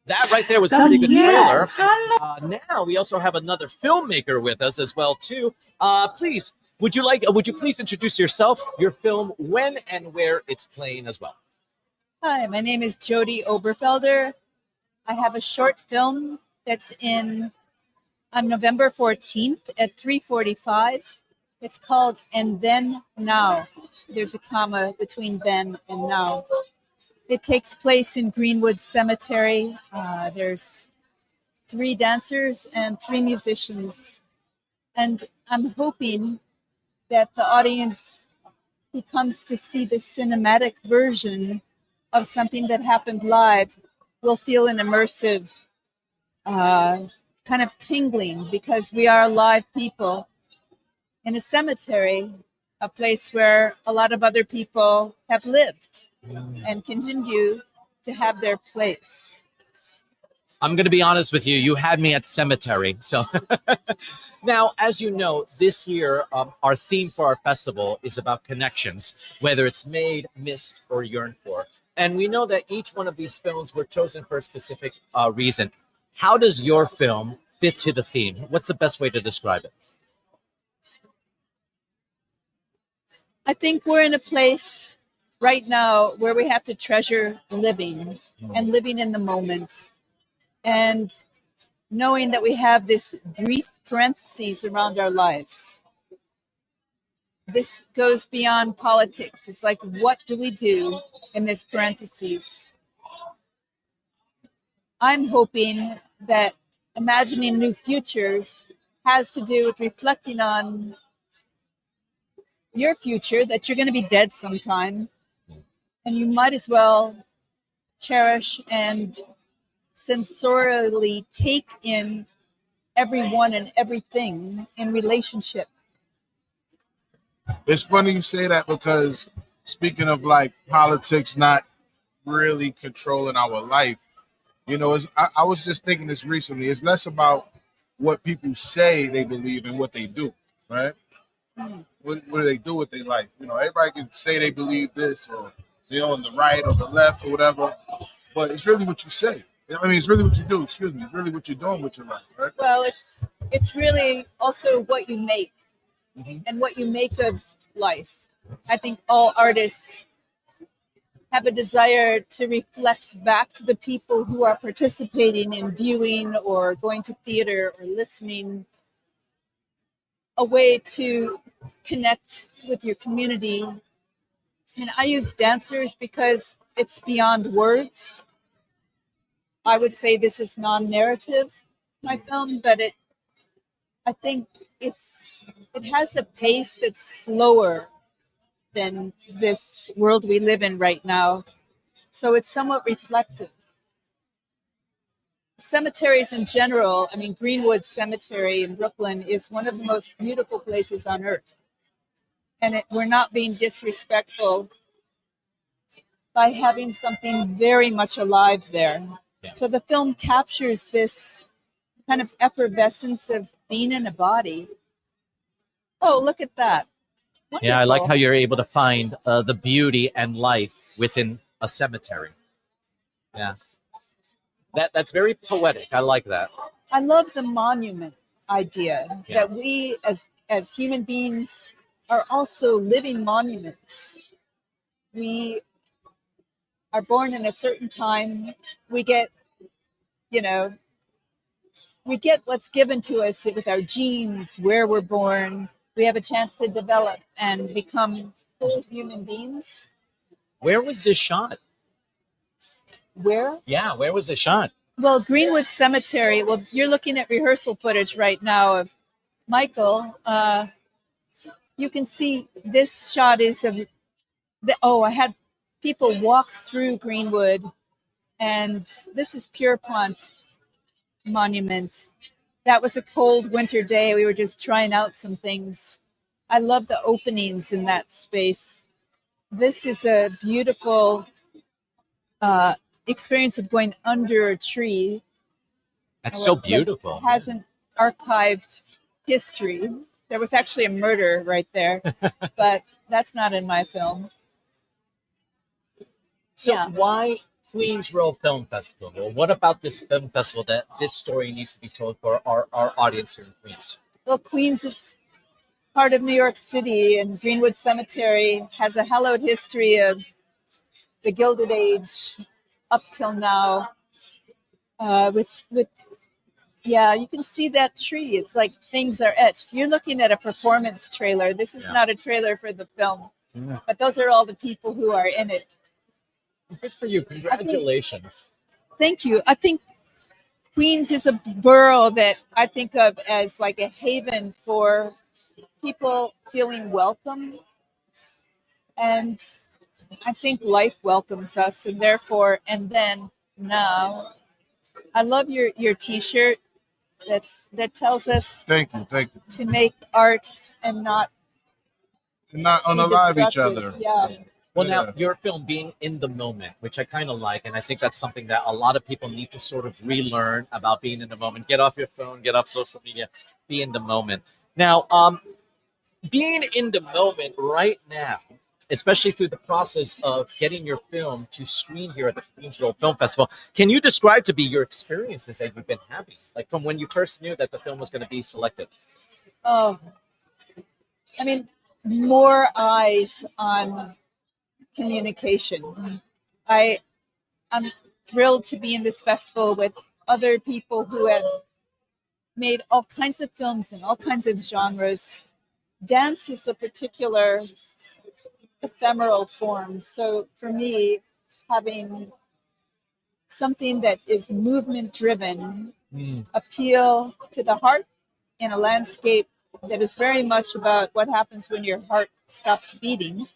That right there was a pretty good trailer. Now we also have another filmmaker with us as well too. Please, would you please introduce yourself, your film, when and where it's playing as well? Hi, my name is Jody Oberfelder. I have a short film that's on November 14th at 3:45. It's called And Then Now. There's a comma between then and now. It takes place in Greenwood Cemetery. There's 3 dancers and 3 musicians. And I'm hoping that the audience who comes to see the cinematic version of something that happened live will feel an immersive kind of tingling, because we are live people in a cemetery, a place where a lot of other people have lived and continue to have their place. I'm going to be honest with you. You had me at cemetery. So now, as you know, this year, our theme for our festival is about connections, whether it's made, missed, or yearned for. And we know that each one of these films were chosen for a specific reason. How does your film fit to the theme? What's the best way to describe it? I think we're in a place right now where we have to treasure living and living in the moment, and knowing that we have this brief parentheses around our lives. This goes beyond politics. It's like, what do we do in this parentheses? I'm hoping that imagining new futures has to do with reflecting on your future, that you're going to be dead sometime, and you might as well cherish and sensorially take in everyone and everything in relationship. It's funny you say that, because speaking of like politics not really controlling our life, you know, I was just thinking this recently. It's less about what people say they believe and what they do, right? What do they do with their life? You know, everybody can say they believe this, or they're on the right or the left or whatever, but it's really what you say. I mean, it's really what you do. Excuse me. It's really what you're doing with your life, right? Well, it's really also what you make and what you make of life. I think all artists have a desire to reflect back to the people who are participating in viewing or going to theater or listening, a way to connect with your community. And I use dancers because it's beyond words. I would say this is non-narrative, my film, but I think it has a pace that's slower than this world we live in right now. So it's somewhat reflective. Cemeteries in general, I mean, Greenwood Cemetery in Brooklyn is one of the most beautiful places on earth. And we're not being disrespectful by having something very much alive there. Yeah. So the film captures this kind of effervescence of being in a body. Oh, look at that. Wonderful. Yeah, I like how you're able to find the beauty and life within a cemetery. Yeah. That's very poetic. I like that. I love the monument idea Yeah. that we as human beings are also living monuments. We are born in a certain time. We get, you know, we get what's given to us with our genes, where we're born. We have a chance to develop and become whole human beings. Where was this shot? Where? Yeah, where was it shot? Well, Greenwood Cemetery. Well, you're looking at rehearsal footage right now of Michael. You can see this shot is of I had people walk through Greenwood, and this is Pierpont Monument. That was a cold winter day. We were just trying out some things. I love the openings in that space. This is a beautiful experience of going under a tree. That's so That beautiful. hasn't archived history. There was actually a murder right there, but that's not in my film. So Yeah. why Queens Row Film Festival? What about this film festival that this story needs to be told for our audience here in Queens? Well, Queens is part of New York City, and Greenwood Cemetery has a hallowed history of the Gilded Age up till now. Yeah, you can see that tree. It's like things are etched. You're looking at a performance trailer. This is not a trailer for the film, but those are all the people who are in it. Good for you. Congratulations. Thank you. I think Queens is a borough that I think of as like a haven for people feeling welcome. And I think life welcomes us, and therefore, and then now, I love your T-shirt that tells us Thank you. to make art and not Not be unalive each destructive. other. Yeah. Well, now your film being in the moment, which I kind of like, and I think that's something that a lot of people need to sort of relearn about being in the moment. Get off your phone, get off social media, be in the moment. Now, being in the moment right now, especially through the process of getting your film to screen here at the Queensboro Film Festival, can you describe to me your experiences that you've been having, like from when you first knew that the film was going to be selected? Oh, I mean, more eyes on communication. I'm thrilled to be in this festival with other people who have made all kinds of films in all kinds of genres. Dance is a particular ephemeral form. So for me, having something that is movement driven, appeal to the heart in a landscape that is very much about what happens when your heart stops beating.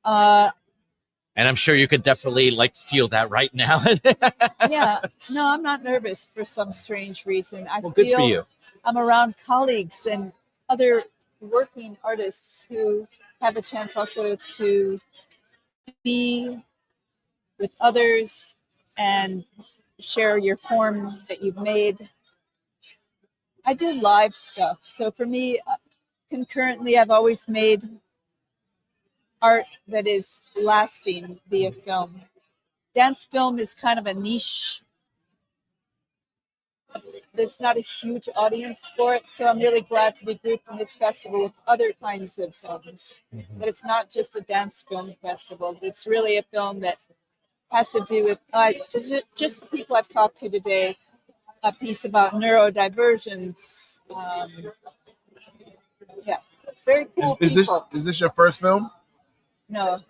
And I'm sure you could definitely like feel that right now. Yeah, no, I'm not nervous for some strange reason. Well, good for you. I'm around colleagues and other working artists who have a chance also to be with others and share your form that you've made. I do live stuff. So for me, concurrently, I've always made art that is lasting via film. Dance film is kind of a niche. There's not a huge audience for it, so I'm really glad to be grouped in this festival with other kinds of films. That it's not just a dance film festival. It's really a film that has to do with just the people I've talked to today. A piece about neurodivergence. Yeah, very cool Is people. this your first film? No,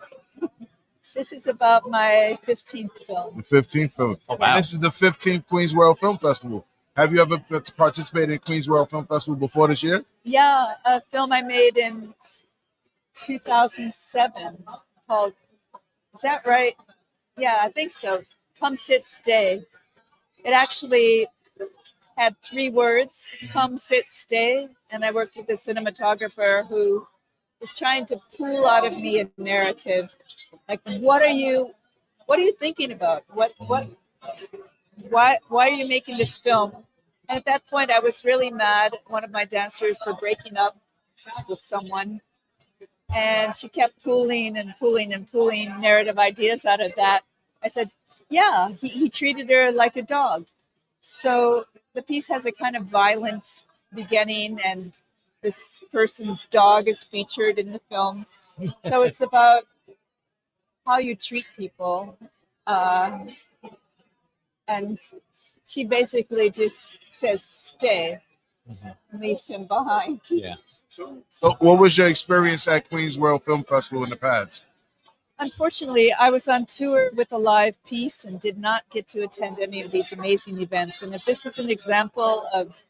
this is about my 15th film. The 15th film. Oh, wow. And this is the 15th Queens World Film Festival. Have you ever participated in Queens World Film Festival before this year? Yeah, a film I made in 2007 called, is that right? Yeah, I think so. Come Sit Stay. It actually had 3 words, come sit stay, and I worked with a cinematographer who was trying to pull out of me a narrative. Like, what are you thinking about? Why are you making this film? And at that point I was really mad at one of my dancers for breaking up with someone. And she kept pulling and pulling and pulling narrative ideas out of that. I said, yeah, he treated her like a dog. So the piece has a kind of violent beginning, and this person's dog is featured in the film. So it's about how you treat people. And she basically just says, stay, and leaves him behind. Yeah. So, what was your experience at Queens World Film Festival in the past? Unfortunately, I was on tour with a live piece and did not get to attend any of these amazing events. And if this is an example of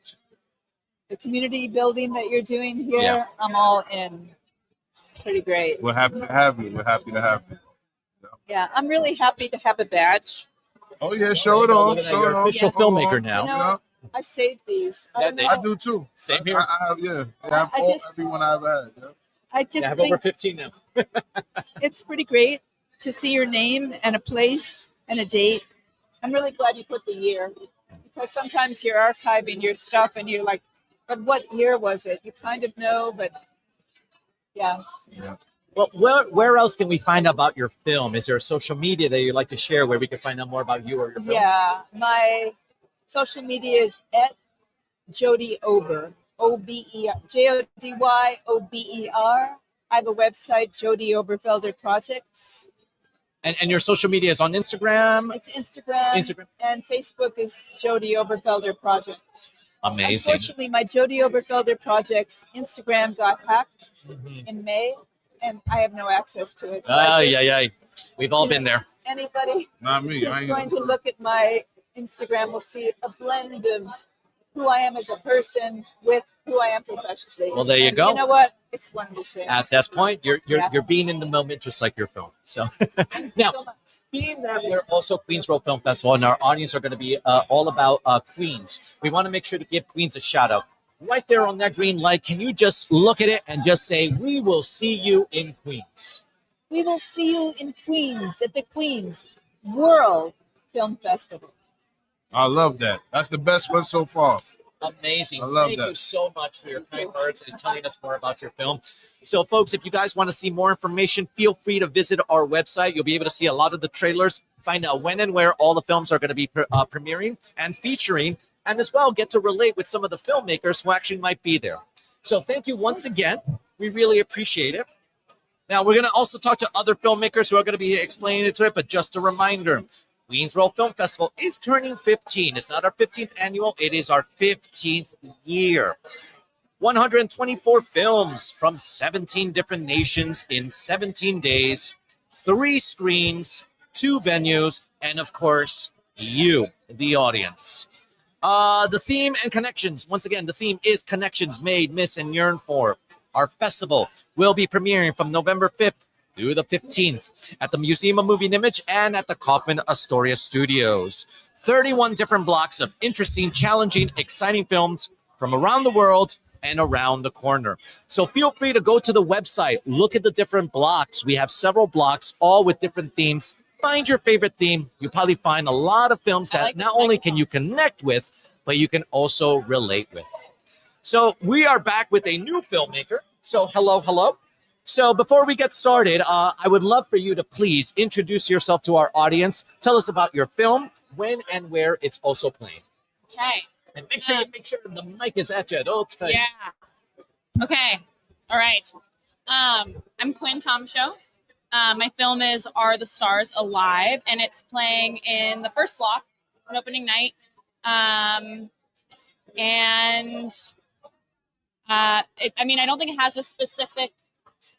the community building that you're doing here, Yeah. I'm all in. It's pretty great. We're happy to have you. We're happy to have you. Yeah, I'm really happy to have a badge. Oh yeah, show it off. Show You're it an off. official filmmaker now. You know, I saved these. I don't know. I do too. Same here. I have, yeah. I have I just- everyone I've had. Yeah. I just I have think over 15 now. it's pretty great to see your name and a place and a date. I'm really glad you put the year, because sometimes you're archiving your stuff and you're like, but what year was it? You kind of know, but yeah. Well, where else can we find out about your film? Is there a social media that you'd like to share where we can find out more about you or your film? Yeah, my social media is at Jody Ober, Ober, JODYOBER. I have a website, Jody Oberfelder Projects. And your social media is on Instagram? It's Instagram. And Facebook is Jody Oberfelder Projects. Amazing. Unfortunately, my Jody Oberfelder Projects Instagram got hacked in May, and I have no access to it. So Yeah. We've all been there. Anybody Not me. who's going to look at my Instagram will see a blend of who I am as a person with who I am professionally. Well, there you And go. You know what? It's one of the same. At this point, you're Yeah. being in the moment, just like your film. So now, being that we're also Queens World Film Festival, and our audience are going to be all about Queens, we want to make sure to give Queens a shout out. Right there on that green light, can you just look at it and just say, "We will see you in Queens"? We will see you in Queens at the Queens World Film Festival. I love that. That's the best one so far. Amazing. I love Thank that. you so much for your kind words and telling us more about your film. So, folks, if you guys want to see more information, feel free to visit our website. You'll be able to see a lot of the trailers, find out when and where all the films are going to be premiering and featuring, and as well get to relate with some of the filmmakers who actually might be there. So thank you once again. We really appreciate it. Now, we're going to also talk to other filmmakers who are going to be explaining it to it, but just a reminder, Queens World Film Festival is turning 15. It's not our 15th annual. It is our 15th year. 124 films from 17 different nations in 17 days, 3 screens, 2 venues, and of course, you, the audience. The theme and connections. Once again, the theme is Connections Made, Miss, and Yearn For. Our festival will be premiering from November 5th through the 15th at the Museum of Moving Image and at the Kaufman Astoria Studios. 31 different blocks of interesting, challenging, exciting films from around the world and around the corner. So feel free to go to the website, look at the different blocks. We have several blocks, all with different themes. Find your favorite theme. You'll probably find a lot of films that not only can you connect with, but you can also relate with. So we are back with a new filmmaker. So hello. So before we get started, I would love for you to please introduce yourself to our audience. Tell us about your film, when and where it's also playing. Okay. And make sure the mic is at you at all times. Yeah. Okay. All right. I'm Quinn Tomshow. My film is Are the Stars Alive? And it's playing in the first block on opening night. I don't think it has a specific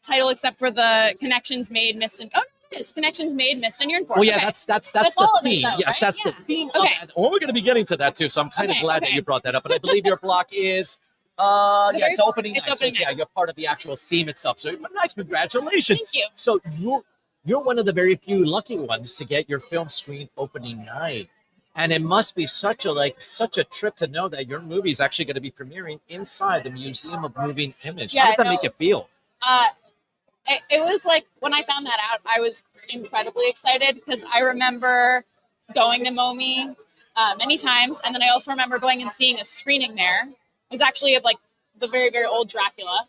title except for the Connections Made, Missed, and it's Connections Made, Missed, and Yearned For. Well, yeah, Okay. that's all the of it, theme. though, Yes, right? that's Yeah. the theme. Okay. We're going to be getting to that too. So I'm kind of glad that you brought that up. But I believe your block is, it's opening night. So yeah, you're part of the actual theme itself. So nice, congratulations. Thank you. So you're one of the very few lucky ones to get your film screen opening night. And it must be such a trip to know that your movie is actually going to be premiering inside the Museum of Moving Image. Yeah, How does that no. make you feel? It was like when I found that out, I was incredibly excited because I remember going to MoMI many times, and then I also remember going and seeing a screening there. It was actually of like the very, very old Dracula,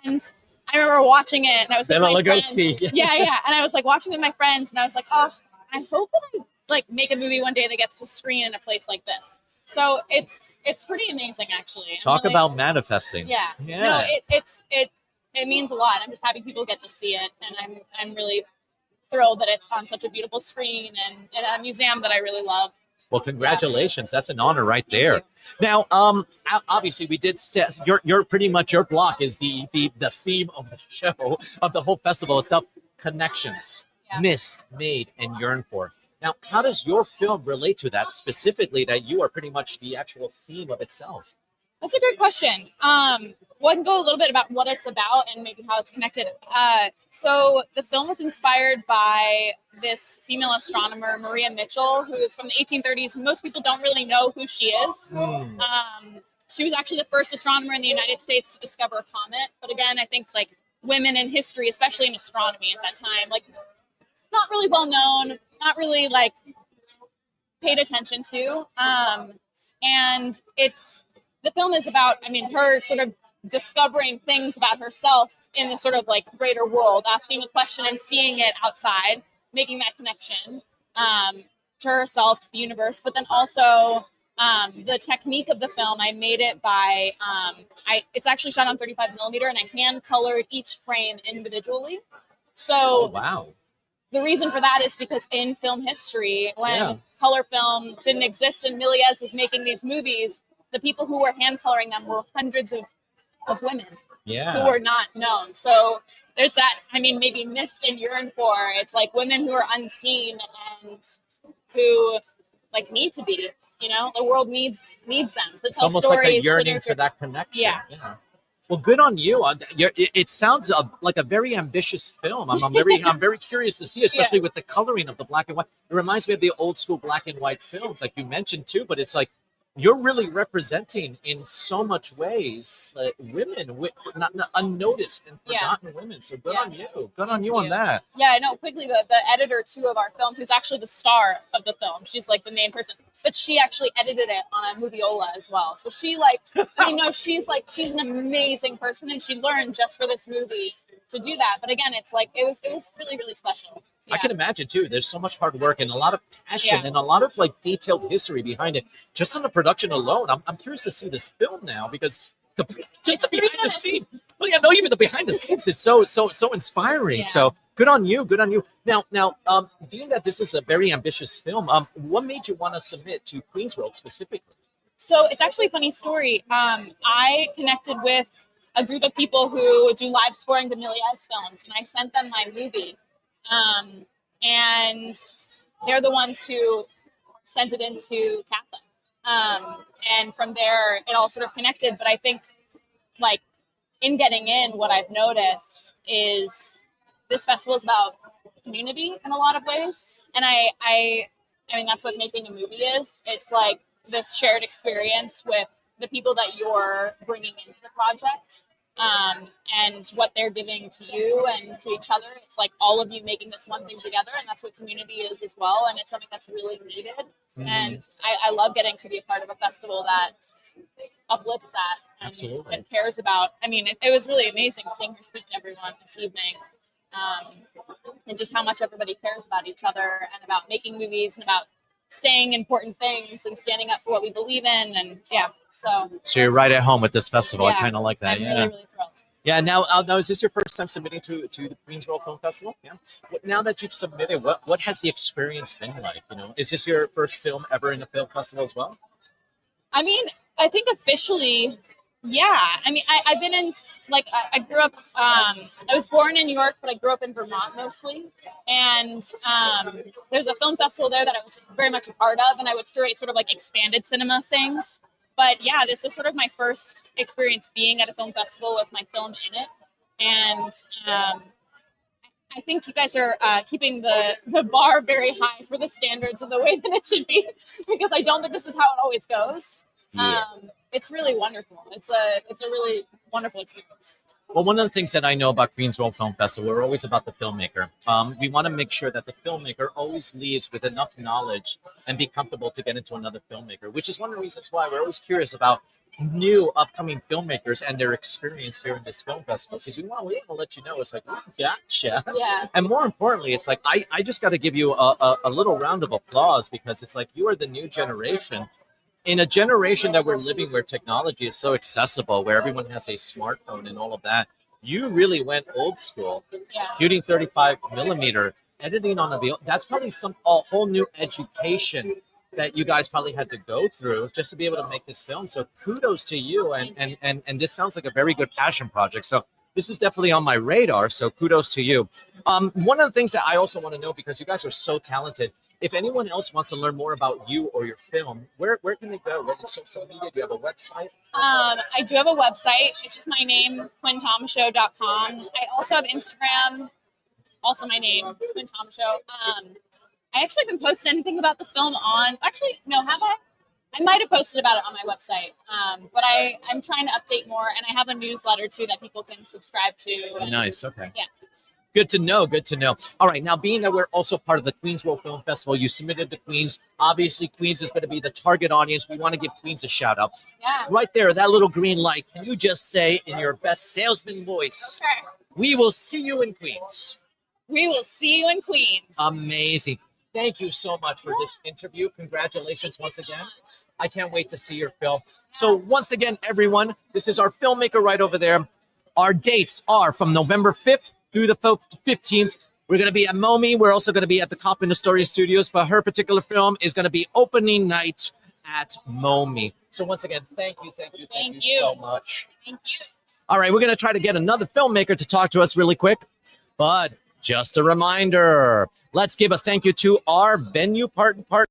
and I remember watching it, and I was with Bela my friends. Lugosi. Yeah, and I was like watching with my friends, and I was like, oh, I hope that I like make a movie one day that gets to screen in a place like this. So it's pretty amazing, actually. Talk really, about manifesting. Yeah. Yeah. No, it means a lot. I'm just happy people get to see it, and I'm really thrilled that it's on such a beautiful screen and in a museum that I really love. Well, congratulations. That's an honor right there. Now, obviously we did you're pretty much, your block is the theme of the show, of the whole festival itself, connections, missed, made, and yearned for. Now, how does your film relate to that specifically, that you are pretty much the actual theme of itself? That's a great question. Well, I can go a little bit about what it's about and maybe how it's connected. So the film was inspired by this female astronomer, Maria Mitchell, who is from the 1830s. Most people don't really know who she is. She was actually the first astronomer in the United States to discover a comet. But again, I think like women in history, especially in astronomy at that time, like not really well known, not really like paid attention to. And the film is about, I mean, her sort of discovering things about herself in the sort of like greater world, asking a question and seeing it outside, making that connection to herself, to the universe. But then also the technique of the film, I made it by, it's actually shot on 35 millimeter, and I hand colored each frame individually. So wow. The reason for that is because in film history, when color film didn't exist and Méliès was making these movies, the people who were hand coloring them were hundreds of women who were not known. So there's that, I mean, maybe missed and yearned for. It's like women who are unseen and who like need to be, you know, the world needs them. It's almost like a yearning for that connection. Yeah. Well, good on you. It sounds like a very ambitious film. I'm very curious to see, especially with the coloring of the black and white. It reminds me of the old school black and white films, like you mentioned too. But it's like you're really representing in so much ways women, not unnoticed and forgotten women. So good on you. Good on you on that. Yeah, I know. Quickly, the editor too of our film, who's actually the star of the film, she's like the main person, but she actually edited it on a Moviola as well. So she like, I know she's an amazing person, and she learned just for this movie to do that. But again, it's like it was really, really special. I can imagine too. There's so much hard work and a lot of passion and a lot of like detailed history behind it. Just on the production alone, I'm curious to see this film now, because the behind the scenes. Well, yeah, no, even the behind the scenes is so inspiring. So good on you. Good on you. Now, being that this is a very ambitious film, what made you want to submit to Queen's World specifically? So it's actually a funny story. I connected with a group of people who do live scoring to Méliès films, and I sent them my movie. And they're the ones who sent it into Kathleen. And from there, it all sort of connected. But I think, like, in getting in, what I've noticed is this festival is about community in a lot of ways. And I mean, that's what making a movie is. It's like this shared experience with the people that you're bringing into the project. And what they're giving to you and to each other. It's like all of you making this one thing together, and that's what community is as well. And it's something that's really needed. And I love getting to be a part of a festival that uplifts that and cares about. I mean, it was really amazing seeing her speak to everyone this evening, and just how much everybody cares about each other and about making movies and about saying important things and standing up for what we believe in. And so you're right at home with this festival. I kind of like that. I'm really, really thrilled. Yeah. Now, is this your first time submitting to the Queen's World Film Festival? Yeah. Now that you've submitted, what has the experience been like? You know, is this your first film ever in a film festival as well? I mean, I think officially, yeah. I mean, I've been in, like, I grew up, I was born in New York, but I grew up in Vermont mostly. And there's a film festival there that I was very much a part of, and I would curate sort of like expanded cinema things. But yeah, this is sort of my first experience being at a film festival with my film in it. And I think you guys are keeping the bar very high for the standards of the way that it should be, because I don't think this is how it always goes. It's really wonderful. It's a really wonderful experience. Well, one of the things that I know about Queen's World Film Festival, we're always about the filmmaker. We want to make sure that the filmmaker always leaves with enough knowledge and be comfortable to get into another filmmaker, which is one of the reasons why we're always curious about new upcoming filmmakers and their experience here in this film festival, because we want to let you know it's like, oh, gotcha. Yeah. And more importantly, it's like I just got to give you a little round of applause, because it's like you are the new generation in a generation that we're living where technology is so accessible, where everyone has a smartphone and all of that. You really went old school, shooting 35 millimeter, editing on a video. That's probably a whole new education that you guys probably had to go through just to be able to make this film. So kudos to you. And this sounds like a very good passion project. So this is definitely on my radar. So kudos to you. One of the things that I also want to know, because you guys are so talented, if anyone else wants to learn more about you or your film, where can they go? What social media? Do you have a website? I do have a website. It's just my name, quintomshow.com. I also have Instagram, also my name, Quinn Tom Show. I actually haven't posted anything about the film on. Actually, no, have I? I might have posted about it on my website, but I'm trying to update more, and I have a newsletter too that people can subscribe to. Nice. Okay. Yeah. Good to know. Good to know. All right. Now, being that we're also part of the Queens World Film Festival, you submitted to Queens. Obviously, Queens is going to be the target audience. We want to give Queens a shout out. Yeah. Right there, that little green light. Can you just say in your best salesman voice, Okay. "We will see you in Queens"? We will see you in Queens. Amazing. Thank you so much for this interview. Congratulations once again. I can't wait to see your film. So once again, everyone, this is our filmmaker right over there. Our dates are from November 5th through the 15th. We're going to be at MoMI. We're also going to be at the Cop in Astoria Studios, but her particular film is going to be opening night at MoMI. So once again, thank you so much. Thank you. All right, we're going to try to get another filmmaker to talk to us really quick, but just a reminder, let's give a thank you to our venue partner.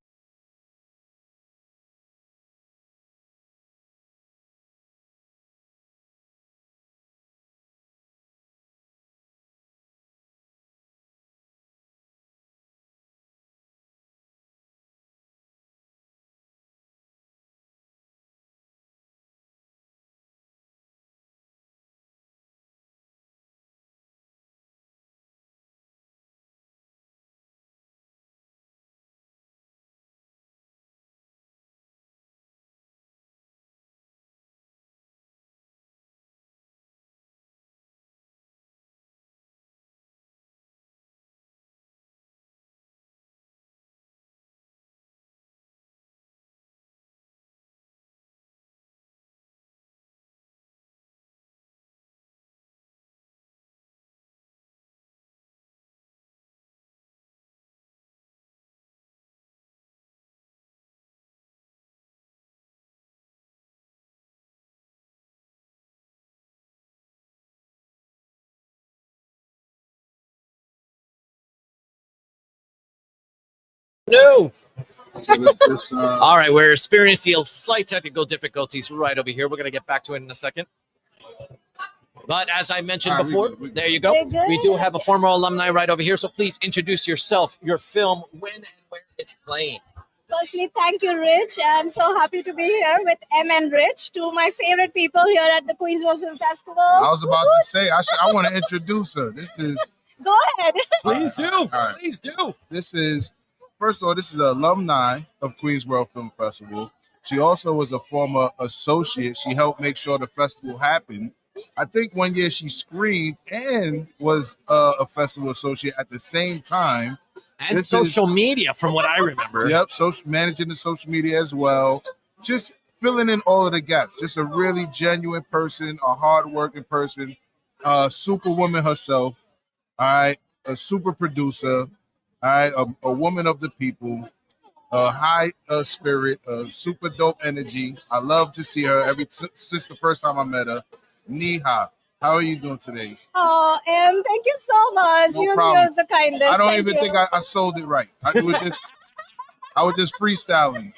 No. All right, we're experiencing a slight technical difficulties right over here. We're going to get back to it in a second. But as I mentioned before, there you go. We do have a former alumni right over here. So please introduce yourself, your film, when and where it's playing. Firstly, thank you, Rich. I'm so happy to be here with M and Rich, two of my favorite people here at the Queensville Film Festival. I was about to say, I want to introduce her. This is. Go ahead. Please do. All right. Please do. This is, first of all, this is an alumni of Queens World Film Festival. She also was a former associate. She helped make sure the festival happened. I think one year she screened and was a festival associate at the same time. And this social media, from what I remember. Yep, managing the social media as well. Just filling in all of the gaps. Just a really genuine person, a hardworking person, superwoman herself. All right, a super producer. All right, a woman of the people, a high spirit, a super dope energy. I love to see her since the first time I met her. Niha, how are you doing today? Oh, M, thank you so much. No You're problem. the kindest. I don't Thank even you. think I sold it right. I was just freestyling.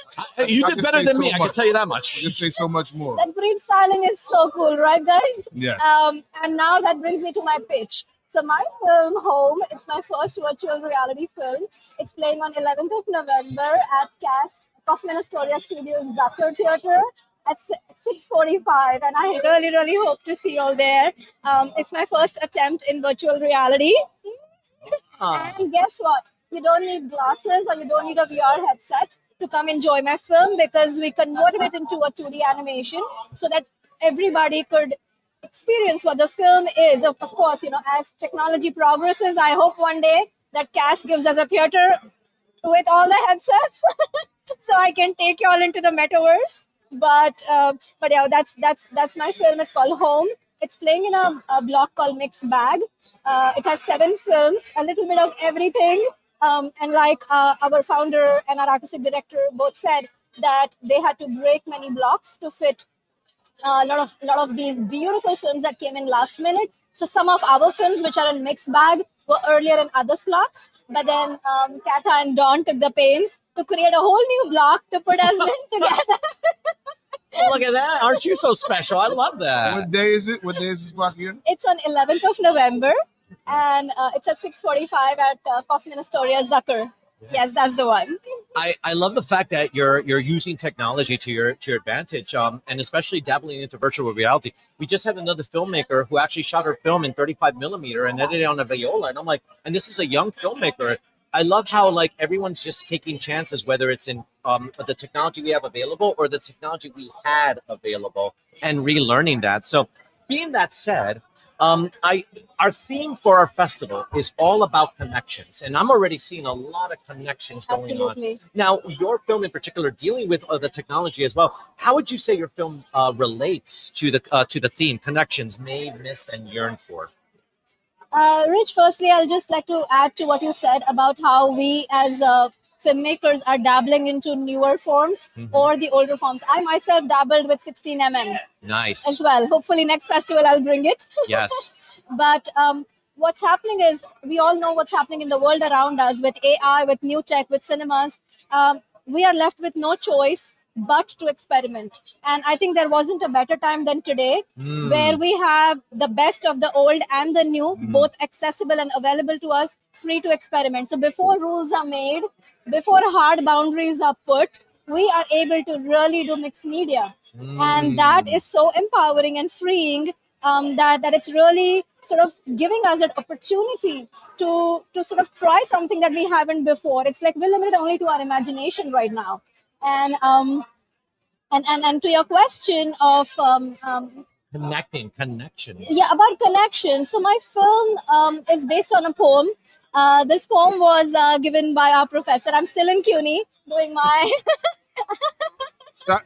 You did better than me. I much. can tell you that much. I just say so much more. That freestyling is so cool, right, guys? Yes. And now that brings me to my pitch. So my film, Home, it's my first virtual reality film. It's playing on 11th of November at Kaufman Astoria Studios Doctor Theatre at 6:45, and I really hope to see you all there. It's my first attempt in virtual reality. And guess what? You don't need glasses or you don't need a VR headset. to come enjoy my film because we converted it into a 2D animation so that everybody could experience what the film is. Of course, as technology progresses, I hope one day that CAS gives us a theater with all the headsets so I can take you all into the metaverse. But yeah, that's my film. It's called Home. It's playing in a block called Mixed Bag. It has 7 films, a little bit of everything. And like our founder and our artistic director both said, that they had to break many blocks to fit a lot of these beautiful films that came in last minute. So some of our films, which are in Mixed Bag, were earlier in other slots. But then Katha and Dawn took the pains to create a whole new block to put us in together. Look at that. Aren't you so special? I love that. What day is it? What day is this block again? It's on 11th of November, and it's at 6:45 at Kaufman Astoria, Zucker. Yes, that's the one. I love the fact that you're using technology to your advantage, and especially dabbling into virtual reality. We just had another filmmaker who actually shot her film in 35 millimeter and edited it on a viola, and I'm like, and this is a young filmmaker. I love how like everyone's just taking chances, whether it's in the technology we have available or the technology we had available, and relearning that. So, being that said, our theme for our festival is all about connections, and I'm already seeing a lot of connections going Absolutely. on. Now, your film in particular, dealing with the technology as well. How would you say your film relates to the theme, connections made, missed, and yearned for? Rich, firstly, I'll just like to add to what you said about how we as filmmakers are dabbling into newer forms or the older forms. I myself dabbled with 16mm Nice. as well. Hopefully next festival I'll bring it. Yes. But what's happening is we all know what's happening in the world around us with AI, with new tech, with cinemas. We are left with no choice but to experiment. And I think there wasn't a better time than today, where we have the best of the old and the new, both accessible and available to us, free to experiment. So before rules are made, before hard boundaries are put, we are able to really do mixed media. And that is so empowering and freeing, that it's really sort of giving us that opportunity to sort of try something that we haven't before. It's like we're limited only to our imagination right now. And to your question of Connections. yeah, about connections. So my film is based on a poem. This poem was given by our professor. I'm still in CUNY doing my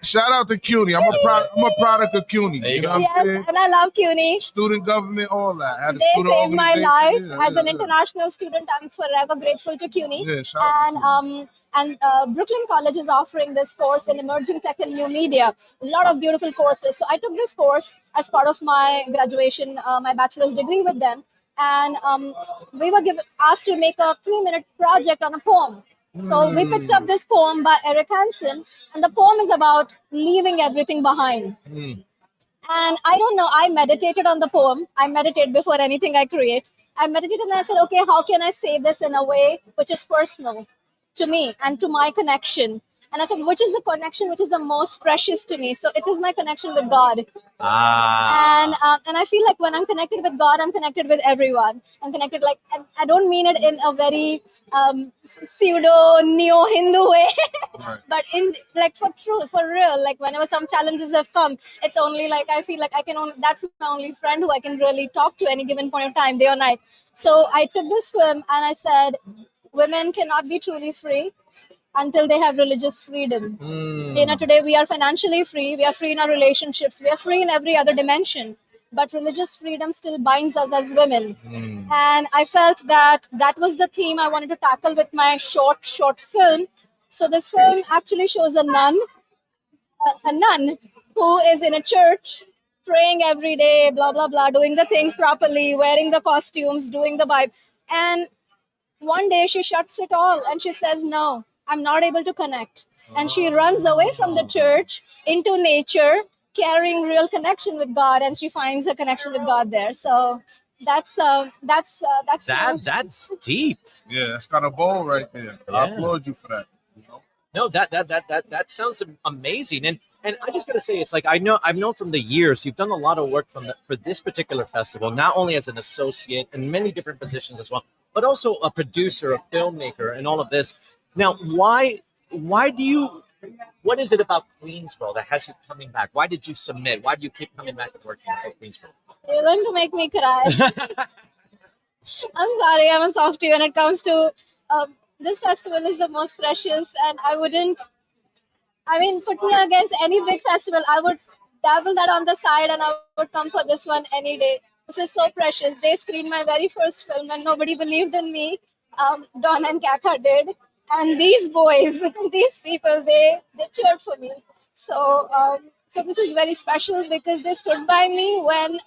Shout out to CUNY. I'm a product of CUNY. You know what I'm yes, saying? and I love CUNY. Student government, all that. Had a They student saved my life. organization. As an international student, I'm forever grateful to CUNY. Yeah, shout out And Brooklyn College is offering this course in emerging tech and new media. A lot of beautiful courses. So I took this course as part of my graduation, my bachelor's degree with them. And we were asked to make a 3-minute project on a poem. So we picked up this poem by Eric Hansen, and the poem is about leaving everything behind. And I don't know, I meditated on the poem. I meditate before anything I create. I meditated and I said, okay, how can I say this in a way which is personal to me and to my connection? And I said, which is the connection which is the most precious to me? So it is my connection with God. And I feel like when I'm connected with God, I'm connected with everyone. I'm connected, like, and I don't mean it in a very pseudo neo-Hindu way, but in like for true, for real. Like whenever some challenges have come, it's only like I feel like I can only, that's my only friend who I can really talk to any given point of time, day or night. So I took this film and I said, women cannot be truly free until they have religious freedom. You know, today we are financially free, we are free in our relationships, we are free in every other dimension, but religious freedom still binds us as women. And I felt that that was the theme I wanted to tackle with my short film. So this film actually shows a nun who is in a church, praying every day, blah, blah, blah, doing the things properly, wearing the costumes, doing the Bible. And one day she shuts it all and she says, no, I'm not able to connect. And she runs away from the church into nature, carrying real connection with God, and she finds a connection with God there. So that's deep. Yeah, that's kind of bold right there. I applaud you for that. No, that sounds amazing, and I just gotta say, it's like I've known from the years you've done a lot of work for this particular festival, not only as an associate in many different positions as well, but also a producer, a filmmaker, and all of this. Now, why why do you? What is it about Queensboro that has you coming back? Why did you submit? Why do you keep coming back and working for Queensboro? You're going to make me cry. I'm sorry, I'm a softie when it comes to this festival is the most precious, and I mean, put me against any big festival, I would dabble that on the side and I would come for this one any day. This is so precious. They screened my very first film and nobody believed in me. Don and Kaka did. And these boys, these people, they cheered for me. So this is very special because they stood by me when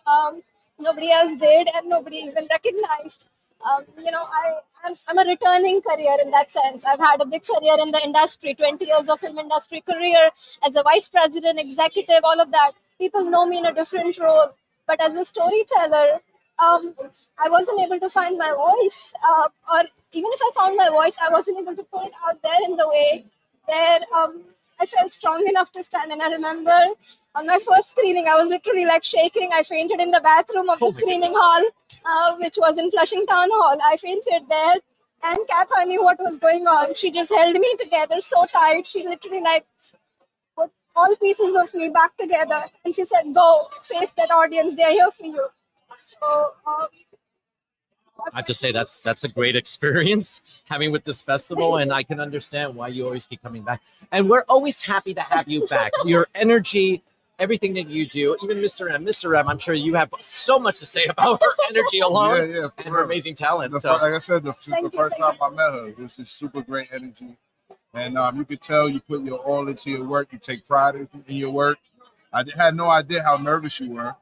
nobody else did and nobody even recognized. I'm a returning career in that sense. I've had a big career in the industry, 20 years of film industry career as a vice president, executive, all of that. People know me in a different role. But as a storyteller, I wasn't able to find my voice. Or even if I found my voice, I wasn't able to put it out there in the way where I felt strong enough to stand. And I remember on my first screening, I was literally like shaking. I fainted in the bathroom of the screening hall, which was in Flushing Town Hall. I fainted there. And Katha knew what was going on. She just held me together so tight. She literally like put all pieces of me back together. And she said, go, face that audience. They're here for you. So I have to say that's a great experience having with this festival, and I can understand why you always keep coming back. And we're always happy to have you back. Your energy, everything that you do, even Mr. M, I'm sure you have so much to say about her energy alone and her amazing talent. Like I said, since the first time I met her, it was just super great energy. And you could tell you put your all into your work. You take pride in your work. I had no idea how nervous you were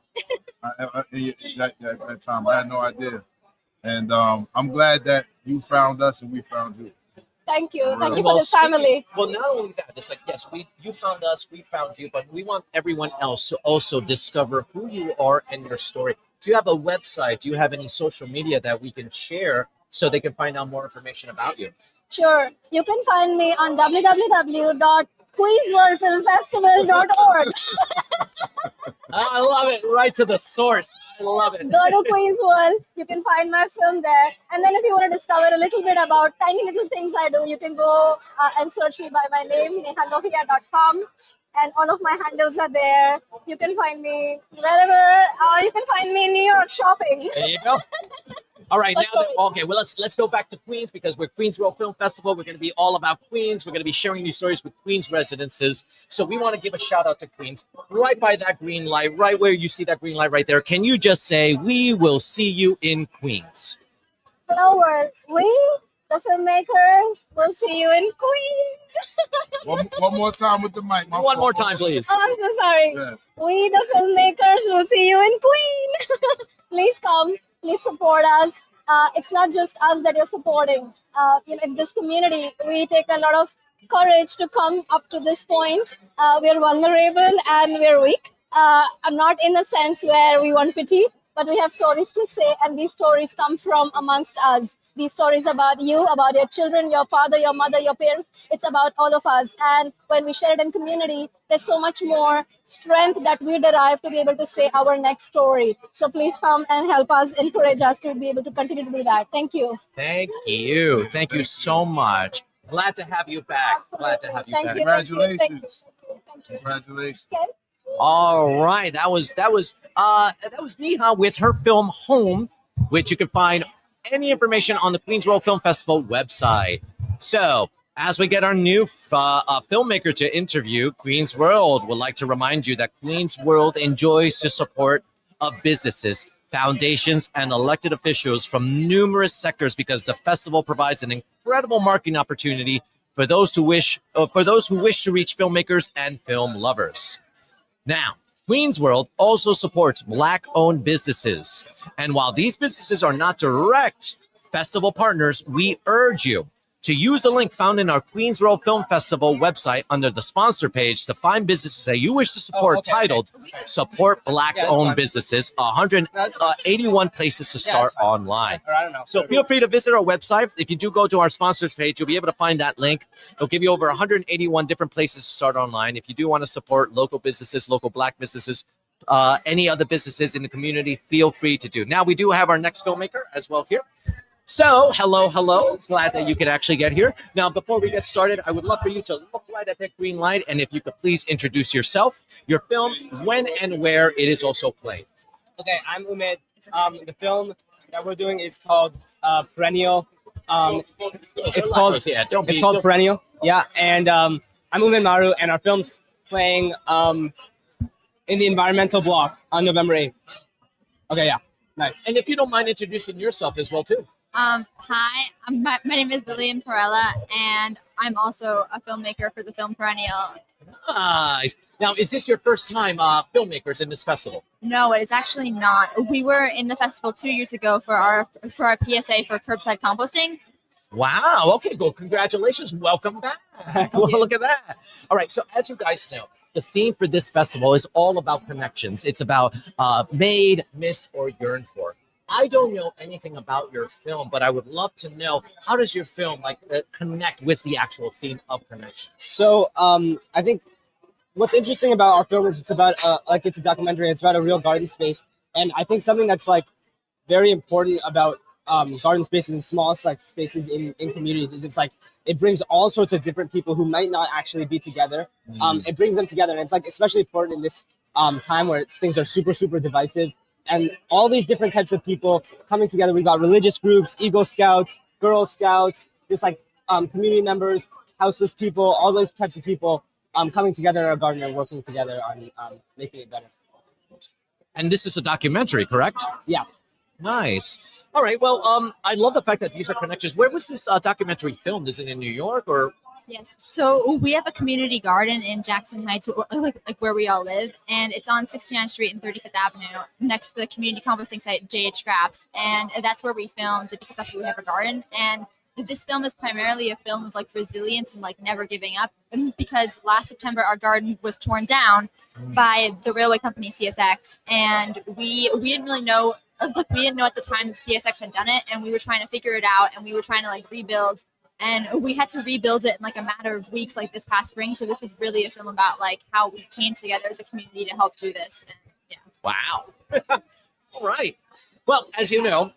that time. I had no idea. And I'm glad that you found us and we found you. Thank you. Thank you for this family. Well, not only that, it's like, yes, you found us, we found you, but we want everyone else to also discover who you are and your story. Do you have a website? Do you have any social media that we can share so they can find out more information about you? Sure. You can find me on www.queensworldfilmfestival.org. I love it. Right to the source. I love it. Go to Queens World. You can find my film there. And then if you want to discover a little bit about tiny little things I do, you can go and search me by my name, nehalohia.com. And all of my handles are there. You can find me wherever, or you can find me in New York shopping. There you go. All right, well, let's go back to Queens because we're Queens World Film Festival. We're going to be all about Queens. We're going to be sharing these stories with Queens residences. So we want to give a shout out to Queens. Right by that green light, right where you see that green light right there. Can you just say, we will see you in Queens? Hello, world. We, the filmmakers, will see you in Queens. one more time with the mic. One more time, please. Oh, I'm so sorry. Yeah. We, the filmmakers, will see you in Queens. Please come. Please support us. It's not just us that you're supporting. It's this community. We take a lot of courage to come up to this point. We're vulnerable and we're weak. I'm not in a sense where we want pity, but we have stories to say, and these stories come from amongst us. These stories about you, about your children, your father, your mother, your parents. It's about all of us. And when we share it in community, there's so much more strength that we derive to be able to say our next story. So please come and help us, encourage us to be able to continue to do that. Thank you. Thank you. Thank you so much. Glad to have you back. Glad to have you back. Congratulations. Congratulations. Okay. All right, that was Neha with her film Home, which you can find any information on the Queens World Film Festival website. So, as we get our new filmmaker to interview, Queens World would like to remind you that Queens World enjoys the support of businesses, foundations, and elected officials from numerous sectors because the festival provides an incredible marketing opportunity for those who wish to reach filmmakers and film lovers. Now, Queens World also supports Black-owned businesses. And while these businesses are not direct festival partners, we urge you to use the link found in our Queens World Film Festival website under the sponsor page to find businesses that you wish to support titled Support Black-Owned Businesses, 181 places to start online. So feel free to visit our website. If you do go to our sponsors page, you'll be able to find that link. It'll give you over 181 different places to start online. If you do want to support local businesses, local Black businesses, any other businesses in the community, feel free to do. Now, we do have our next filmmaker as well here. So, hello. Glad that you could actually get here. Now, before we get started, I would love for you to look right at that green light, and if you could please introduce yourself, your film, when and where it is also played. Okay, I'm Umid. The film that we're doing is called Perennial. It's called Perennial. Yeah, and I'm Umid Maru, and our film's playing in the environmental block on November 8th. Okay, yeah, nice. And if you don't mind introducing yourself as well, too. Hi, my name is Lillian Perella, and I'm also a filmmaker for the film Perennial. Nice. Now, is this your first time filmmakers in this festival? No, it is actually not. We were in the festival 2 years ago for our PSA for curbside composting. Wow. Okay, well, congratulations. Welcome back. Well, look at that. All right, so as you guys know, the theme for this festival is all about connections. It's about made, missed, or yearned for. I don't know anything about your film, but I would love to know, how does your film connect with the actual theme of connection? So I think what's interesting about our film is it's about it's a documentary. It's about a real garden space, and I think something that's very important about garden spaces and small spaces in communities is it brings all sorts of different people who might not actually be together. It brings them together, and it's especially important in this time where things are super divisive. And all these different types of people coming together. We've got religious groups, Eagle Scouts, Girl Scouts, just community members, houseless people, all those types of people coming together in our garden and working together on making it better. And this is a documentary, correct? Yeah. Nice. All right. Well, I love the fact that these are connections. Where was this documentary filmed? Is it in New York or? Yes, so we have a community garden in Jackson Heights, like where we all live, and it's on 69th Street and 35th Avenue, next to the community composting site JH Scraps, and that's where we filmed it because that's where we have a garden. And this film is primarily a film of resilience and never giving up, because last September our garden was torn down by the railway company CSX, and we didn't really know. We didn't know at the time that CSX had done it, and we were trying to figure it out, and we were trying to rebuild. And we had to rebuild it in a matter of weeks, this past spring. So this is really a film about how we came together as a community to help do this. And, yeah. Wow. All right. Well, as you know,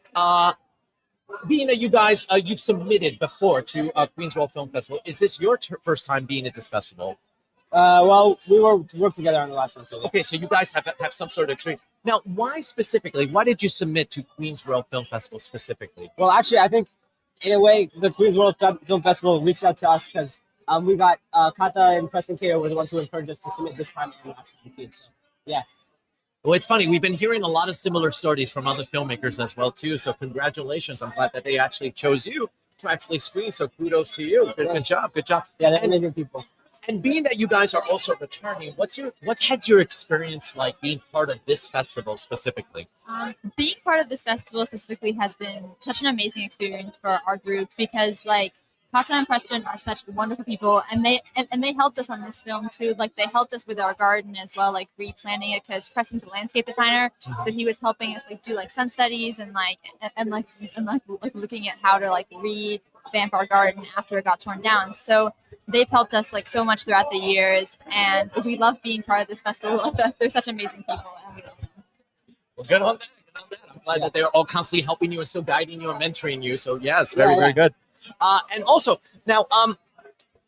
being that you guys, you've submitted before to Queens World Film Festival, is this your first time being at this festival? Well, we worked together on the last one. So yeah. Okay, so you guys have some sort of experience. Now, why specifically? Why did you submit to Queens World Film Festival specifically? Well, actually, I think in a way, the Queens World Film Festival reached out to us because we got Kata and Preston Ko were the ones who encouraged us to submit this time and last time. So, yeah. Well, it's funny. We've been hearing a lot of similar stories from other filmmakers as well, too. So congratulations. I'm glad that they actually chose you to actually screen. So kudos to you. Good job. Good job. Yeah, they're amazing people. And being that you guys are also returning, what's had your experience like being part of this festival specifically? Being part of this festival specifically has been such an amazing experience for our group because Kata and Preston are such wonderful people, and they helped us on this film too. They helped us with our garden as well, replanting it because Preston's a landscape designer, so he was helping us do sun studies and looking at how to revamp our garden after it got torn down. So they've helped us so much throughout the years, and we love being part of this festival. They're such amazing people, and we love them. Well, good on that. I'm glad that they're all constantly helping you and still guiding you and mentoring you. So yes, very good. And also, now,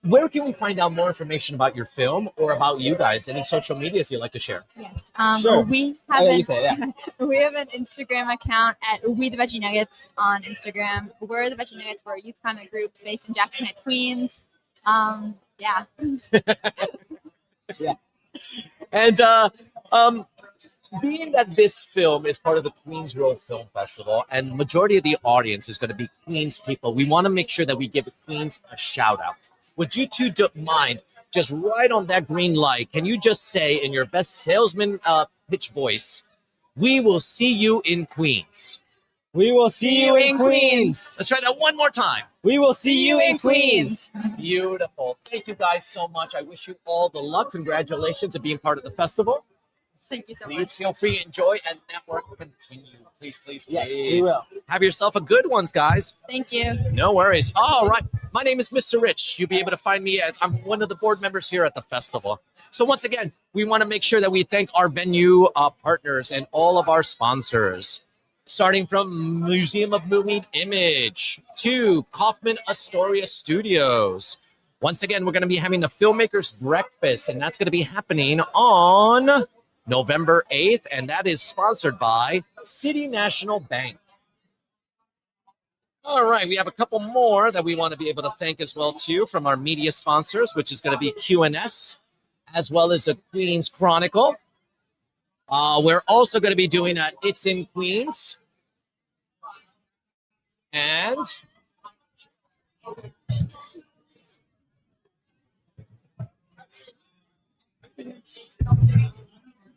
where can we find out more information about your film or about you guys? Any social medias you'd like to share? Yes. Sure. We have we have an Instagram account at We the Veggie Nuggets on Instagram. We're the Veggie Nuggets. We're a youth comment group based in Jackson Heights, Queens. Yeah. Yeah. And being that this film is part of the Queens World Film Festival and majority of the audience is going to be Queens people, we want to make sure that we give Queens a shout out. Would you two mind just right on that green light? Can you just say in your best salesman pitch voice, "We will see you in Queens"? We will see you in Queens. Let's try that one more time. We will see you in Queens. Beautiful. Thank you guys so much. I wish you all the luck. Congratulations on being part of the festival. Thank you so much. Please feel free to enjoy and network continue. Please. Yes, we will. Have yourself a good ones, guys. Thank you. No worries. All right. My name is Mr. Rich. You'll be able to find me as I'm one of the board members here at the festival. So once again, we want to make sure that we thank our venue partners and all of our sponsors. starting from Museum of Moving Image to Kaufman Astoria Studios. Once again, we're going to be having the Filmmakers Breakfast, and that's going to be happening on November 8th, and that is sponsored by City National Bank. All right, we have a couple more that we want to be able to thank as well, too, from our media sponsors, which is going to be QNS, as well as the Queens Chronicle. We're also going to be doing It's in Queens. And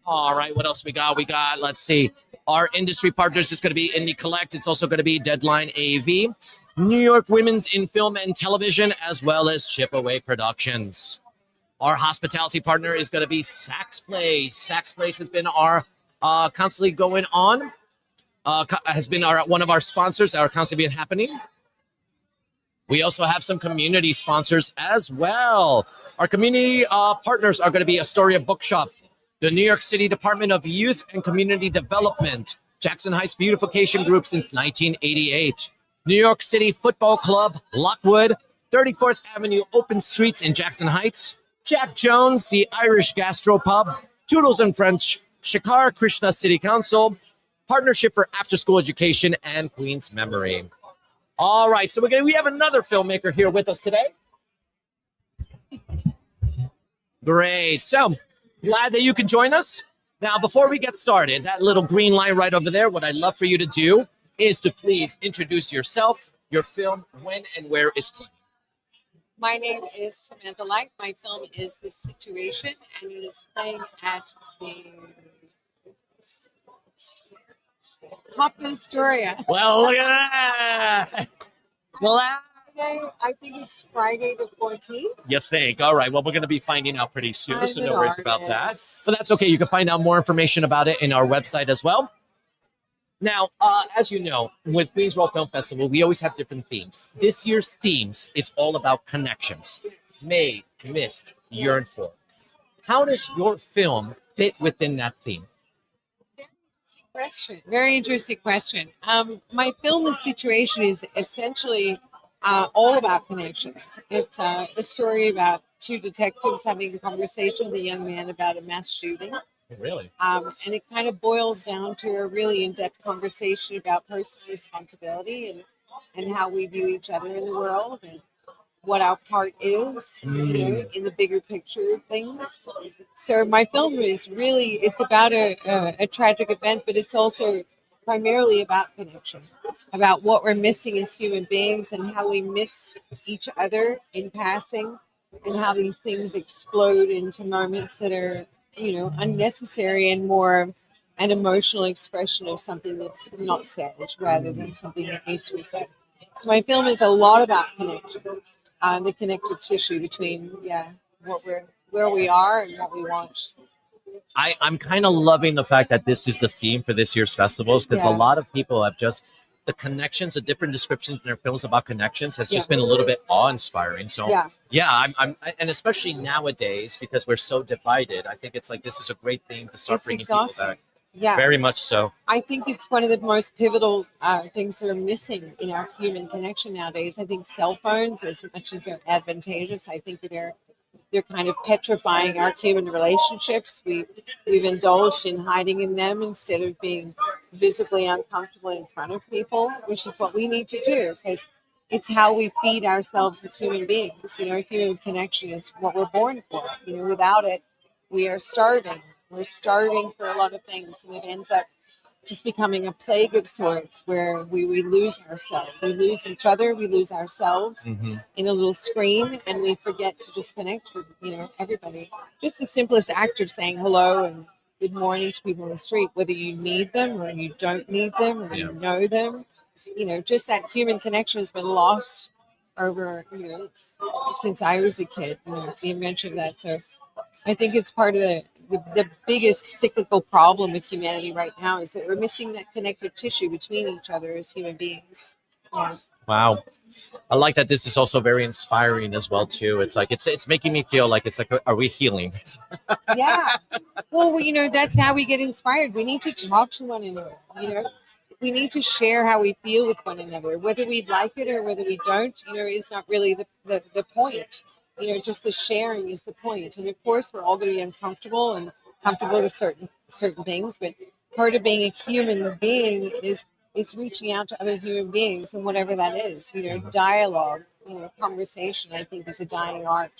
all right, what else we got? We got, let's see, our industry partners is going to be Indie Collect. It's also going to be Deadline AV, New York Women's in Film and Television, as well as Chip Away Productions. Our hospitality partner is going to be Sax Place. Sax Place has been our constantly going on, has been one of our sponsors that are constantly been happening. We also have some community sponsors as well. Our community partners are going to be Astoria Bookshop, the New York City Department of Youth and Community Development, Jackson Heights Beautification Group since 1988, New York City Football Club, Lockwood, 34th Avenue Open Streets in Jackson Heights, Jack Jones, the Irish Gastropub, Toodles and French, Shikar Krishna City Council, Partnership for After School Education, and Queen's Memory. All right, so we have another filmmaker here with us today. Great. So glad that you can join us. Now, before we get started, that little green line right over there, what I'd love for you to do is to please introduce yourself, your film, when and where it's playing. My name is Samantha Light. My film is The Situation, and it is playing at the Kaufman Astoria. Well, look at that. Well, I think it's Friday the 14th. you think? All right. Well, we're going to be finding out pretty soon, I'm so an no worries about that. artist. So that's okay. You can find out more information about it in our website as well. Now, as you know, with Queens World Film Festival, we always have different themes. This year's themes is all about connections. Made, missed, yearned for. How does your film fit within that theme? Question. Very interesting question. My film, The Situation, is essentially all about connections. It's a story about two detectives having a conversation with a young man about a mass shooting. Really? And it kind of boils down to a really in-depth conversation about personal responsibility and how we view each other in the world and what our part is, in the bigger picture of things. So my film is really, it's about a tragic event, but it's also primarily about connection, about what we're missing as human beings and how we miss each other in passing and how these things explode into moments that are, unnecessary and more an emotional expression of something that's not said rather than something that needs to be said. So my film is a lot about connection. The connective tissue between where we are and what we want. I'm kind of loving the fact that this is the theme for this year's festivals because a lot of people have just the connections, the different descriptions in their films about connections has just been a little bit awe-inspiring. So I'm and especially nowadays because we're so divided, I think it's like this is a great theme to start bringing people back. Yeah, very much so. I think it's one of the most pivotal things that are missing in our human connection nowadays. I think cell phones, as much as they're advantageous, I think they're kind of petrifying our human relationships. We've indulged in hiding in them instead of being visibly uncomfortable in front of people, which is what we need to do because it's how we feed ourselves as human beings. Human connection is what we're born for. Without it, we are starving. We're starving for a lot of things, and it ends up just becoming a plague of sorts where we lose ourselves. We lose each other. We lose ourselves in a little screen, and we forget to just connect with, everybody. Just the simplest act of saying hello and good morning to people in the street, whether you need them or you don't need them or you know them. Just that human connection has been lost over, since I was a kid, the invention of that. So I think it's part of the biggest cyclical problem with humanity right now is that we're missing that connective tissue between each other as human beings. Yeah. Wow. I like that this is also very inspiring as well too. It's like it's making me feel like it's like are we healing? Yeah. Well, that's how we get inspired. We need to talk to one another. we need to share how we feel with one another, whether we like it or whether we don't. Is not really the point. Just the sharing is the point. And of course, we're all going to be uncomfortable and comfortable with certain things, but part of being a human being is reaching out to other human beings, and whatever that is. Dialogue, conversation, I think, is a dying art.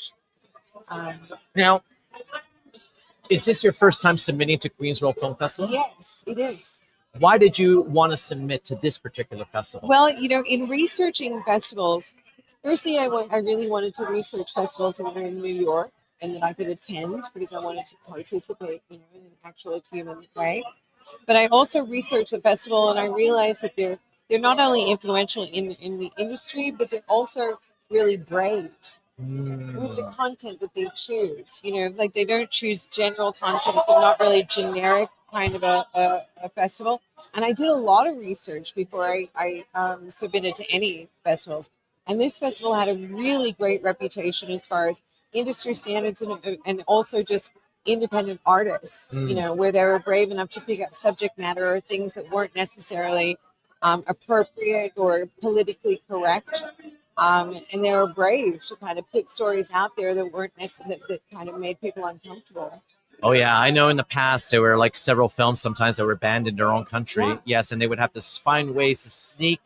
Now, is this your first time submitting to Queensboro Film Festival? Yes, it is. Why did you want to submit to this particular festival? Well, in researching festivals, firstly, I really wanted to research festivals that were in New York and that I could attend because I wanted to participate, in an actual human way. But I also researched the festival, and I realized that they're not only influential in the industry, but they're also really brave with the content that they choose. Like they don't choose general content. They're not really generic kind of a festival. And I did a lot of research before I submitted to any festivals. And this festival had a really great reputation as far as industry standards and also just independent artists, where they were brave enough to pick up subject matter or things that weren't necessarily appropriate or politically correct. And they were brave to kind of put stories out there that weren't necessarily, that kind of made people uncomfortable. Oh yeah, I know in the past there were like several films sometimes that were banned in their own country. Yeah. Yes, and they would have to find ways to sneak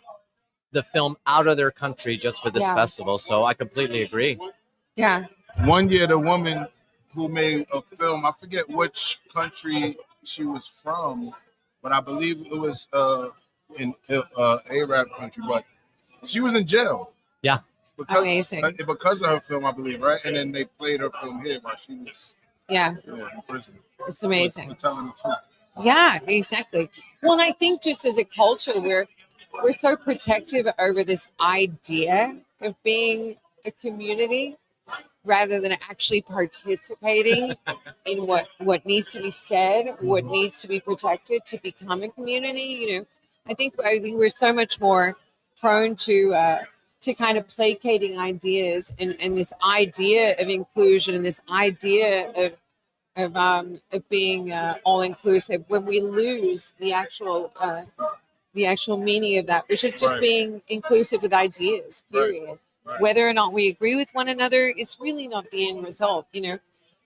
the film out of their country just for this festival. So I completely agree. Yeah. One year, the woman who made a film, I forget which country she was from, but I believe it was in Arab country, but she was in jail. Yeah. Amazing. Because of her film, I believe, right? And then they played her film here while she was in prison. It's amazing. For telling the truth. Yeah, exactly. Well, and I think just as a culture, we're so protective over this idea of being a community rather than actually participating in what needs to be said, what needs to be protected to become a community. I think we're so much more prone to kind of placating ideas and this idea of inclusion and this idea of being all inclusive when we lose the actual meaning of that, which is just being inclusive with ideas, period. Right. Whether or not we agree with one another is really not the end result.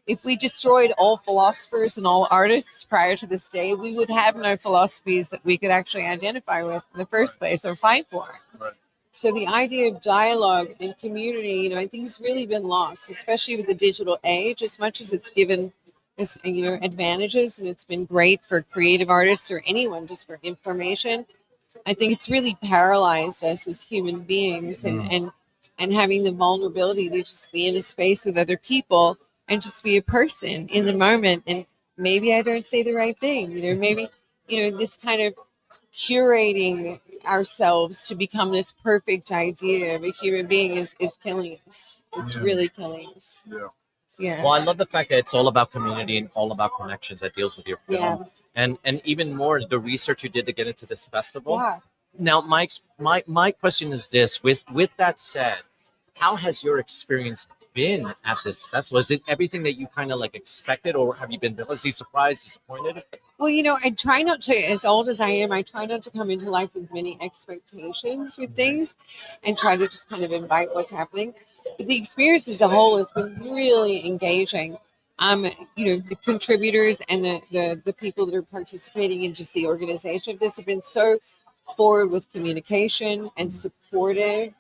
If we destroyed all philosophers and all artists prior to this day, we would have no philosophies that we could actually identify with in the first place or fight for. Right. So the idea of dialogue and community, I think has really been lost, especially with the digital age, as much as it's given us, advantages and it's been great for creative artists or anyone just for information. I think it's really paralyzed us as human beings and having the vulnerability to just be in a space with other people and just be a person in the moment. And maybe I don't say the right thing, maybe, this kind of curating ourselves to become this perfect idea of a human being is killing us. It's really killing us. Yeah. Yeah. Well, I love the fact that it's all about community and all about connections that deals with your film. Yeah. And even more the research you did to get into this festival. Yeah. Now, my question is this: with that said, how has your experience been at this festival? Is it everything that you kind of like expected, or have you been pleasantly surprised, disappointed? Well, I try not to, as old as I am, I try not to come into life with many expectations with things and try to just kind of invite what's happening. But the experience as a whole has been really engaging. The contributors and the people that are participating in just the organization of this have been so forward with communication and supportive.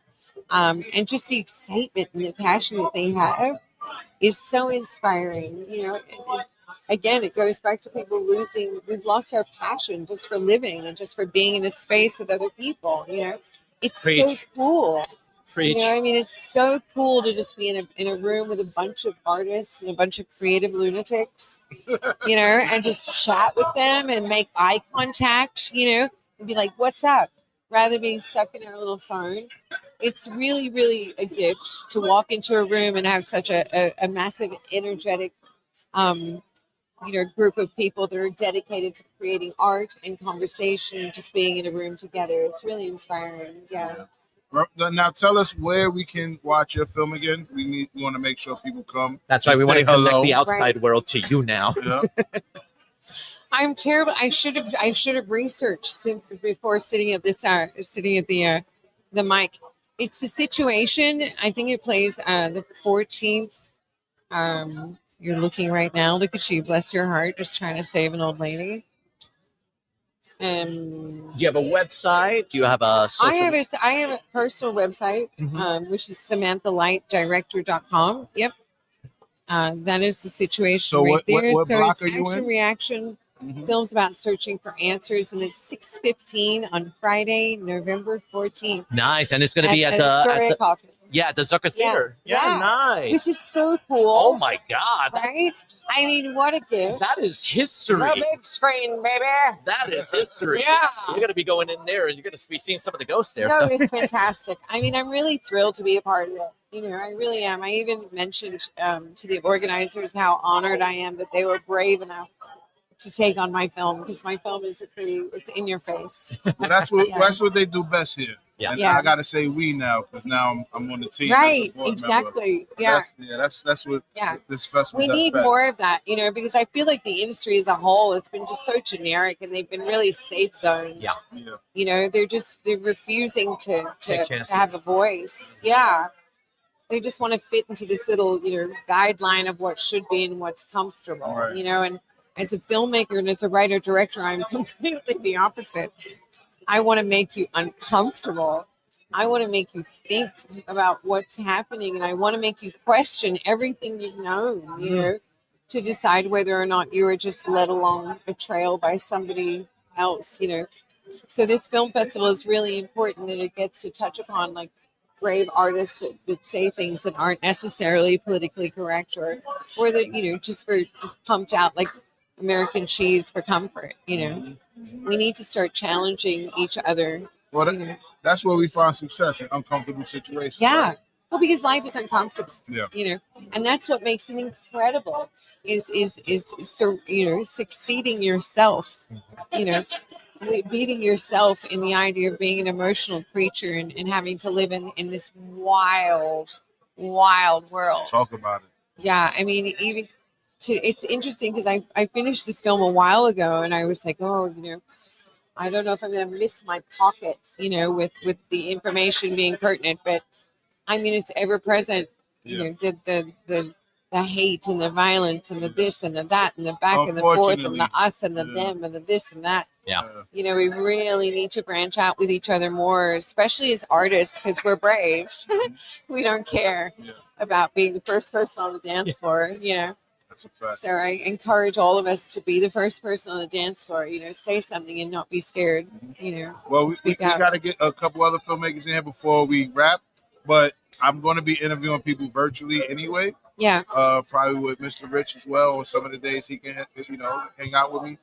And just the excitement and the passion that they have is so inspiring. Again, it goes back to people we've lost our passion just for living and just for being in a space with other people. It's Preach. So cool. Preach. It's so cool to just be in a room with a bunch of artists and a bunch of creative lunatics, and just chat with them and make eye contact, and be like, what's up? Rather than being stuck in our little phone. It's really, really a gift to walk into a room and have such a massive, energetic, group of people that are dedicated to creating art and conversation, just being in a room together. It's really inspiring. Yeah. Now tell us where we can watch your film again. We want to make sure people come. That's right. We want to connect the outside world to you now. Yeah. I'm terrible. I should have researched before sitting at the mic. It's the situation. I think it plays the 14th. You're looking right now. Look at you, bless your heart, just trying to save an old lady. Do you have a website? Do you have a social? I have a personal website, which is SamanthaLightDirector.com. Yep. That is the situation So right what there. what So block it's are you action in? reaction films about searching for answers, and it's 6:15 on Friday, November 14th. Nice, and it's going to be at Astoria Coffee. at the Zucker Theater. Yeah, nice. Which is so cool. Oh my God! Right? I mean, what a gift. That is history. The big screen, baby. That is history. Yeah. You're going to be going in there, and you're going to be seeing some of the ghosts there. No, so. it's fantastic. I mean, I'm really thrilled to be a part of it. You know, I really am. I even mentioned to the organizers how honored I am that they were brave enough to take on my film, because my film is it's in your face. Well, that's what they do best here. Yeah. And Yeah. I gotta say we now, because now I'm on the team. Right, as a board exactly. member. Yeah. That's what Yeah. this festival We does need best. more of that, you know, because I feel like the industry as a whole has been just so generic, and they've been really safe zoned. Yeah. You know, they're refusing to Take chances. have a voice. Yeah. They just want to fit into this little, guideline of what should be and what's comfortable, Right. and as a filmmaker and as a writer director, I'm completely the opposite. I want to make you uncomfortable. I want to make you think about what's happening, and I want to make you question everything you've known, to decide whether or not you were just led along a trail by somebody else, So this film festival is really important that it gets to touch upon like brave artists that say things that aren't necessarily politically correct or that, just pumped out like American cheese for comfort, We need to start challenging each other. Well, that's where we find success in uncomfortable situations. Yeah. Right? Well, because life is uncomfortable. Yeah. And that's what makes it incredible is succeeding yourself, beating yourself in the idea of being an emotional creature and having to live in this wild world. Talk about it. Yeah. I mean, it's interesting because I finished this film a while ago, and I was like, I don't know if I'm going to miss my pocket, with the information being pertinent, but I mean, it's ever present, the hate and the violence and the this and the that and the back and the forth and the us and the them and the this and that. Yeah. We really need to branch out with each other more, especially as artists, because we're brave. We don't care about being the first person on the dance floor, That's a fact. So I encourage all of us to be the first person on the dance floor, say something and not be scared, Well, we speak out. got to get a couple other filmmakers in here before we wrap, but I'm going to be interviewing people virtually anyway. Yeah. Probably with Mr. Rich as well, on some of the days he can, hang out with me.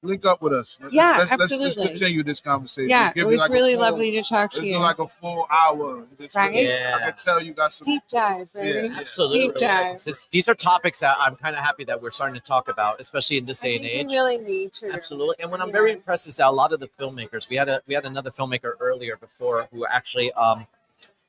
Link up with us. Yeah, let's absolutely. continue this conversation. Yeah, Let's give it me was like a really full- lovely to talk to let's you. do like a full hour. Right? Yeah. I can tell you got some Deep dive, baby. Absolutely. Deep dive. These are topics that I'm kind of happy that we're starting to talk about, especially in this day and We age. really need to. Absolutely. And what I'm very impressed is that a lot of the filmmakers, we had another filmmaker earlier before who actually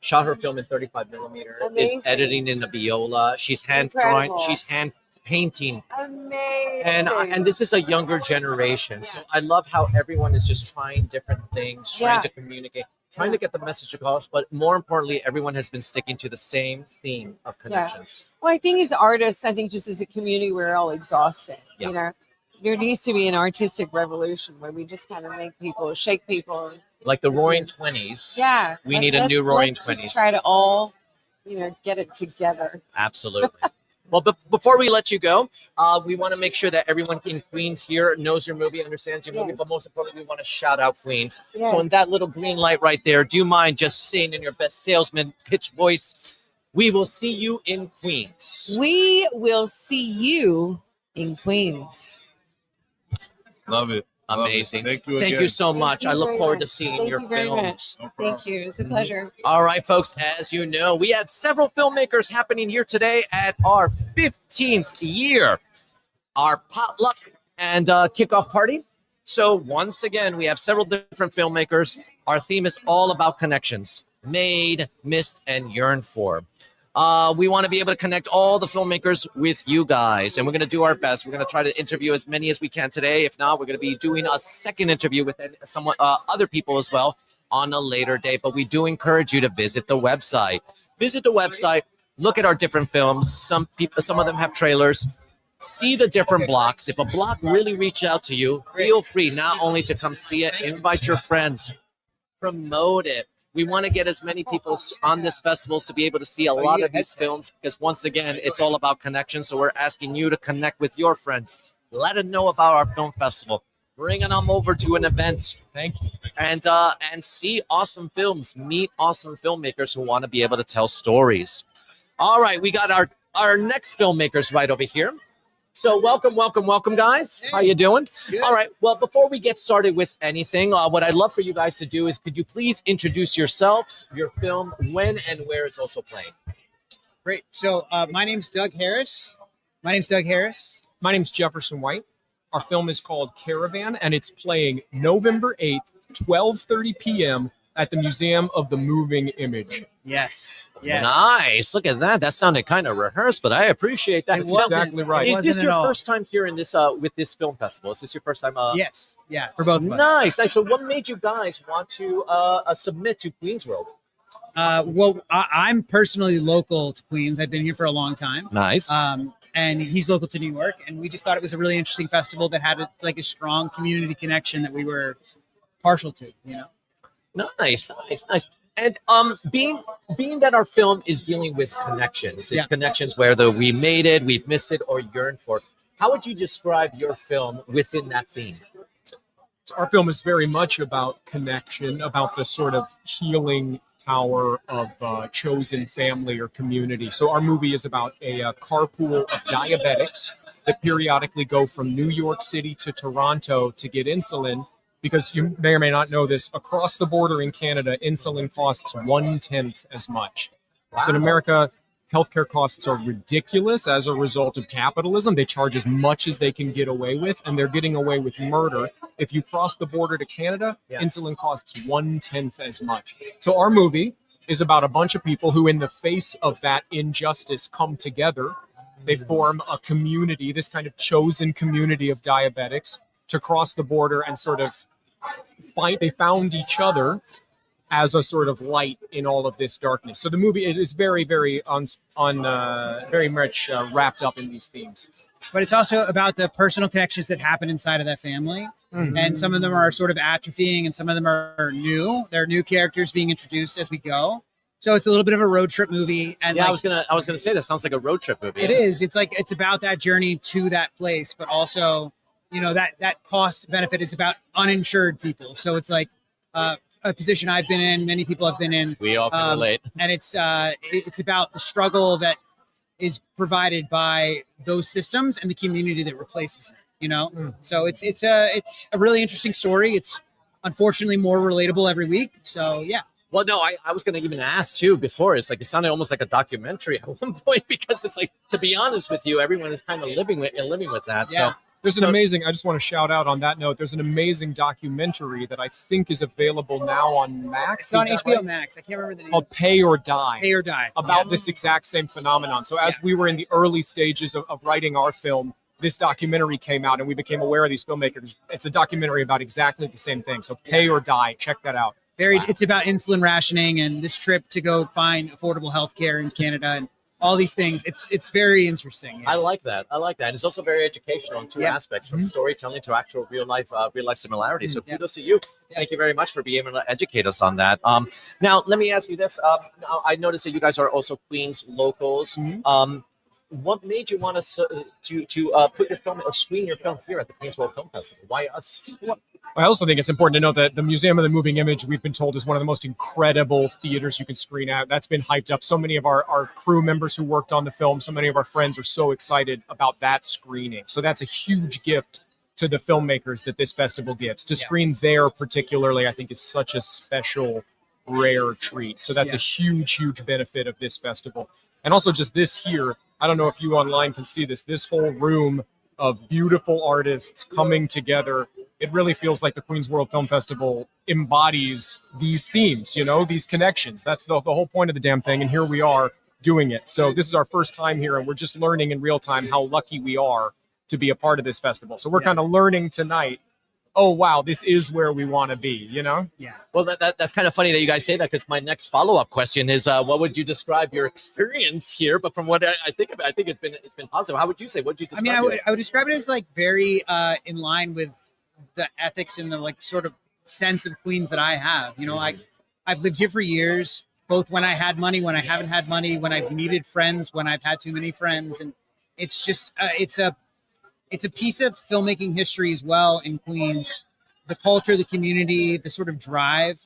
shot her film in 35 millimeter, Amazing. is editing in the viola. She's hand drawing, Incredible. she's hand painting. Amazing. And this is a younger generation. So I love how everyone is just trying different things, trying Yeah. to communicate, trying to get the message across, but more importantly, everyone has been sticking to the same theme of connections. Well, I think as artists, just as a community, we're all exhausted. Yeah. There needs to be an artistic revolution where we just kind of make people, shake people. Like the Roaring Twenties. Yeah. We need a new Roaring let's Twenties. just try to all, get it together. Absolutely. Well, before we let you go, we want to make sure that everyone in Queens here knows your movie, understands your movie, Yes. but most importantly, we want to shout out Queens. Yes. So in that little green light right there, do you mind just saying in your best salesman pitch voice, we will see you in Queens. We will see you in Queens. Love it. Amazing. Thank you Thank again. you so much. you I look very forward to much. seeing Thank your you very films. much. No problem. Thank you. It's a pleasure. All right, folks, as you know, we had several filmmakers happening here today at our 15th year, our potluck and kickoff party. So once again, we have several different filmmakers. Our theme is all about connections, made, missed, and yearned for. We want to be able to connect all the filmmakers with you guys, and we're going to do our best. We're going to try to interview as many as we can today. If not, we're going to be doing a second interview with other people as well on a later date. But we do encourage you to visit the website. Visit the website. Look at our different films. Some of them have trailers. See the different blocks. If a block really reached out to you, feel free not only to come see it, invite your friends, promote it. We want to get as many people on this festival to be able to see a lot of these films, because once again, it's all about connection. So we're asking you to connect with your friends. Let them know about our film festival. Bringing them over to an event. Thank you. And see awesome films. Meet awesome filmmakers who want to be able to tell stories. All right, we got our next filmmakers right over here. So welcome, guys. How you doing? Good. All right. Well, before we get started with anything, what I'd love for you guys to do is, could you please introduce yourselves, your film, when and where it's also playing? Great. So my name's Doug Harris. My name's Jefferson White. Our film is called Caravan, and it's playing November 8th, 12:30 p.m. at the Museum of the Moving Image. Yes. Nice. Look at that. That sounded kind of rehearsed, but I appreciate that. That's exactly right. Is this your first time here in this with this film festival? Is this your first time? Yes. Yeah, for both of us. Nice. So what made you guys want to submit to Queens World? Well, I'm personally local to Queens. I've been here for a long time. Nice. And he's local to New York, and we just thought it was a really interesting festival that had a strong community connection that we were partial to, you know. Nice. And being that our film is dealing with connections, it's connections whether we made it, we've missed it, or yearned for. How would you describe your film within that theme? Our film is very much about connection, about the sort of healing power of chosen family or community. So our movie is about a carpool of diabetics that periodically go from New York City to Toronto to get insulin. Because you may or may not know this, across the border in Canada, insulin costs 1/10 as much. Wow. So in America, healthcare costs are ridiculous as a result of capitalism. They charge as much as they can get away with, and they're getting away with murder. If you cross the border to Canada, insulin costs 1/10 as much. So our movie is about a bunch of people who, in the face of that injustice, come together. They form a community, this kind of chosen community of diabetics, to cross the border and sort of they found each other as a sort of light in all of this darkness. So the movie, it is very, very very much wrapped up in these themes. But it's also about the personal connections that happen inside of that family. Mm-hmm. And some of them are sort of atrophying and some of them are new. They're new characters being introduced as we go. So it's a little bit of a road trip movie. And I was gonna say that sounds like a road trip movie. It is. It's about that journey to that place, but also, you know, that cost benefit is about uninsured people. So it's like a position I've been in, many people have been in. We all can relate. And it's about the struggle that is provided by those systems and the community that replaces it, you know? So it's a really interesting story. It's unfortunately more relatable every week. So yeah. Well, no, I was going to even ask too before. It's like it sounded almost like a documentary at one point, because it's like, to be honest with you, everyone is kind of living with that. Yeah. So there's an amazing, I just want to shout out on that note, there's an amazing documentary that I think is available now on Max. It's on HBO Max. I can't remember the name. Called Pay or Die. Pay or Die. About this exact same phenomenon. So as we were in the early stages of writing our film, this documentary came out and we became aware of these filmmakers. It's a documentary about exactly the same thing. So Pay or Die, check that out. It's about insulin rationing and this trip to go find affordable healthcare in Canada and all these things. It's very interesting. I like that. And it's also very educational in two aspects, from storytelling to actual real life similarities. So kudos to you. Thank you very much for being able to educate us on that. Now let me ask you this. I noticed that you guys are also Queens locals. What made you want us to put your film or screen your film here at the Queens World Film Festival? Why us? I also think it's important to note that the Museum of the Moving Image, we've been told, is one of the most incredible theaters you can screen at. That's been hyped up. So many of our crew members who worked on the film, so many of our friends are so excited about that screening. So that's a huge gift to the filmmakers that this festival gives. To screen there particularly, I think, is such a special, rare treat. So that's a huge, huge benefit of this festival. And also just this here, I don't know if you online can see this whole room of beautiful artists coming together. It really feels like the Queens World Film Festival embodies these themes, you know, these connections. That's the whole point of the damn thing. And here we are doing it. So this is our first time here, and we're just learning in real time how lucky we are to be a part of this festival. So we're kind of learning tonight. Oh wow, this is where we want to be. You know? Yeah. Well, that's kind of funny that you guys say that, because my next follow-up question is, what would you describe your experience here? But from what I think of it, I think it's been positive. How would you say? What would you describe? I would describe it as like very in line with the ethics and the like sort of sense of Queens that I have. You know, I've lived here for years, both when I had money, when I haven't had money, when I've needed friends, when I've had too many friends, and it's just it's a piece of filmmaking history as well in Queens. The culture, the community, the sort of drive.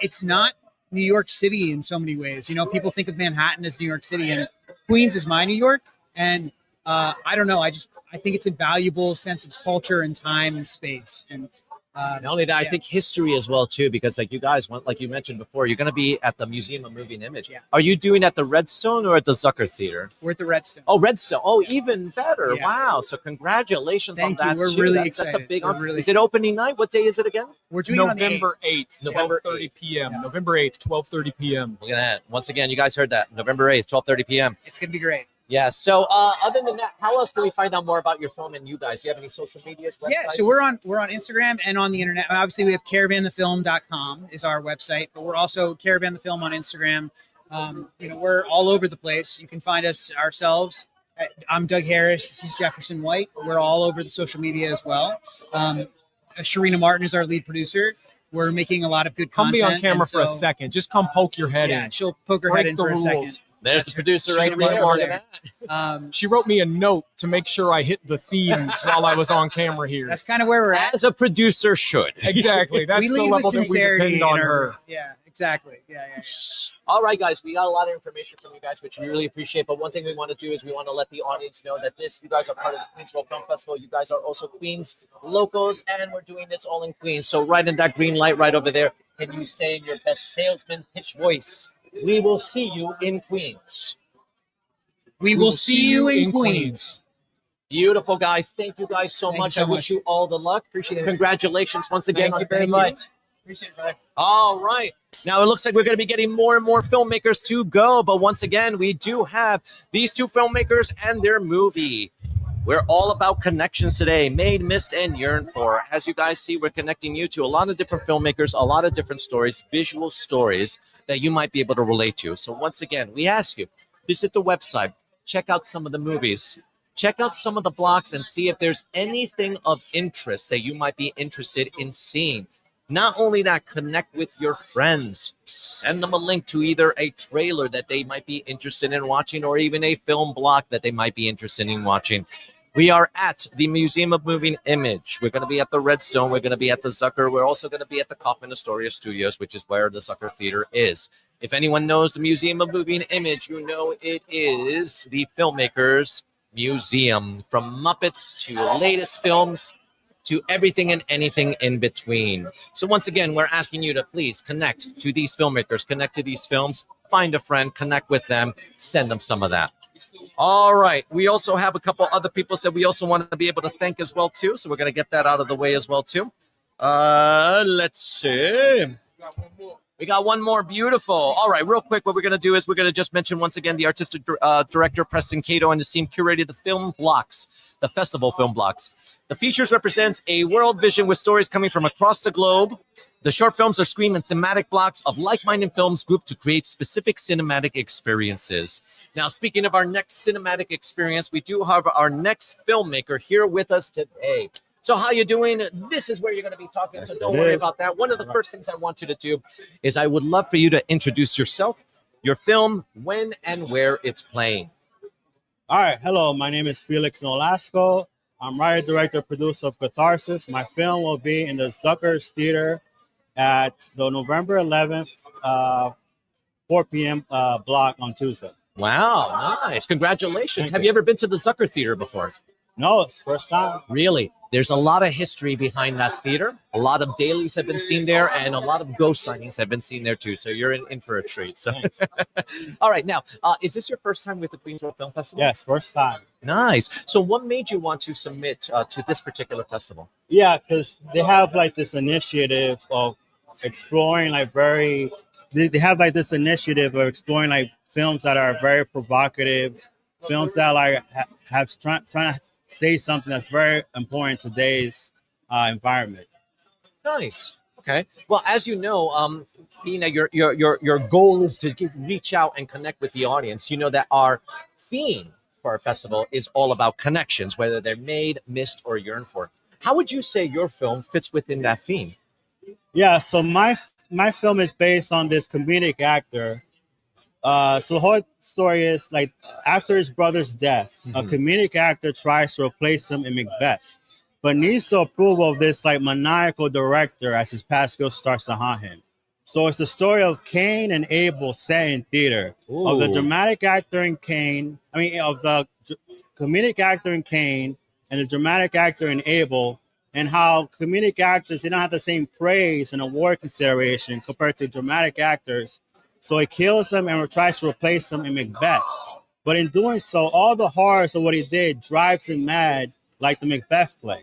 It's not New York City in so many ways. You know, people think of Manhattan as New York City, and Queens is my New York. And I don't know. I think it's a valuable sense of culture and time and space. And not only that, I think history as well too, because like you guys went, like you mentioned before, you're going to be at the Museum of Moving Image. Yeah. Are you doing at the Redstone or at the Zucker Theater? We're at the Redstone. Oh, Redstone. Oh, even better. Yeah. Wow. So congratulations Thank on you. that. We're too. really That's a excited. big We're honor. really Is it opening night? What day is it again? We're doing it on the November 8th, November 12:30 p.m. November 8th, 12:30 p.m. Look at that. Once again, you guys heard that. November 8th, 12:30 p.m. It's going to be great. Yeah. So other than that, how else can we find out more about your film and you guys? Do you have any social medias, websites? Yeah, so we're on Instagram and on the internet. Obviously, we have caravanthefilm.com is our website, but we're also Caravan the Film on Instagram. You know, we're all over the place. You can find us ourselves. I'm Doug Harris. This is Jefferson White. We're all over the social media as well. Sharina Martin is our lead producer. We're making a lot of good Come content. be on camera and for a so- second. Just come poke your head Yeah, in. she'll poke her Break head in the for a second. rules. There's the producer right Sharina there. over Look at there. that. She wrote me a note to make sure I hit the themes while I was on camera here. That's kind of where we're at. As a producer should. Exactly. That's We the lead with level that we sincerity depend on in our- her. Yeah, exactly. Yeah. All right, guys, we got a lot of information from you guys, which we really appreciate. But one thing we want to do is we want to let the audience know that you guys are part of the Queensville Film Festival. You guys are also Queens locals, and we're doing this all in Queens. So right in that green light right over there, can you say in your best salesman pitch voice, "We will see you in Queens"? We will see you in Queens. Beautiful, guys. Thank you guys so Thank you much. so I wish much. you all the luck. Appreciate it. Congratulations once again. Thank you very much. Appreciate it, brother. All right. Now it looks like we're going to be getting more and more filmmakers to go. But once again, we do have these two filmmakers and their movie. We're all about connections today, made, missed, and yearned for. As you guys see, we're connecting you to a lot of different filmmakers, a lot of different stories, visual stories that you might be able to relate to. So once again, we ask you, visit the website, check out some of the movies, check out some of the blocks, and see if there's anything of interest that you might be interested in seeing. Not only that, connect with your friends. Send them a link to either a trailer that they might be interested in watching or even a film block that they might be interested in watching. We are at the Museum of Moving Image. We're going to be at the Redstone. We're going to be at the Zucker. We're also going to be at the Kaufman Astoria Studios, which is where the Zucker Theater is. If anyone knows the Museum of Moving Image, you know it is the Filmmakers Museum. From Muppets to latest films, to everything and anything in between. So once again, we're asking you to please connect to these filmmakers, connect to these films, find a friend, connect with them, send them some of that. All right. We also have a couple other people that we also want to be able to thank as well too. So we're going to get that out of the way as well too. Let's see. We got one more. Beautiful. All right, real quick, what we're going to do is we're going to just mention once again the artistic director, Preston Cato, and his team curated the film blocks, the festival film blocks. The features represents a world vision with stories coming from across the globe. The short films are screened in thematic blocks of like-minded films grouped to create specific cinematic experiences. Now, speaking of our next cinematic experience, we do have our next filmmaker here with us today. So how you doing? This is where you're going to be talking, so don't worry about that. One of the first things I want you to do is I would love for you to introduce yourself, your film, when and where it's playing. All right. Hello, my name is Felix Nolasco. I'm writer, director, producer of Catharsis. My film will be in the Zucker's Theater at the November 11th, 4 p.m. Block on Tuesday. Wow, nice. Congratulations. Have you ever been to the Zucker Theater before? No, it's first time. Really? There's a lot of history behind that theater. A lot of dailies have been seen there, and a lot of ghost signings have been seen there too. So you're in for a treat. So, all right. Now, is this your first time with the Queensville Film Festival? Yes, first time. Nice. So what made you want to submit to this particular festival? Yeah, because they have like this initiative of exploring like they have like this initiative of exploring like films that are very provocative, films that like trying to say something that's very important in today's environment. Nice. Okay. Well, as you know, being that your goal is to reach out and connect with the audience, you know that our theme for our festival is all about connections, whether they're made, missed, or yearned for. How would you say your film fits within that theme? Yeah, so my film is based on this comedic actor. So the whole story is like after his brother's death, a comedic actor tries to replace him in Macbeth, but needs the approval of this like maniacal director as his past guilt starts to haunt him. So it's the story of Cain and Abel set in theater, of the Ooh. dramatic actor in Cain. I mean, of the comedic actor in Cain and the dramatic actor in Abel, and how comedic actors, they don't have the same praise and award consideration compared to dramatic actors. So he kills him and tries to replace him in Macbeth. But in doing so, all the horrors of what he did drives him mad, like the Macbeth play.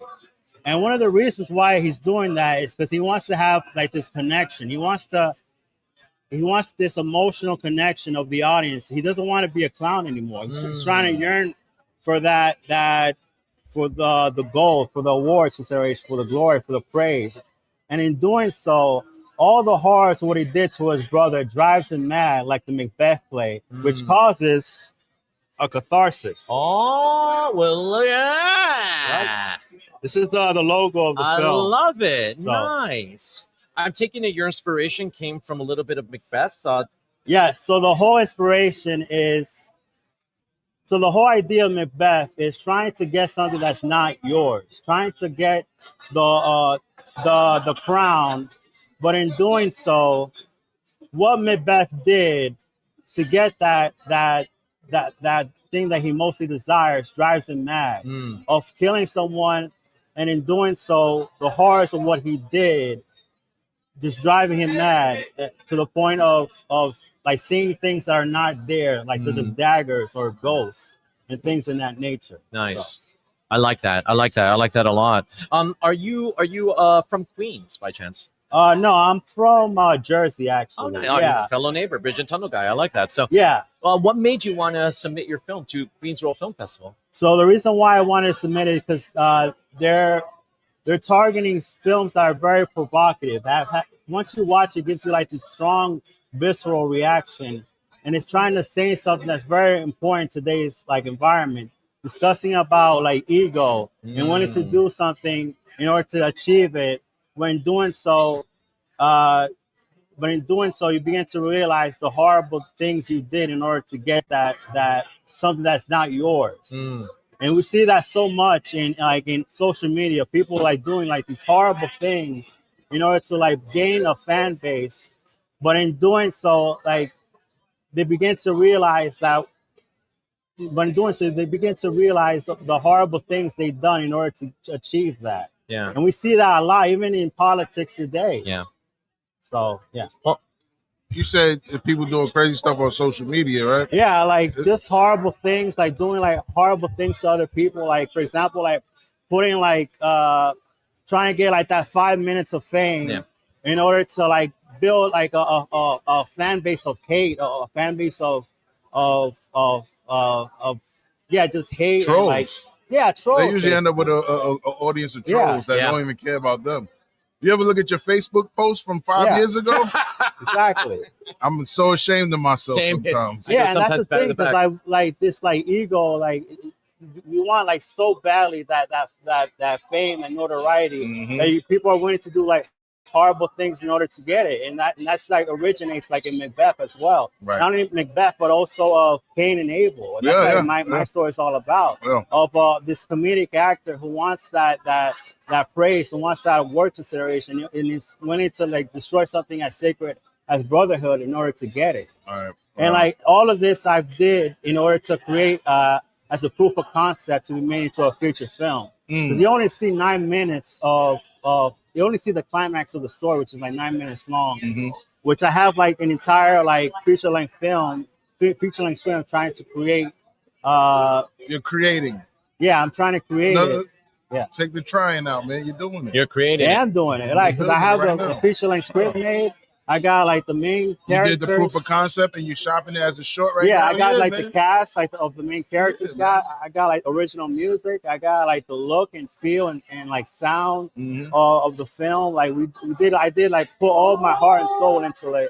And one of the reasons why he's doing that is because he wants to have like this connection. He wants this emotional connection of the audience. He doesn't want to be a clown anymore. He's trying to yearn for for the gold, for the awards consideration, for the glory, for the praise. And in doing so, all the horrors of what he did to his brother drives him mad, like the Macbeth play, which causes a catharsis. Oh, well, look at that. Right? This is the logo of the I film. love it. So- Nice. I'm taking it your inspiration came from a little bit of Macbeth. Yeah, so the whole inspiration is, so the whole idea of Macbeth is trying to get something that's not yours, trying to get the crown, but in doing so, what Macbeth did to get that thing that he mostly desires drives him mad, of killing someone, and in doing so, the horrors of what he did just driving him mad to the point of like seeing things that are not there, like such as daggers or ghosts and things in that nature. Nice. So, I like that. I like that a lot. Are you from Queens by chance? no, I'm from Jersey actually. Oh, Yeah. fellow neighbor, Bridge and Tunnel guy. I like that. So Yeah. What made you want to submit your film to Queens Royal Film Festival? So the reason why I wanted to submit it because they're targeting films that are very provocative. Once you watch it, it gives you like this strong visceral reaction, and it's trying to say something that's very important in today's like environment, discussing about like ego and wanting to do something in order to achieve it. When doing so, you begin to realize the horrible things you did in order to get that something that's not yours. And we see that so much in social media, people like doing like these horrible things in order to like gain a fan base. But in doing so, like they begin to realize that when doing so, they begin to realize the horrible things they've done in order to achieve that. Yeah. And we see that a lot, even in politics today. Yeah. So, yeah. Well, you said that people doing crazy stuff on social media, right? Yeah, like just horrible things, like doing like horrible things to other people. Like, for example, like putting like trying to get like that 5 minutes of fame in order to like build like a fan base of hate, or a fan base of just hate. Trolls. And, like, yeah, trolls. They usually end up with basically. a audience of trolls that Yeah. don't even care about them. You ever look at your Facebook post from 5 years ago? Exactly. I'm so ashamed of myself sometimes. Yeah, and that's the thing, because like this like ego, like you want like so badly that fame and notoriety that people are willing to do like horrible things in order to get it, and that's like originates like in Macbeth as well. Right. Not only Macbeth, but also of Cain and Abel. And that's my story is all about. Yeah. Of this comedic actor who wants that praise and wants that award consideration, and is willing to like destroy something as sacred as brotherhood in order to get it. All right. And like all of this I did in order to create as a proof of concept to be made into a feature film. Because you only see 9 minutes you only see the climax of the story, which is like 9 minutes long, which I have like an entire like feature-length film trying to create. You're creating. Yeah, I'm trying to create it. Yeah. Take the trying out, man. You're doing it. You're creating Yeah, I'm doing it. Like, because I have Right the now. feature-length script made, I got like the main You characters. did the proof of concept and you're shopping it as a short right Yeah, now? I got like man. the cast like of the main characters. I got like original music. I got like the look and feel and like sound of the film. Like I did like put all my heart and soul into it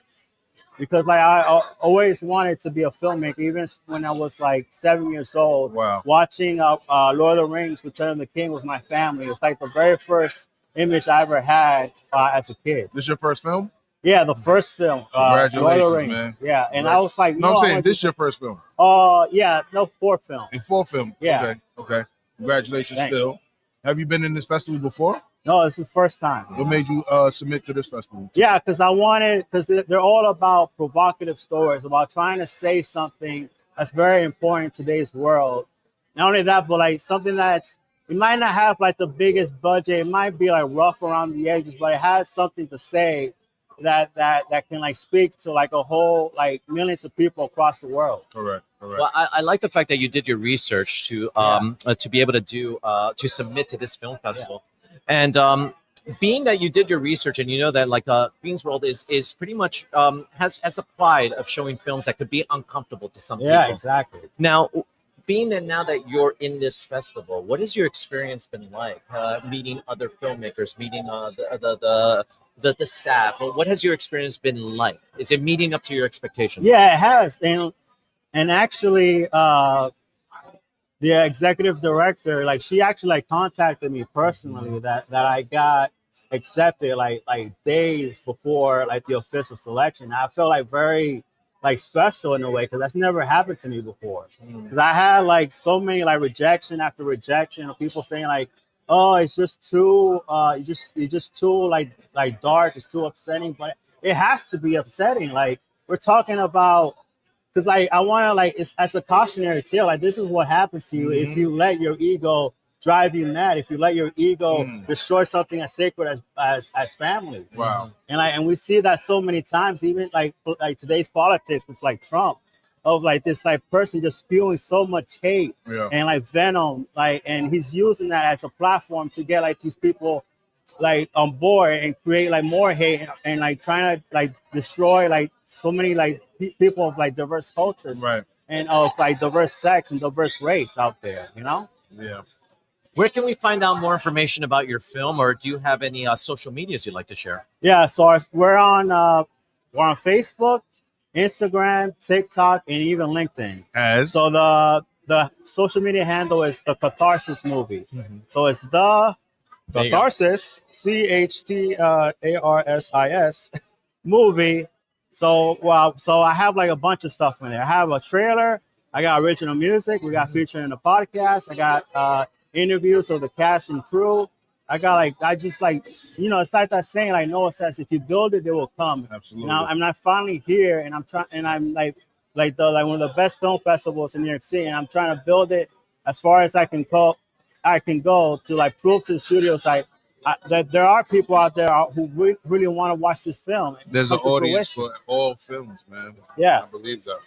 because like I always wanted to be a filmmaker, even when I was like 7 years old. Wow. Watching Lord of the Rings: Return of the King with my family. It's like the very first image I ever had as a kid. This your first film? Yeah, the first film. Congratulations, Lord of the Rings. man. Yeah, and I was like, no, I'm saying this is your first film. Yeah, no, fourth film. A fourth film. Yeah. Okay. Congratulations Thanks. still. Have you been in this festival before? No, this is first time. What made you submit to this festival? Yeah, because they're all about provocative stories, about trying to say something that's very important in today's world. Not only that, but like something it might not have like the biggest budget. It might be like rough around the edges, but it has something to say that can like speak to like a whole like millions of people across the world. Correct. Well, I like the fact that you did your research to be able to do to submit to this film festival, and being that you did your research and you know that like Queen's World is pretty much has a pride of showing films that could be uncomfortable to some people. Yeah, exactly. Now, being that now that you're in this festival, what has your experience been like? Meeting other filmmakers, meeting the staff. What has your experience been like? Is it meeting up to your expectations? Yeah, it has, and actually, the executive director, like she actually like contacted me personally that I got accepted like days before like the official selection. I felt like very like special in a way because that's never happened to me before. Because I had like so many like rejection after rejection of people saying like, oh, it's just too it's just too like dark, it's too upsetting. But it has to be upsetting. Like we're talking about. Because like I want to like it's as a cautionary tale. Like this is what happens to you if you let your ego drive you mad. If you let your ego destroy something as sacred as family. Wow. And we see that so many times, even like today's politics with like Trump, of like this like person just spewing so much hate and like venom, like and he's using that as a platform to get like these people like on board and create like more hate and like trying to like destroy like so many like people of like diverse cultures and of like diverse sex and diverse race out there, you know? Yeah. Where can we find out more information about your film, or do you have any social medias you'd like to share? Yeah, so we're on Facebook, Instagram, TikTok, and even LinkedIn. So the social media handle is the Catharsis Movie. So it's the Catharsis, CHTARSIS movie. So I have like a bunch of stuff in there. I have a trailer. I got original music. We got featured in the podcast. I got interviews of the cast and crew. I just like, it's like that saying like Noah says, if you build it, they will come. Absolutely. Now I'm not finally here, and I'm trying, and I'm like one of the best film festivals in New York City, and I'm trying to build it as far as I can go to like prove to the studios that there are people out there who really want to watch this film. There's an audience for all films, man. Yeah. I believe that.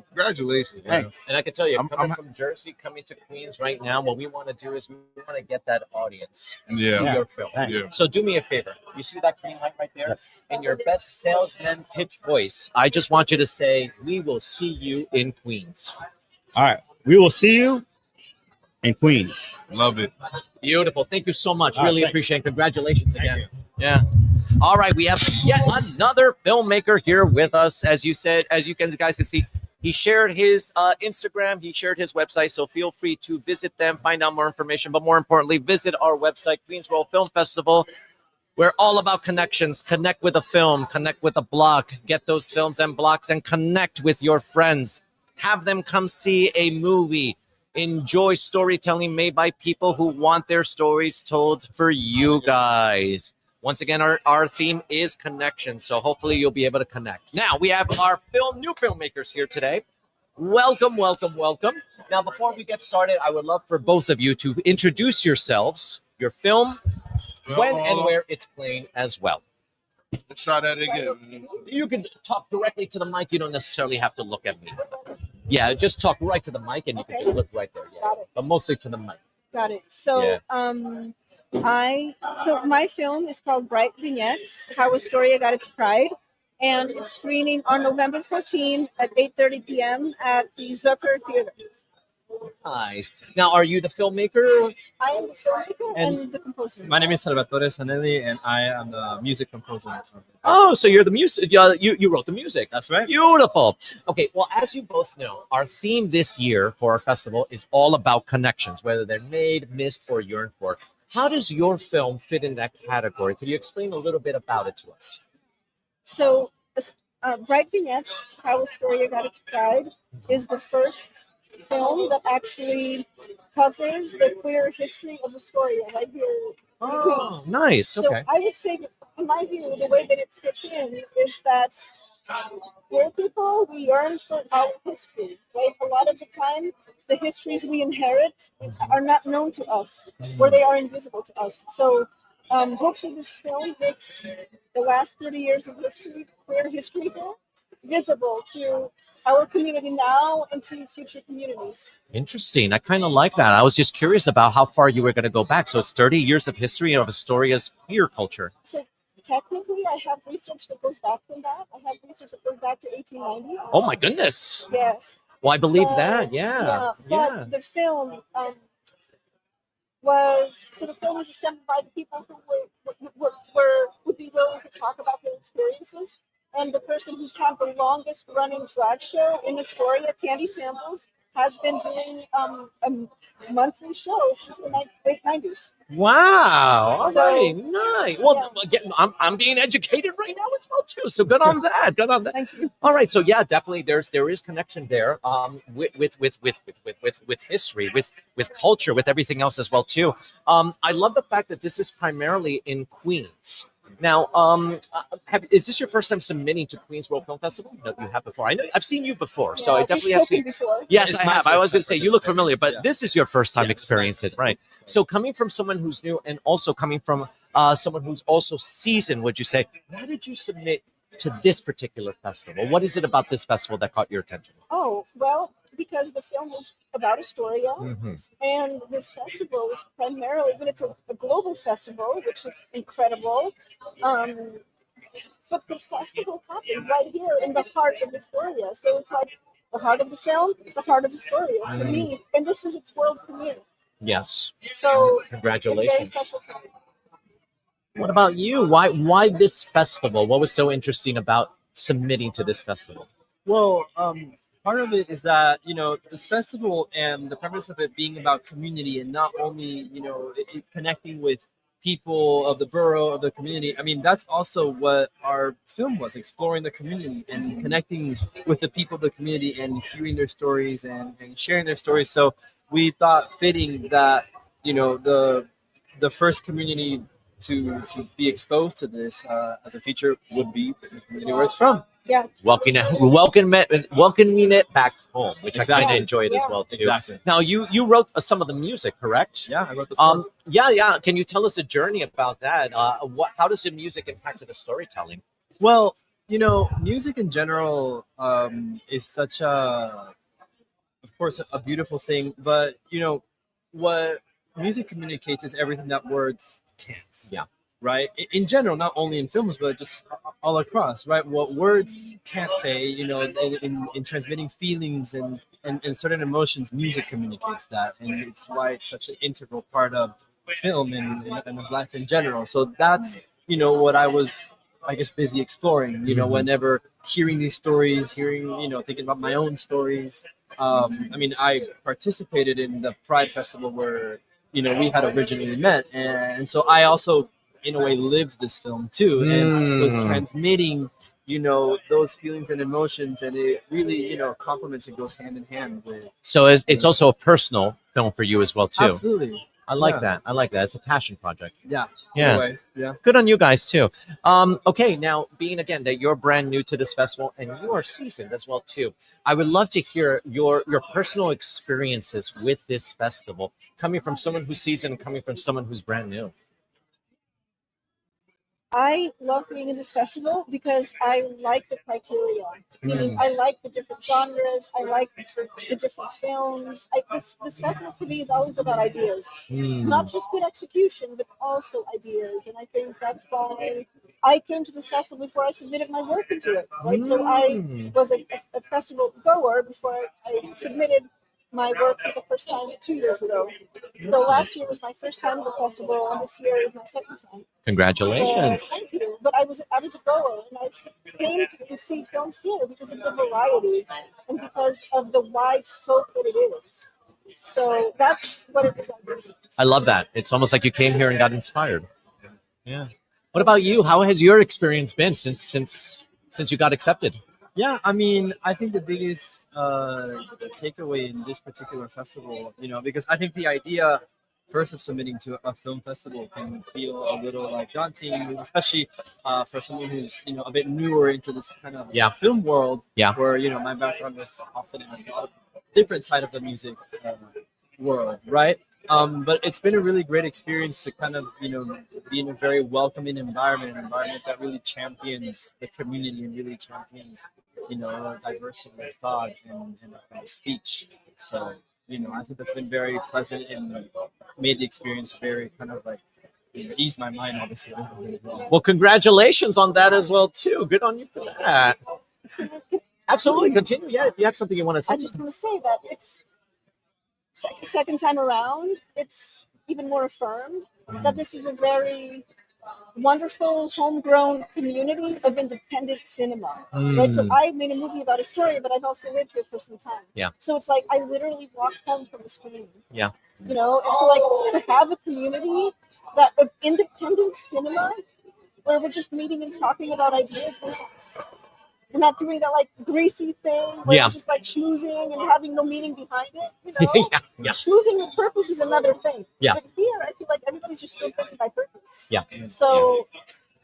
Congratulations, man. Thanks. And I can tell you, coming from Jersey, coming to Queens right now, what we want to do is we want to get that audience to your film. Yeah. So do me a favor. You see that green light right there? Yes. In your best salesman pitch voice, I just want you to say, "We will see you in Queens." All right. We will see you in Queens. Love it. Beautiful. Thank you so much. All right, Really thank appreciate it. Congratulations again. Yeah. All right. We have yet another filmmaker here with us. As you guys can see, he shared his Instagram. He shared his website. So feel free to visit them, find out more information. But more importantly, visit our website, Queens World Film Festival. We're all about connections. Connect with a film. Connect with a block. Get those films and blocks and connect with your friends. Have them come see a movie. Enjoy storytelling made by people who want their stories told for you guys. Once again, our theme is connection, so hopefully you'll be able to connect. Now, we have our new filmmakers here today. Welcome, welcome, welcome. Now, before we get started, I would love for both of you to introduce yourselves, your film, when and where it's playing as well. Let's try that again. You can talk directly to the mic. You don't necessarily have to look at me. Yeah, just talk right to the mic, and you can just look right there. Yeah. Got it. But mostly to the mic. Got it. So, Yeah. so my film is called Bright Vignettes: How Astoria Got Its Pride. and it's screening on November 14th at 8:30 p.m. at the Zucker Theater. Nice. Now, are you the filmmaker? I am the filmmaker and the composer. My name is Salvatore Sanelli, and I am the music composer. Oh, so you're the music. You wrote the music. That's right. Beautiful. Okay. Well, as you both know, our theme this year for our festival is all about connections, whether they're made, missed, or yearned for. How does your film fit in that category? Could you explain a little bit about it to us? So, Bright Vignettes, How Astoria Got Its Pride, is the first film that actually covers the queer history of Astoria right here in Queens. Nice. So Okay. I would say, in my view, the way that it fits in is that queer people, we yearn for our history, right? A lot of the time, the histories we inherit are not known to us, or they are invisible to us. So hopefully this film makes the last 30 years of history, queer history here, visible to our community now and to future communities. Interesting. I kind of like that. I was just curious about how far you were going to go back. So it's 30 years of history of Astoria's queer culture. So technically, I have research that goes back from that. I have research that goes back to 1890. Oh my goodness. Yes. Well, I believe But- that. Yeah. But the film the film was assembled by the people who would be willing to talk about their experiences. And the person who's had the longest running drag show in Astoria, Candy Samples, has been doing a monthly show since the late 90s. Wow. All So- right. Nice. Well, again, I'm being educated right now as well too. So good on that. Good on that. All right. So yeah, definitely there is connection there with history, with culture, with everything else as well too. I love the fact that this is primarily in Queens. Now, is this your first time submitting to Queens World Film Festival? No, you have before. I know I've seen you before, so I We've definitely have spoken seen. before. Yes, It's I my have. I first was going to time say you look participating. familiar, but Yeah. this is your first time experiencing it, right? So, coming from someone who's new and also coming from someone who's also seasoned, would you say, why did you submit to this particular festival? What is it about this festival that caught your attention? Oh, well, because the film is about Astoria, Mhm. and this festival is primarily, but it's a global festival, which is incredible. But the festival happens right here in the heart of Astoria. So it's like the heart of the film, the heart of Astoria for me. And this is its world premiere. Yes. So Congratulations. it's very special for me. What about you? Why this festival? What was so interesting about submitting to this festival? Well, part of it is that this festival and the premise of it being about community and not only it connecting with people of the borough of the community. I mean, that's also what our film was, exploring the community and connecting with the people of the community and hearing their stories and sharing their stories. So we thought fitting that the first community to be exposed to this as a feature would be the community where it's from. Yeah. Welcoming it back home, which I Exactly. kind of enjoyed as Yeah. well too. Exactly. Now you wrote some of the music, correct? Yeah, I wrote the score. Yeah. Can you tell us a journey about that? How does the music impact the storytelling? Well, music in general is such of course, a beautiful thing. But what music communicates is everything that words can't. Yeah. Right. In general, not only in films, but just all across. Right. What words can't say, in transmitting feelings and certain emotions, music communicates that, and it's why it's such an integral part of film and of life in general. So that's what I was, I guess, busy exploring. Whenever hearing these stories, thinking about my own stories. I mean, I participated in the Pride Festival where we had originally met, and so I also, in a way, lived this film too, and was transmitting those feelings and emotions, and it really complements and goes hand in hand with. So it's also a personal film for you as well too. Absolutely. I like Yeah. that. I like that. It's a passion project. Yeah. Yeah. Anyway, yeah. Good on you guys too. Okay, now being again that you're brand new to this festival and you are seasoned as well too, I would love to hear your personal experiences with this festival, coming from someone who's seasoned, coming from someone who's brand new. I love being in this festival because I like the criteria. Meaning, I like the different genres. I like the different films. This festival for me is always about ideas, not just good execution, but also ideas. And I think that's why I came to this festival before I submitted my work into it, right? So I was a festival goer before I submitted my work for the first time 2 years ago. So last year was my first time at the festival, and this year is my second time. Congratulations. Thank you. But I was a goer, and I came to see films here because of the variety and because of the wide scope that it is. So that's what it was like. I love that. It's almost like you came here and got inspired. Yeah. What about you? How has your experience been since you got accepted? Yeah, I mean, I think the biggest takeaway in this particular festival, because I think the idea first of submitting to a film festival can feel a little like daunting, especially for someone who's a bit newer into this kind of film world. Yeah. Where my background was often in a different side of the music world, right? But it's been a really great experience to kind of be in a very welcoming environment, an environment that really champions the community and really champions diversity of thought and speech. So I think that's been very pleasant and made the experience very kind of like ease my mind, obviously. Well, congratulations on that as well too. Good on you for that. Absolutely, continue. Yeah, if you have something you want to say. I just want to say that it's second time around, it's even more affirmed that this is a very wonderful homegrown community of independent cinema. Right? So I made a movie about a story, but I've also lived here for some time. Yeah. So it's like I literally walked home from the screen. Yeah. And so like to have a community that of independent cinema where we're just meeting and talking about ideas. We're not doing that like greasy thing where Yeah. it's just like schmoozing and having no meaning behind it. Yeah. Schmoozing with purpose is another thing. Yeah. But here, I feel like everybody's just so driven by purpose. Yeah. So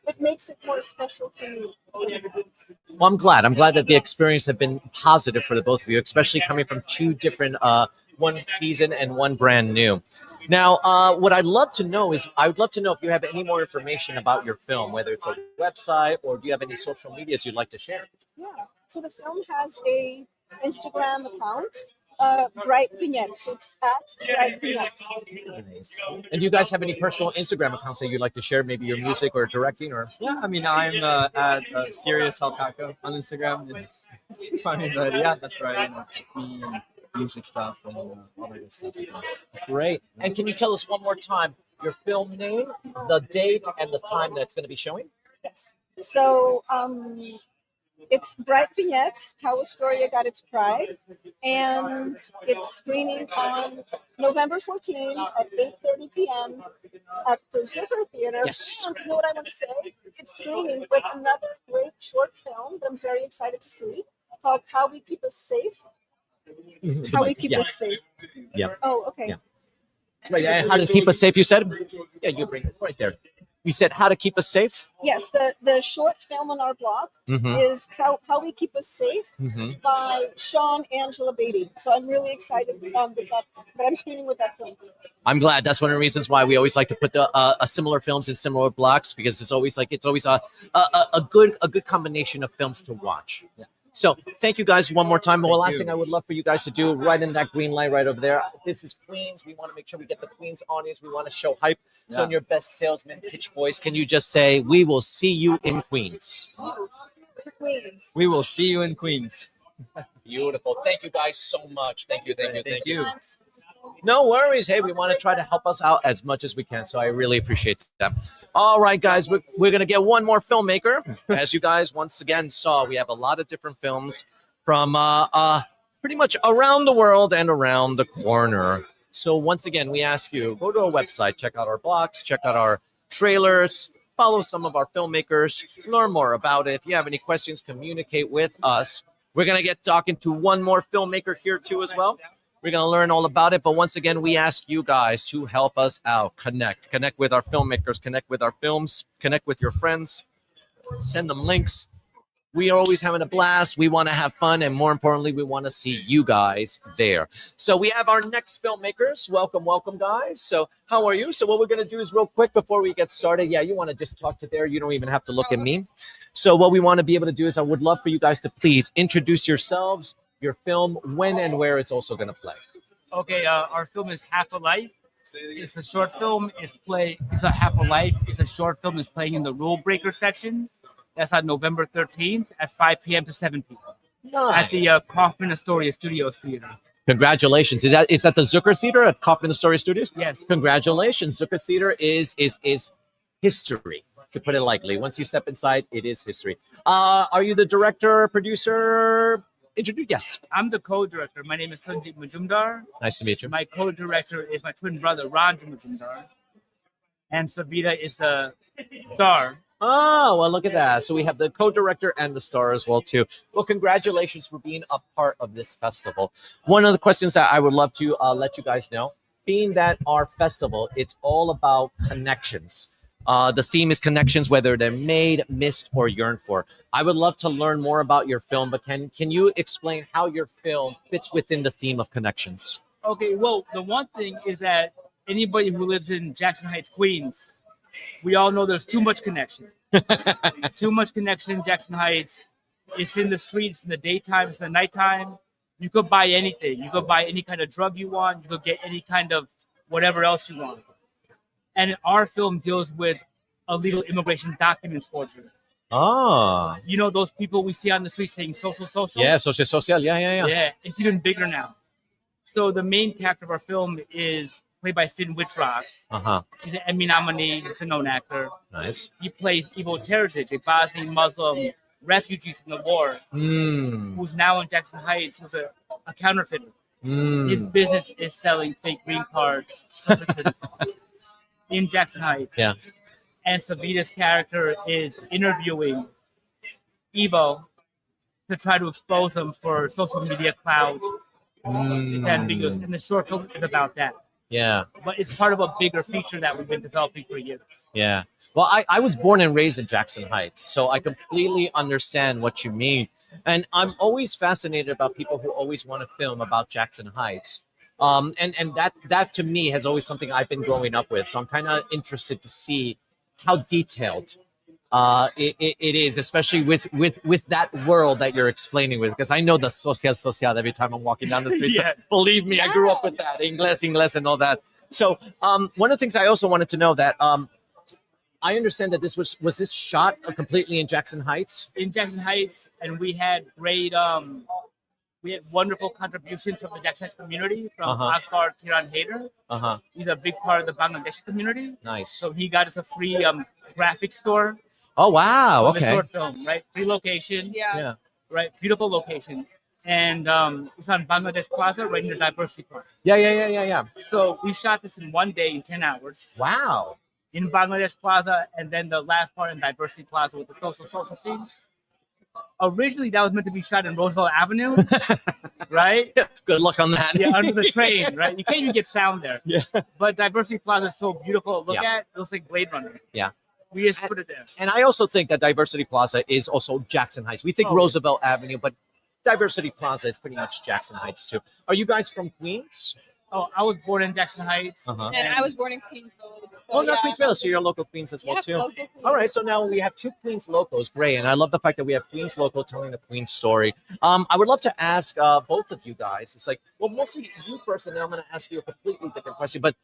it makes it more special for me. Well, I'm glad. I'm glad that the experience have been positive for the both of you, especially coming from two different, one season and one brand new. Now, what I'd love to know is, I would love to know if you have any more information about your film, whether it's a website or do you have any social medias you'd like to share? Yeah. So the film has a Instagram account, Bright Vignettes. So it's at Bright Vignettes. Nice. And do you guys have any personal Instagram accounts that you'd like to share, maybe your music or directing? Or Yeah, I mean, I'm at Serious Alpaca on Instagram. It's funny, but yeah, that's right. It's me and music stuff and all that good stuff as well. Great. And can you tell us one more time your film name, the date, and the time that it's going to be showing? Yes. So it's Bright Vignettes, How Astoria Got Its Pride. And it's screening on November 14 at 8:30 p.m. at the Zucker Theater. Yes. And you know what I want to say? It's screening with another great short film that I'm very excited to see called How We Keep Us Safe. How We Keep Us Safe. Yeah. Oh, okay. Yeah. Right. And how to keep us safe, you said? Yeah, you bring it right there. You said how to keep us safe? Yes, the short film on our blog is How We Keep Us Safe by Sean Angela Beatty. So I'm really excited that I'm screening with that film. I'm glad. That's one of the reasons why we always like to put the similar films in similar blocks, because it's always a good combination of films to watch. Yeah. So thank you guys one more time. But one last thing I would love for you guys to do, right in that green light right over there. This is Queens. We want to make sure we get the Queens audience. We want to show hype. So in your best salesman pitch voice, can you just say, "We will see you in Queens"? Queens. We will see you in Queens. Beautiful. Thank you guys so much. Thank you. No worries. Hey, we want to try to help us out as much as we can. So I really appreciate that. All right, guys, we're going to get one more filmmaker. As you guys once again saw, we have a lot of different films from pretty much around the world and around the corner. So once again, we ask you, go to our website, check out our blogs, check out our trailers, follow some of our filmmakers, learn more about it. If you have any questions, communicate with us. We're going to get talking to one more filmmaker here too as well. We're going to learn all about it. But once again, we ask you guys to help us out. Connect with our filmmakers, connect with our films, connect with your friends, send them links. We are always having a blast. We want to have fun. And more importantly, we want to see you guys there. So we have our next filmmakers. Welcome, guys. So how are you? So what we're going to do is real quick before we get started. Yeah, you want to just talk to there. You don't even have to look at me. So what we want to be able to do is I would love for you guys to please introduce yourselves, your film, when and where it's also going to play. Okay, our film is Half a Life. It's a short film. It's a half a life. It's a short film. It's playing in the Rule Breaker section. That's on November 13th at 5 p.m. to 7 p.m. at the Kaufman Astoria Studios Theater. Congratulations! It's at the Zucker Theater at Kaufman Astoria Studios. Yes. Congratulations! Zucker Theater is history, to put it lightly. Once you step inside, it is history. Are you the director, producer? Introduce. Yes. I'm the co-director. My name is Sanjeev Majumdar. Nice to meet you. My co-director is my twin brother, Raj Majumdar. And Savita is the star. Oh, well, look at that. So we have the co-director and the star as well, too. Well, congratulations for being a part of this festival. One of the questions that I would love to let you guys know, being that our festival, it's all about connections. The theme is connections, whether they're made, missed, or yearned for. I would love to learn more about your film, but can you explain how your film fits within the theme of connections? Okay, well, the one thing is that anybody who lives in Jackson Heights, Queens, we all know there's too much connection. Too much connection in Jackson Heights. It's in the streets in the daytime, it's in the nighttime. You could buy anything. You could buy any kind of drug you want. You could get any kind of whatever else you want. And our film deals with illegal immigration documents forgery. Ah. You know those people we see on the street saying social? Yeah, social. Yeah. Yeah, it's even bigger now. So the main character of our film is played by Finn Wittrock. Uh-huh. He's an Emmy nominee. He's a known actor. Nice. He plays Ivo Terzic, a Bosnian Muslim refugee from the war, who's now in Jackson Heights, who's a counterfeiter. His business is selling fake green cards in Jackson Heights. Yeah. And Savita's character is interviewing Ivo to try to expose him for social media clout. It's ambiguous, and the short film is about that. Yeah. But it's part of a bigger feature that we've been developing for years. Yeah. Well, I was born and raised in Jackson Heights, so I completely understand what you mean. And I'm always fascinated about people who always want to film about Jackson Heights. And that to me has always something I've been growing up with. So I'm kind of interested to see how detailed it is, especially with that world that you're explaining with, because I know the social every time I'm walking down the street. Yeah. So believe me, I grew up with that, English and all that. So one of the things I also wanted to know that I understand that this was this shot completely in Jackson Heights? In Jackson Heights, and we had great, we had wonderful contributions from the Jackson Heights community, from Akbar Kiran Haider. He's a big part of the Bangladeshi community. Nice. So he got us a free graphic store. Oh, wow. Of the Okay. short film, right? Free location. Yeah. Right. Beautiful location. And it's on Bangladesh Plaza, right near Diversity Park. Yeah. So we shot this in one day in 10 hours. Wow. In Bangladesh Plaza, and then the last part in Diversity Plaza with the social scenes. Originally, that was meant to be shot in Roosevelt Avenue, right? Good luck on that. Yeah, under the train, right? You can't even get sound there. Yeah. But Diversity Plaza is so beautiful to look Yeah. at. It looks like Blade Runner. Yeah. We just put it there. And I also think that Diversity Plaza is also Jackson Heights. We think Roosevelt Avenue, but Diversity Plaza is pretty much Jackson Heights too. Are you guys from Queens? Oh, I was born in Jackson Heights. And I was born in Queensville. Oh, not Queensville. So you're local Queens as well Yeah, too. local Queens. All right. So now we have two Queens locals. Great. And I love the fact that we have Queens local telling the Queens story. I would love to ask both of you guys. It's like, well, mostly you first, and then I'm going to ask you a completely different question. But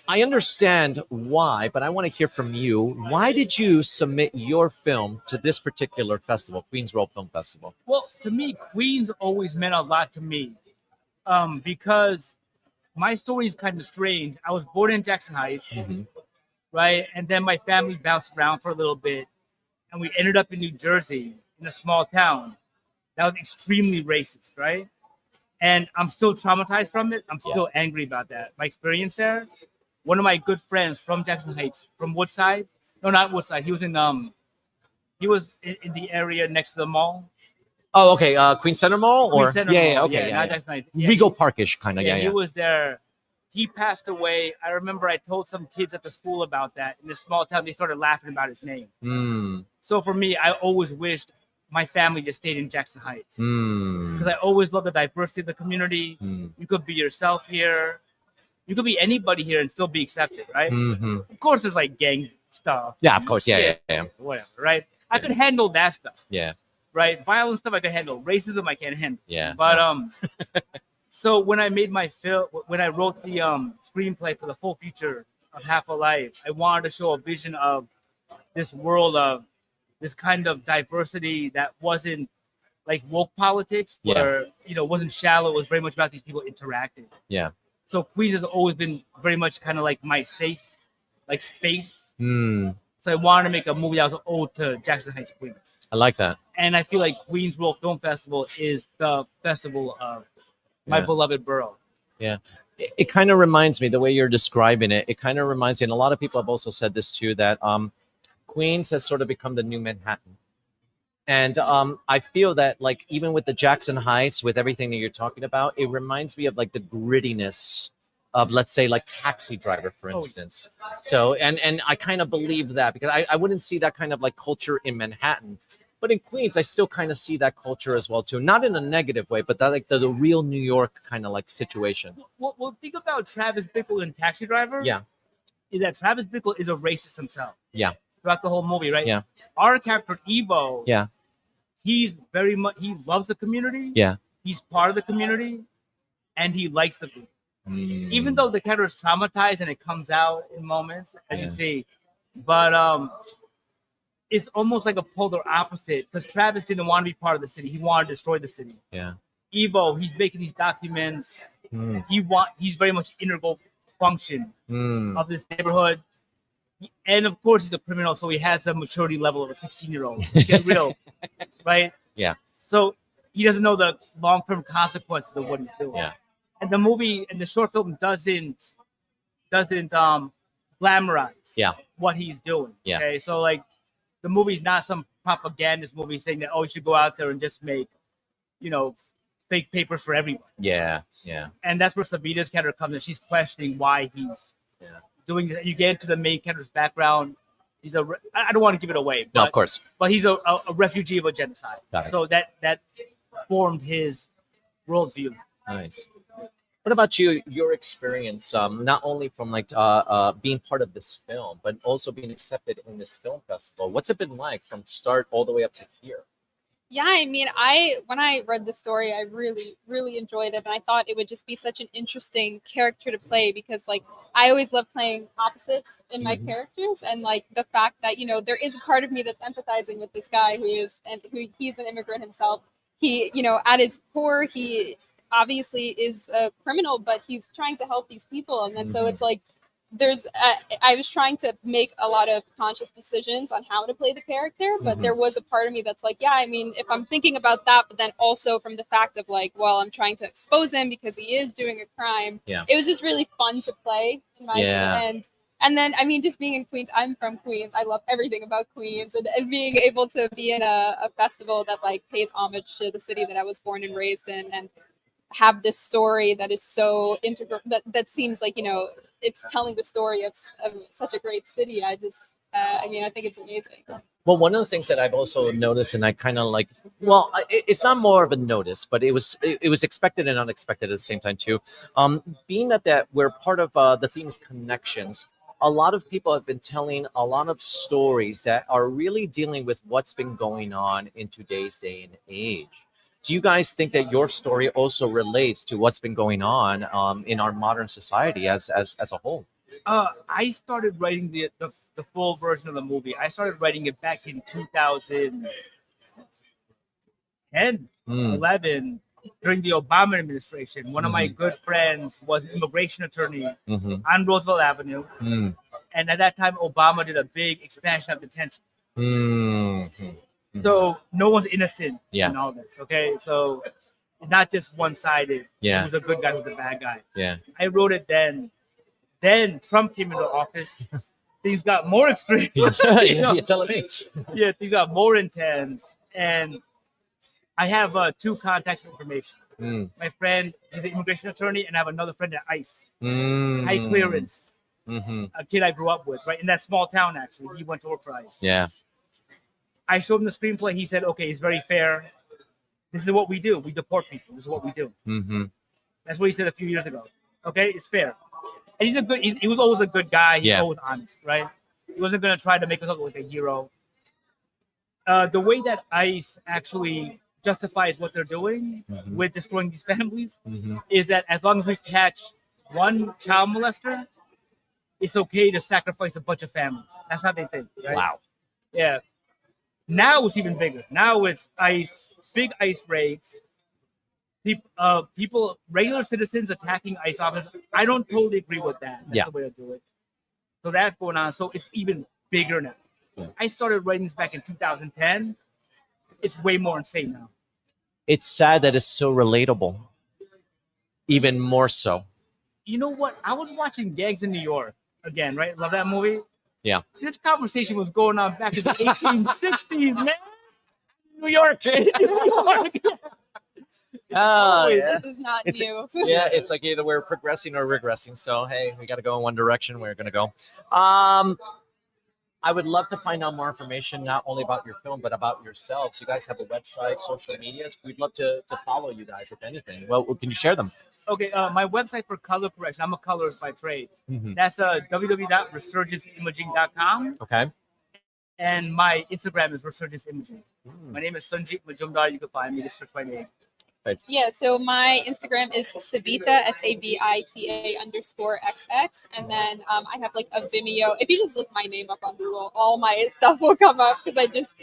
I understand why, but I want to hear from you. Why did you submit your film to this particular festival, Queens World Film Festival? Well, to me, Queens always meant a lot to me because my story is kind of strange. I was born in Jackson Heights, right? And then my family bounced around for a little bit, and we ended up in New Jersey in a small town that was extremely racist, right? And I'm still traumatized from it. I'm still angry about that. My experience there. One of my good friends from Jackson Heights, from Woodside. No, not Woodside. He was in in the area next to the mall. Oh, okay. Queen Center Mall? Or Queen Center yeah, Mall. okay. Not Yeah. Jackson Heights. Regal Parkish kind of. He was there. He passed away. I remember I told some kids at the school about that. In this small town, they started laughing about his name. So for me, I always wished my family just stayed in Jackson Heights. Because I always love the diversity of the community. You could be yourself here. You could be anybody here and still be accepted, right? Of course, there's like gang stuff. Yeah, of course. Yeah. Whatever, right? I could handle that stuff. Yeah. Right? Violent stuff I can handle. Racism I can't handle. Yeah. But So when I made my film, when I wrote the screenplay for the full feature of Half a Life, I wanted to show a vision of this world of this kind of diversity that wasn't like woke politics, Yeah. where wasn't shallow. It was very much about these people interacting. Yeah. So Queens has always been very much kind of like my safe, like space. Hmm. So I wanted to make a movie that was an ode to Jackson Heights, Queens. I like that. And I feel like Queens World Film Festival is the festival of my Yeah. beloved borough. Yeah. It kind of reminds me, the way you're describing it, it kind of reminds me, and a lot of people have also said this too, that Queens has sort of become the new Manhattan. And I feel that, like, even with the Jackson Heights, with everything that you're talking about, it reminds me of like the grittiness of, let's say, like Taxi Driver, for instance. So, and I kind of believe that, because I wouldn't see that kind of like culture in Manhattan. But in Queens, I still kind of see that culture as well too. Not in a negative way, but that like the real New York kind of like situation. Well, think about Travis Bickle in Taxi Driver. Yeah. Is that Travis Bickle is a racist himself Yeah. throughout the whole movie, right? Yeah. Our character Evo, Yeah. he's very much, he loves the community. Yeah. He's part of the community, and he likes the people. Mm. Even though the character is traumatized and it comes out in moments, as you see, but it's almost like a polar opposite, because Travis didn't want to be part of the city. He wanted to destroy the city. Yeah. Evo, he's making these documents. Mm. He's very much integral function Mm. of this neighborhood. And of course, he's a criminal, so he has a maturity level of a 16-year-old. Get real, right? Yeah. So he doesn't know the long-term consequences of what he's doing. Yeah. And the movie and the short film doesn't glamorize Yeah. what he's doing. Yeah. Okay, so like the movie's not some propagandist movie saying that, oh, you should go out there and just make, fake papers for everyone. Yeah. Yeah. And that's where Savita's character comes in. She's questioning why he's doing this. You get into the main character's background. He's I don't want to give it away. No, but, of course. But he's a refugee of a genocide. Got it. So that formed his worldview. Nice. What about you? Your experience, not only from like being part of this film, but also being accepted in this film festival. What's it been like from start all the way up to here? Yeah, I mean, when I read the story, I really, really enjoyed it, and I thought it would just be such an interesting character to play, because like I always love playing opposites in my characters, and like the fact that there is a part of me that's empathizing with this guy he's an immigrant himself. He, at his core, he obviously is a criminal, but he's trying to help these people, and then so it's like I was trying to make a lot of conscious decisions on how to play the character, but there was a part of me that's like, yeah, I mean, if I'm thinking about that, but then also from the fact of like, well, I'm trying to expose him because he is doing a crime. Yeah. It was just really fun to play in my opinion. And then, I mean, just being in Queens, I'm from Queens. I love everything about Queens, and being able to be in a festival that like pays homage to the city that I was born and raised in, and have this story that is so integral, that seems like, it's telling the story of such a great city. I think it's amazing. Well, one of the things that I've also noticed, and I kind of like, well, it's not more of a notice, but it was expected and unexpected at the same time too. Being that we're part of the theme is connections. A lot of people have been telling a lot of stories that are really dealing with what's been going on in today's day and age. Do you guys think that your story also relates to what's been going on in our modern society as a whole? I started writing the full version of the movie. I started writing it back in 2010, 11, during the Obama administration. One of my good friends was an immigration attorney on Roosevelt Avenue. And at that time, Obama did a big expansion of detention. So no one's innocent in all this, okay? So it's not just one-sided. Yeah. Who's a good guy, who's a bad guy. Yeah. I wrote it then. Then Trump came into office. Things got more extreme. You're telling me. Yeah, things got more intense. And I have two contact information. My friend, he's an immigration attorney, and I have another friend at ICE. High clearance. A kid I grew up with, right? In that small town, actually. He went to work for ICE. Yeah. I showed him the screenplay. He said, okay, it's very fair. This is what we do. We deport people. This is what we do. That's what he said a few years ago. Okay, it's fair. And he was always a good guy. He's always honest, right? He wasn't going to try to make himself look like a hero. The way that ICE actually justifies what they're doing Mhm. with destroying these families Mhm. is that as long as we catch one child molester, it's okay to sacrifice a bunch of families. That's how they think, right? Wow. Yeah. Now it's even bigger. Now it's ICE, big ICE raids. People, regular citizens attacking ICE officers. I don't totally agree with that. That's Yeah. the way to do it. So that's going on. So it's even bigger now. Yeah. I started writing this back in 2010. It's way more insane now. It's sad that it's still relatable. Even more so. You know what? I was watching Gangs in New York again, right? Love that movie. Yeah. This conversation was going on back in the 1860s, man. New York. New York. Oh, yeah. This is not It's- new. Yeah, it's like either we're progressing or regressing. So hey, we got to go in one direction. We're going to go. I would love to find out more information, not only about your film, but about yourselves. You guys have a website, social medias. We'd love to follow you guys, if anything. Well, can you share them? Okay, my website for color correction. I'm a colorist by trade. Mhm. That's www.resurgenceimaging.com. Okay. And my Instagram is Resurgence Imaging. Hmm. My name is Sanjeet Majumdar. You can find me. Just search my name. Yeah, so my Instagram is Savita, SAVITA_XX. And then I have like a Vimeo. If you just look my name up on Google, all my stuff will come up because I just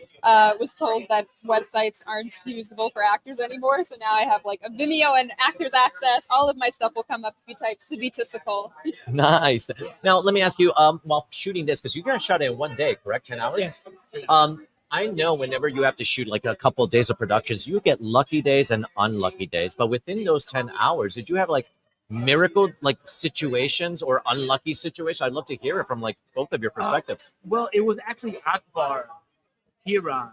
was told that websites aren't usable for actors anymore. So now I have like a Vimeo and Actors Access. All of my stuff will come up if you type Savita Sakol. Nice. Now, let me ask you, while shooting this, because you guys shot it in one day, correct? 10 hours? Yes. I know whenever you have to shoot like a couple of days of productions, you get lucky days and unlucky days. But within those 10 hours, did you have like miracle like situations or unlucky situations? I'd love to hear it from like both of your perspectives. Well, it was actually Akbar, Tehran.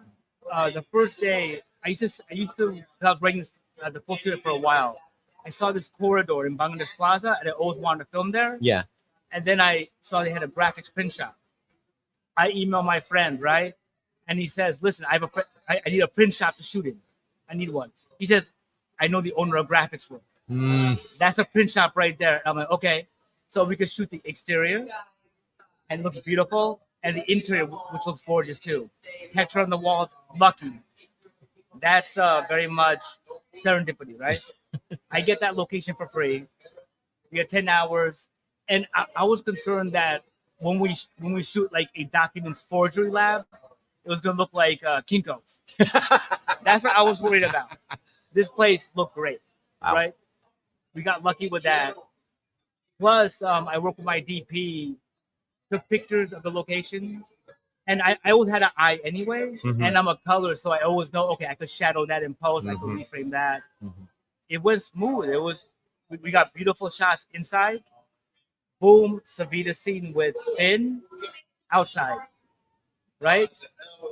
The first day, I used to, because I was writing this, the full script for a while. I saw this corridor in Bangladesh Plaza, and I always wanted to film there. Yeah. And then I saw they had a graphics print shop. I emailed my friend, right? And he says, listen, I need a print shop to shoot in. I need one. He says, I know the owner of Graphics Room. That's a print shop right there. I'm like, okay. So we could shoot the exterior, and it looks beautiful, and the interior, which looks gorgeous too. Texture on the walls, lucky. That's very much serendipity, right? I get that location for free. We get 10 hours. And I was concerned that when we shoot like a documents forgery lab, it was gonna look like Kinko's. That's what I was worried about. This place looked great, right? We got lucky with that. Plus, I worked with my DP, took pictures of the location, and I always had an eye anyway, and I'm a color, so I always know, okay, I could shadow that in post, I could reframe that. It went smooth. It was, we got beautiful shots inside. Boom, Savita scene with Finn outside. Right?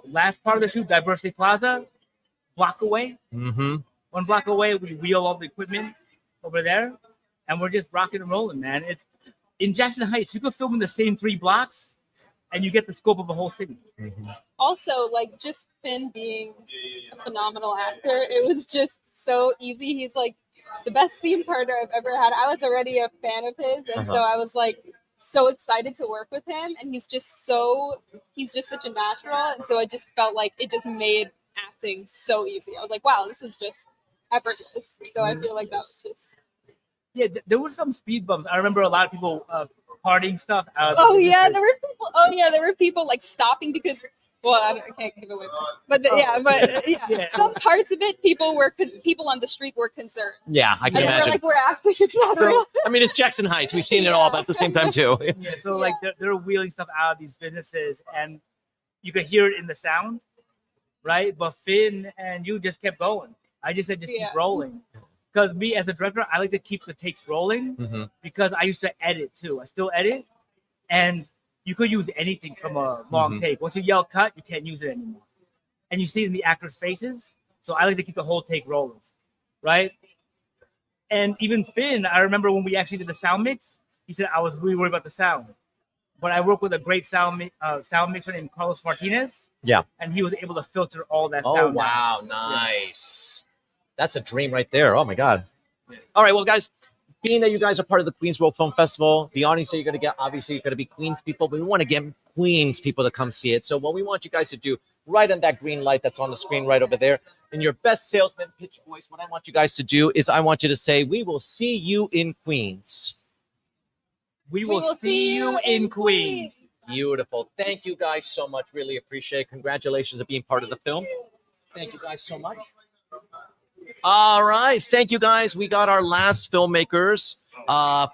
Last part of the shoot, Diversity Plaza, block away. One block away, we wheel all the equipment over there, and we're just rocking and rolling, man. It's in Jackson Heights. You can film in the same 3 blocks, and you get the scope of a whole city. Also, like just Finn being a phenomenal actor, it was just so easy. He's like the best scene partner I've ever had. I was already a fan of his, and so I was like so excited to work with him. And he's just such a natural, and so I just felt like it just made acting so easy. I was like, wow, this is just effortless. So I feel like that was just. Yeah, there were some speed bumps. I remember a lot of people partying stuff out. Oh yeah, there were people like stopping because. Well, I can't give away, but some parts of it, people on the street were concerned. Yeah, I can and imagine. We're like, we're acting, it's not real. I mean, it's Jackson Heights. We've seen it all, but at the same time too. Yeah, so like they're wheeling stuff out of these businesses, and you could hear it in the sound, right? But Finn and you just kept going. I just said just keep rolling, because me as a director, I like to keep the takes rolling because I used to edit too. I still edit, and you could use anything from a long take. Once you yell cut, you can't use it anymore. And you see it in the actors' faces. So I like to keep the whole take rolling, right? And even Finn, I remember when we actually did the sound mix, he said, I was really worried about the sound. But I worked with a great sound mixer named Carlos Martinez. Yeah. And he was able to filter all that sound. Oh, wow. Nice. That's a dream right there. Oh, my God. All right. Well, guys, being that you guys are part of the Queens World Film Festival, the audience that you're going to get, obviously, you're going to be Queens people, but we want to get Queens people to come see it. So what we want you guys to do, right on that green light that's on the screen right over there. In your best salesman pitch voice, what I want you guys to do is I want you to say, "We will see you in Queens." We will see you in Queens. Beautiful. Thank you guys so much. Really appreciate it. Congratulations on being part of the film. Thank you guys so much. All right. Thank you guys. We got our last filmmakers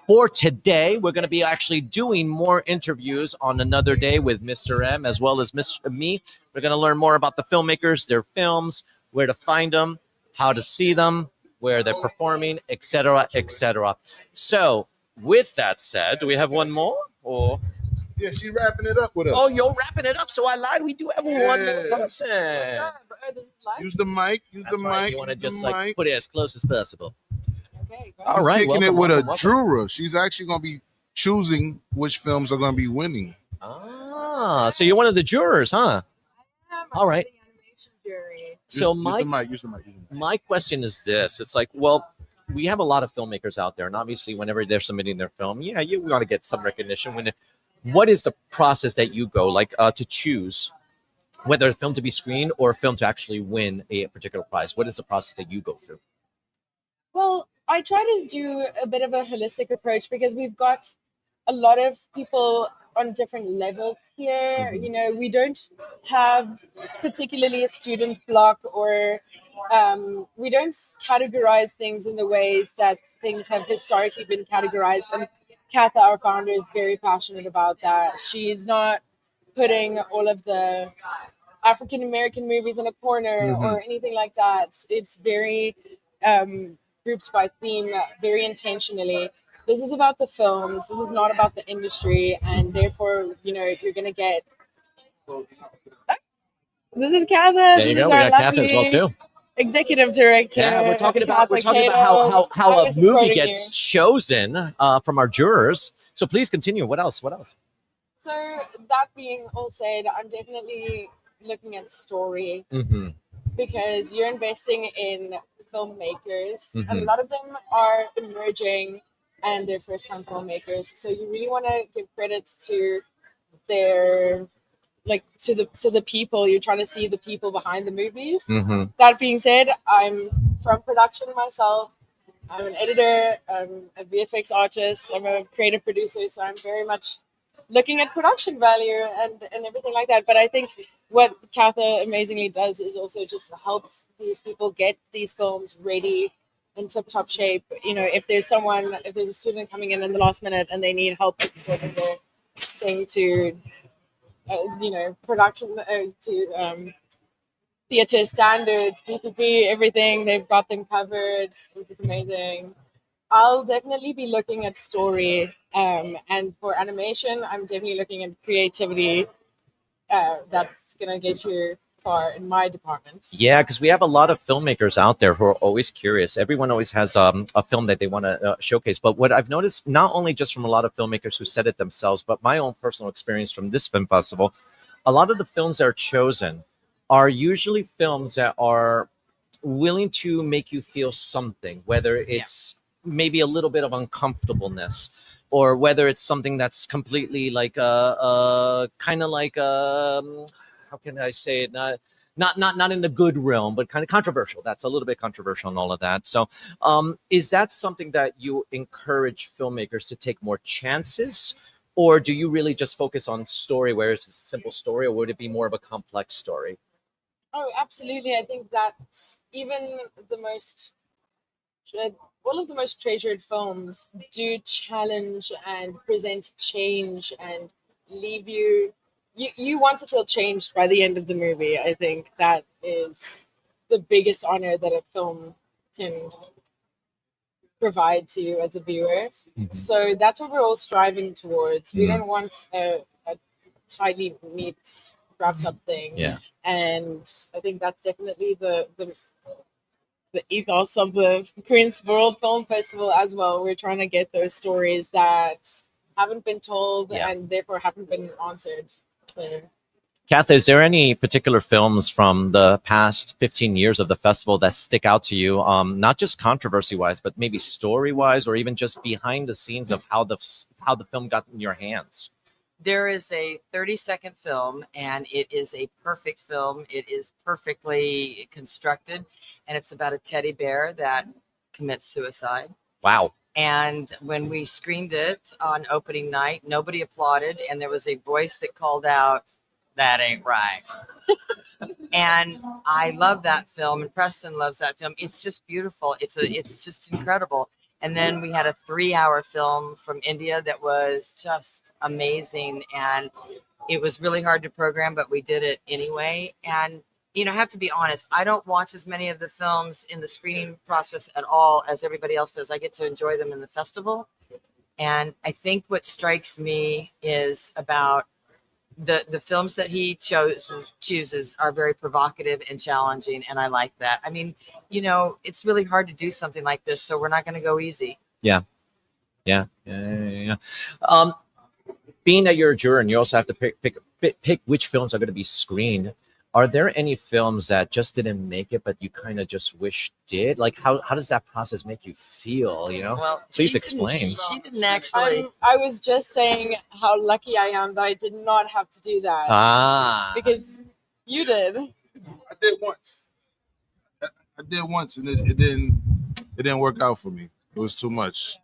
for today. We're going to be actually doing more interviews on another day with Mr. M as well as me. We're going to learn more about the filmmakers, their films, where to find them, how to see them, where they're performing, etc., etc. So, with that said, do we have one more? Or Yeah, she's wrapping it up with us. oh, you're wrapping it up. So I lied. We do have one more person. Use the mic. Use That's the right. mic. You want to use the just like mic. put it as close as possible. I'm All right. kicking it welcome, with welcome, a welcome. juror. She's actually going to be choosing which films are going to be winning. Ah, so you're one of the jurors, huh? All right. So use my the mic. Use the mic. my question is this: it's like, well, we have a lot of filmmakers out there, and obviously, whenever they're submitting their film, yeah, you want to get some recognition. What is the process that you go like to choose whether a film to be screened or a film to actually win a particular prize? What is the process that you go through? Well, I try to do a bit of a holistic approach because we've got a lot of people on different levels here. You know, we don't have particularly a student block or we don't categorize things in the ways that things have historically been categorized. And Katha, our founder, is very passionate about that. She's not putting all of the African American movies in a corner or anything like that. It's very grouped by theme, very intentionally. This is about the films. This is not about the industry, and therefore, you know, you're gonna get. This is Katha. There you This go. is We our got Kathy as well lovely too. executive director. Yeah, we're talking about Katha how Cato. a I'm movie supporting gets you. chosen from our jurors. So please continue. What else? What else? So that being all said, I'm definitely looking at story Mm-hmm. because you're investing in filmmakers, and a Mhm. lot of them are emerging and they're first-time filmmakers. So you really want to give credit to their to the people. You're trying to see the people behind the movies. Mm-hmm. That being said, I'm from production myself. I'm an editor. I'm a VFX artist. I'm a creative producer. So I'm very much looking at production value and everything like that. But I think what Katha amazingly does is also just helps these people get these films ready in tip-top shape. You know, if there's a student coming in the last minute and they need help with getting their thing to, production to theater standards, DCP, everything, they've got them covered, which is amazing. I'll definitely be looking at story, and for animation, I'm definitely looking at creativity. That's gonna get you far in my department. Yeah, because we have a lot of filmmakers out there who are always curious. Everyone always has a film that they want to showcase. But what I've noticed, not only just from a lot of filmmakers who said it themselves, but my own personal experience from this film festival, a lot of the films that are chosen are usually films that are willing to make you feel something, whether it's maybe a little bit of uncomfortableness or whether it's something that's completely like kind of like how can I say it, not in the good realm, but kind of controversial. That's a little bit controversial and all of that. So is that something that you encourage filmmakers to take more chances, or do you really just focus on story where it's a simple story, or would it be more of a complex story? Oh, absolutely. I think that even all of the most treasured films do challenge and present change and leave you want to feel changed by the end of the movie. I think that is the biggest honor that a film can provide to you as a viewer. So that's what we're all striving towards. We don't want a tightly neat wrapped up thing. Yeah. And I think that's definitely the ethos of the Queen's World Film Festival as well. We're trying to get those stories that haven't been told and therefore haven't been answered. So, Katha, is there any particular films from the past 15 years of the festival that stick out to you, not just controversy-wise, but maybe story-wise, or even just behind the scenes of how the film got in your hands? There is a 30-second film, and it is a perfect film. It is perfectly constructed, and it's about a teddy bear that commits suicide. Wow. And when we screened it on opening night, nobody applauded, and there was a voice that called out, "That ain't right." And I love that film, and Preston loves that film. It's just beautiful. It's just incredible. And then we had a 3-hour film from India that was just amazing, and it was really hard to program, but we did it anyway. And I have to be honest, I don't watch as many of the films in the screening process at all as everybody else does. I get to enjoy them in the festival. And I think what strikes me is about the films that he chooses are very provocative and challenging, and I like that. I mean, it's really hard to do something like this, so we're not going to go easy. Yeah. Being that you're a juror and you also have to pick which films are going to be screened, are there any films that just didn't make it but you kind of just wish did? Like how does that process make you feel? Well, Please explain. She didn't actually. I was just saying how lucky I am that I did not have to do that. Because you did. I did once. And it didn't work out for me. It was too much.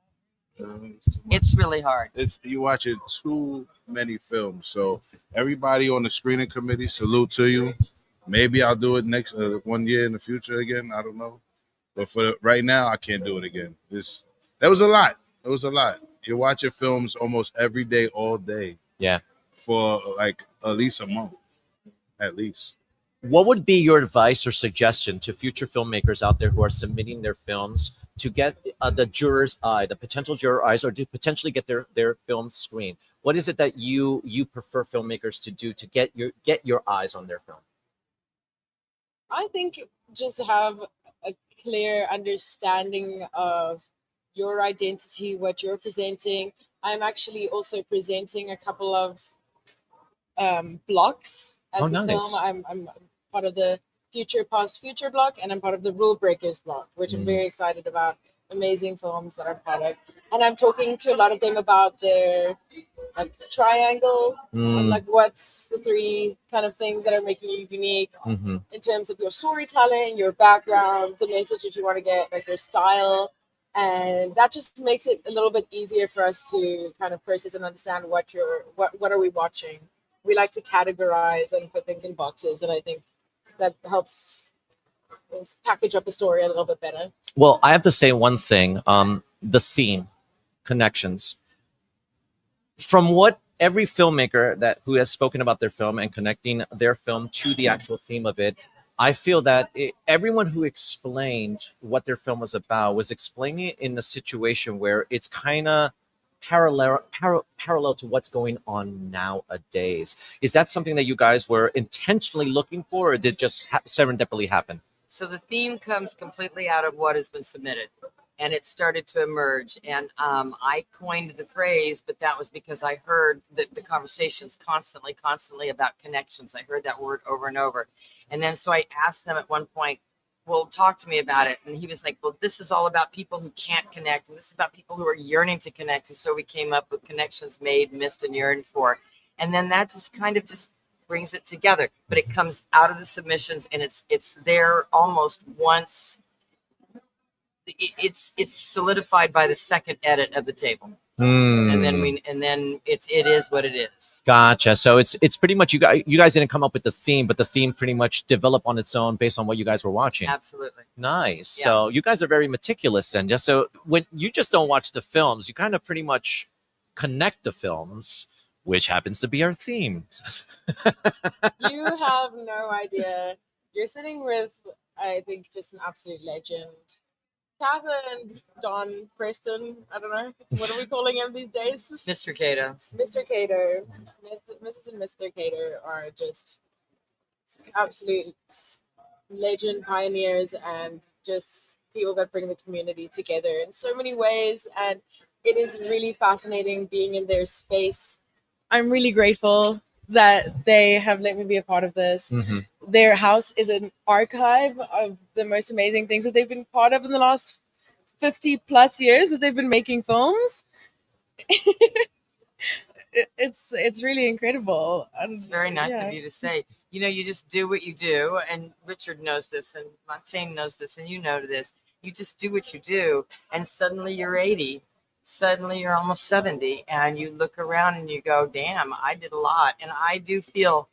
It's really hard. You watching too many films. So everybody on the screening committee, salute to you. Maybe I'll do it next 1 year in the future again. I don't know. But for right now, I can't do it again. That was a lot. It was a lot. You're watching films almost every day, all day. Yeah. For like at least a month. At least. What would be your advice or suggestion to future filmmakers out there who are submitting their films to get the juror's eye, the potential juror eyes, or to potentially get their film screened? What is it that you prefer filmmakers to do to get your eyes on their film? I think just to have a clear understanding of your identity, what you're presenting. I'm actually also presenting a couple of blocks at this nice. film. I'm part of the Future Past Future block, and I'm part of the Rule Breakers block, which I'm very excited about. Amazing films that I'm part of, and I'm talking to a lot of them about their triangle, and what's the 3 kind of things that are making you unique in terms of your storytelling, your background, the message that you want to get, like your style. And that just makes it a little bit easier for us to kind of process and understand what are we watching. We like to categorize and put things in boxes, and I think that helps us package up a story a little bit better. Well, I have to say one thing. The theme, connections. From what every filmmaker who has spoken about their film and connecting their film to the actual theme of it, I feel that everyone who explained what their film was about was explaining it in a situation where it's kind of parallel to what's going on nowadays. Is that something that you guys were intentionally looking for, or did it just serendipitously happen? So the theme comes completely out of what has been submitted, and it started to emerge. And I coined the phrase, but that was because I heard the conversations constantly about connections. I heard that word over and over. And then so I asked them at one point, well, talk to me about it. And he was like, well, this is all about people who can't connect. And this is about people who are yearning to connect. And so we came up with connections made, missed, and yearned for. And then that just kind of just brings it together. But it comes out of the submissions, and it's there almost once. It's solidified by the second edit of the table. And then it is what it is. Gotcha. So it's pretty much you guys didn't come up with the theme, but the theme pretty much developed on its own based on what you guys were watching. Absolutely. Nice. Yeah. So you guys are very meticulous, and just so when you just don't watch the films, you kind of pretty much connect the films, which happens to be our themes. You have no idea. You're sitting with, I think, just an absolute legend. Kath and Don Preston, I don't know, what are we calling him these days? Mr. Cato. Mr. Cato, Mrs. and Mr. Cato are just absolute legend pioneers and just people that bring the community together in so many ways. And it is really fascinating being in their space. I'm really grateful that they have let me be a part of this. Their house is an archive of the most amazing things that they've been part of in the last 50 plus years that they've been making films. it's really incredible. It's very nice of you to say. You know, you just do what you do, and Richard knows this, and Montaigne knows this, and you know this. You just do what you do, and suddenly you're 80. Suddenly you're almost 70, and you look around and you go, "Damn, I did a lot." And I do feel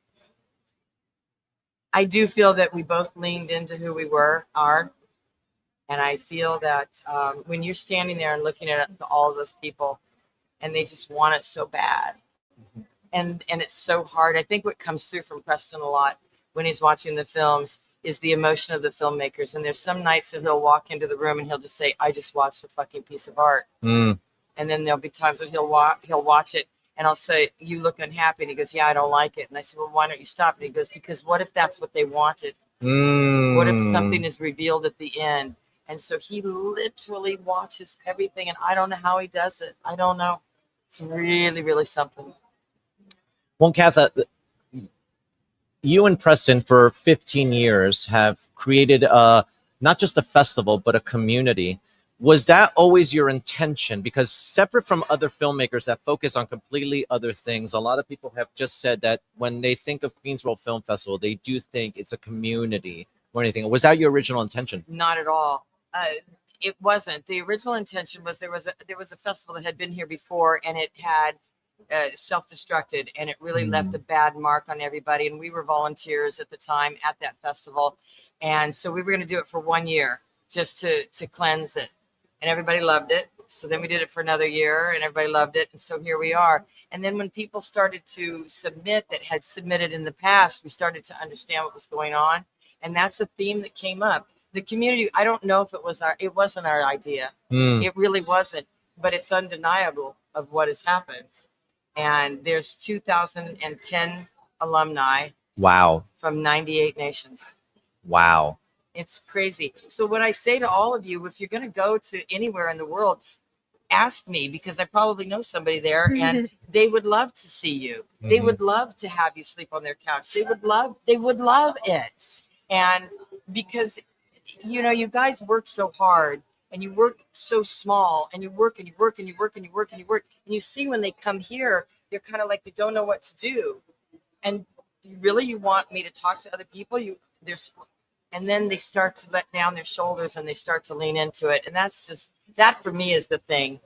that we both leaned into who we are, and I feel that when you're standing there and looking at all of those people, and they just want it so bad, and it's so hard. I think what comes through from Preston a lot when he's watching the films is the emotion of the filmmakers. And there's some nights that he'll walk into the room and he'll just say, "I just watched a fucking piece of art." Mm. And then there'll be times when he'll watch it, and I'll say, "You look unhappy." And he goes, "Yeah, I don't like it." And I said, "Well, why don't you stop?" And he goes, "Because what if that's what they wanted? What if something is revealed at the end?" And so he literally watches everything, and I don't know how he does it. I don't know. It's really, really something. Well, Katha, you and Preston for 15 years have created not just a festival, but a community. Was that always your intention? Because separate from other filmmakers that focus on completely other things, a lot of people have just said that when they think of Queens World Film Festival, they do think it's a community or anything. Was that your original intention? Not at all. It wasn't. The original intention was there was a festival that had been here before, and it had self-destructed, and it really left a bad mark on everybody. And we were volunteers at the time at that festival, and so we were going to do it for 1 year just to cleanse it, and everybody loved it. So then we did it for another year, and everybody loved it, and so here we are. And then when people started to submit that had submitted in the past, we started to understand what was going on, and that's a theme that came up. The community, I don't know if it wasn't our idea. It really wasn't, but it's undeniable of what has happened. And there's 2010 alumni. Wow. From 98 nations. Wow. It's crazy. So what I say to all of you, if you're going to go to anywhere in the world, ask me, because I probably know somebody there, and they would love to see you. They would love to have you sleep on their couch. They would love it. And because, you know, you guys work so hard, and you work so small, and you work and you work and you work and you work and you work, and you see when they come here, they're kind of like they don't know what to do. And really, you want me to talk to other people? And then they start to let down their shoulders and they start to lean into it. And that for me is the thing.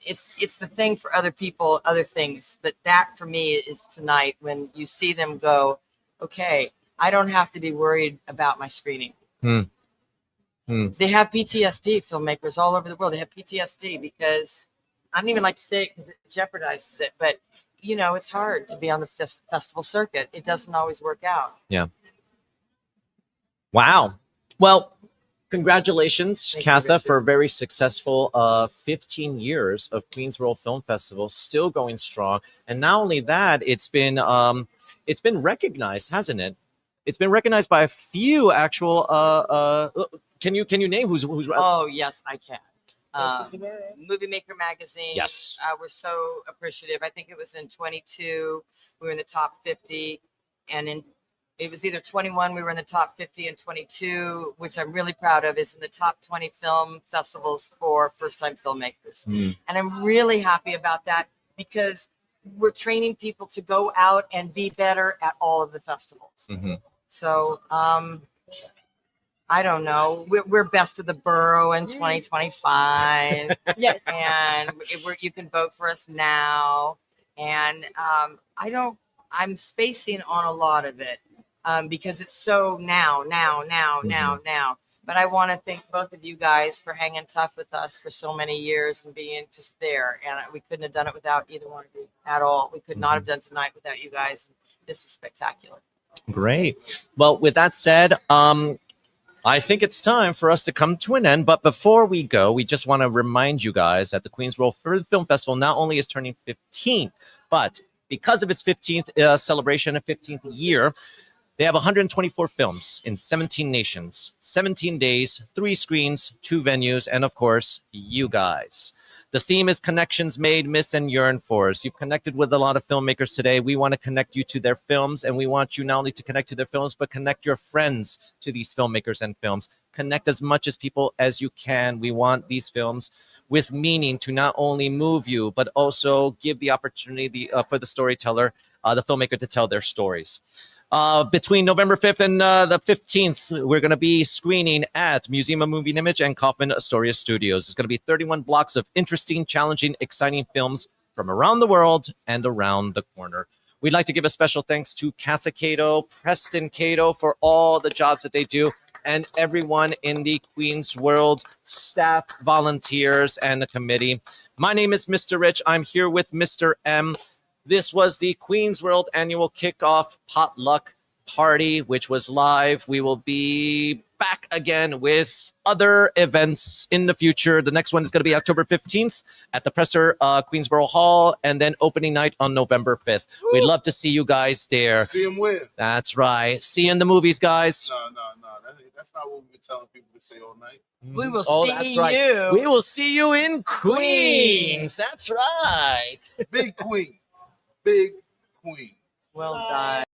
It's the thing for other people, other things. But that for me is tonight when you see them go, okay, I don't have to be worried about my screening. They have PTSD, filmmakers all over the world. They have PTSD because I don't even like to say it because it jeopardizes it. But, you know, it's hard to be on the festival circuit. It doesn't always work out. Yeah. Wow. Well, congratulations, Katha, for a very successful 15 years of Queens World Film Festival, still going strong. And not only that, it's been recognized, hasn't it? It's been recognized by a few actual. Can you name who's? Oh yes, I can. Movie Maker magazine. Yes. We're so appreciative. I think it was in 22. We were in the top 50, and it was either 21. We were in the top 50, and 22, which I'm really proud of, is in the top 20 film festivals for first-time filmmakers. And I'm really happy about that because we're training people to go out and be better at all of the festivals. So I don't know. We're best of the borough in 2025. Yes. And you can vote for us now. And I'm spacing on a lot of it because it's so now. But I want to thank both of you guys for hanging tough with us for so many years and being just there. And we couldn't have done it without either one of you at all. We could not have done tonight without you guys. This was spectacular. Great. Well, with that said, I think it's time for us to come to an end. But before we go, we just want to remind you guys that the Queens World Film Festival not only is turning 15, but because of its 15th celebration and 15th year, they have 124 films in 17 nations, 17 days, 3 screens, 2 venues, and of course, you guys. The theme is Connections Made, Miss, and Yearned For. You've connected with a lot of filmmakers today. We want to connect you to their films, and we want you not only to connect to their films, but connect your friends to these filmmakers and films. Connect as much as people as you can. We want these films. with meaning to not only move you, but also give the opportunity for the storyteller, the filmmaker, to tell their stories. Between November 5th and the 15th, we're going to be screening at Museum of Moving Image and Kaufman Astoria Studios. It's going to be 31 blocks of interesting, challenging, exciting films from around the world and around the corner. We'd like to give a special thanks to Katha Cato, Preston Cato for all the jobs that they do, and everyone in the Queen's World staff, volunteers, and the committee. My name is Mr. Rich. I'm here with Mr. M. This was the Queen's World Annual Kickoff Potluck Party, which was live. We will be back again with other events in the future. The next one is going to be October 15th at the Presser Queensboro Hall, and then opening night on November 5th. We'd love to see you guys there. See them where? That's right. See you in the movies, guys. No. That's not what we've been telling people to say all night. We will That's see right. you. We will see you in Queens. That's right. Big Queen. Big Queen. Well done.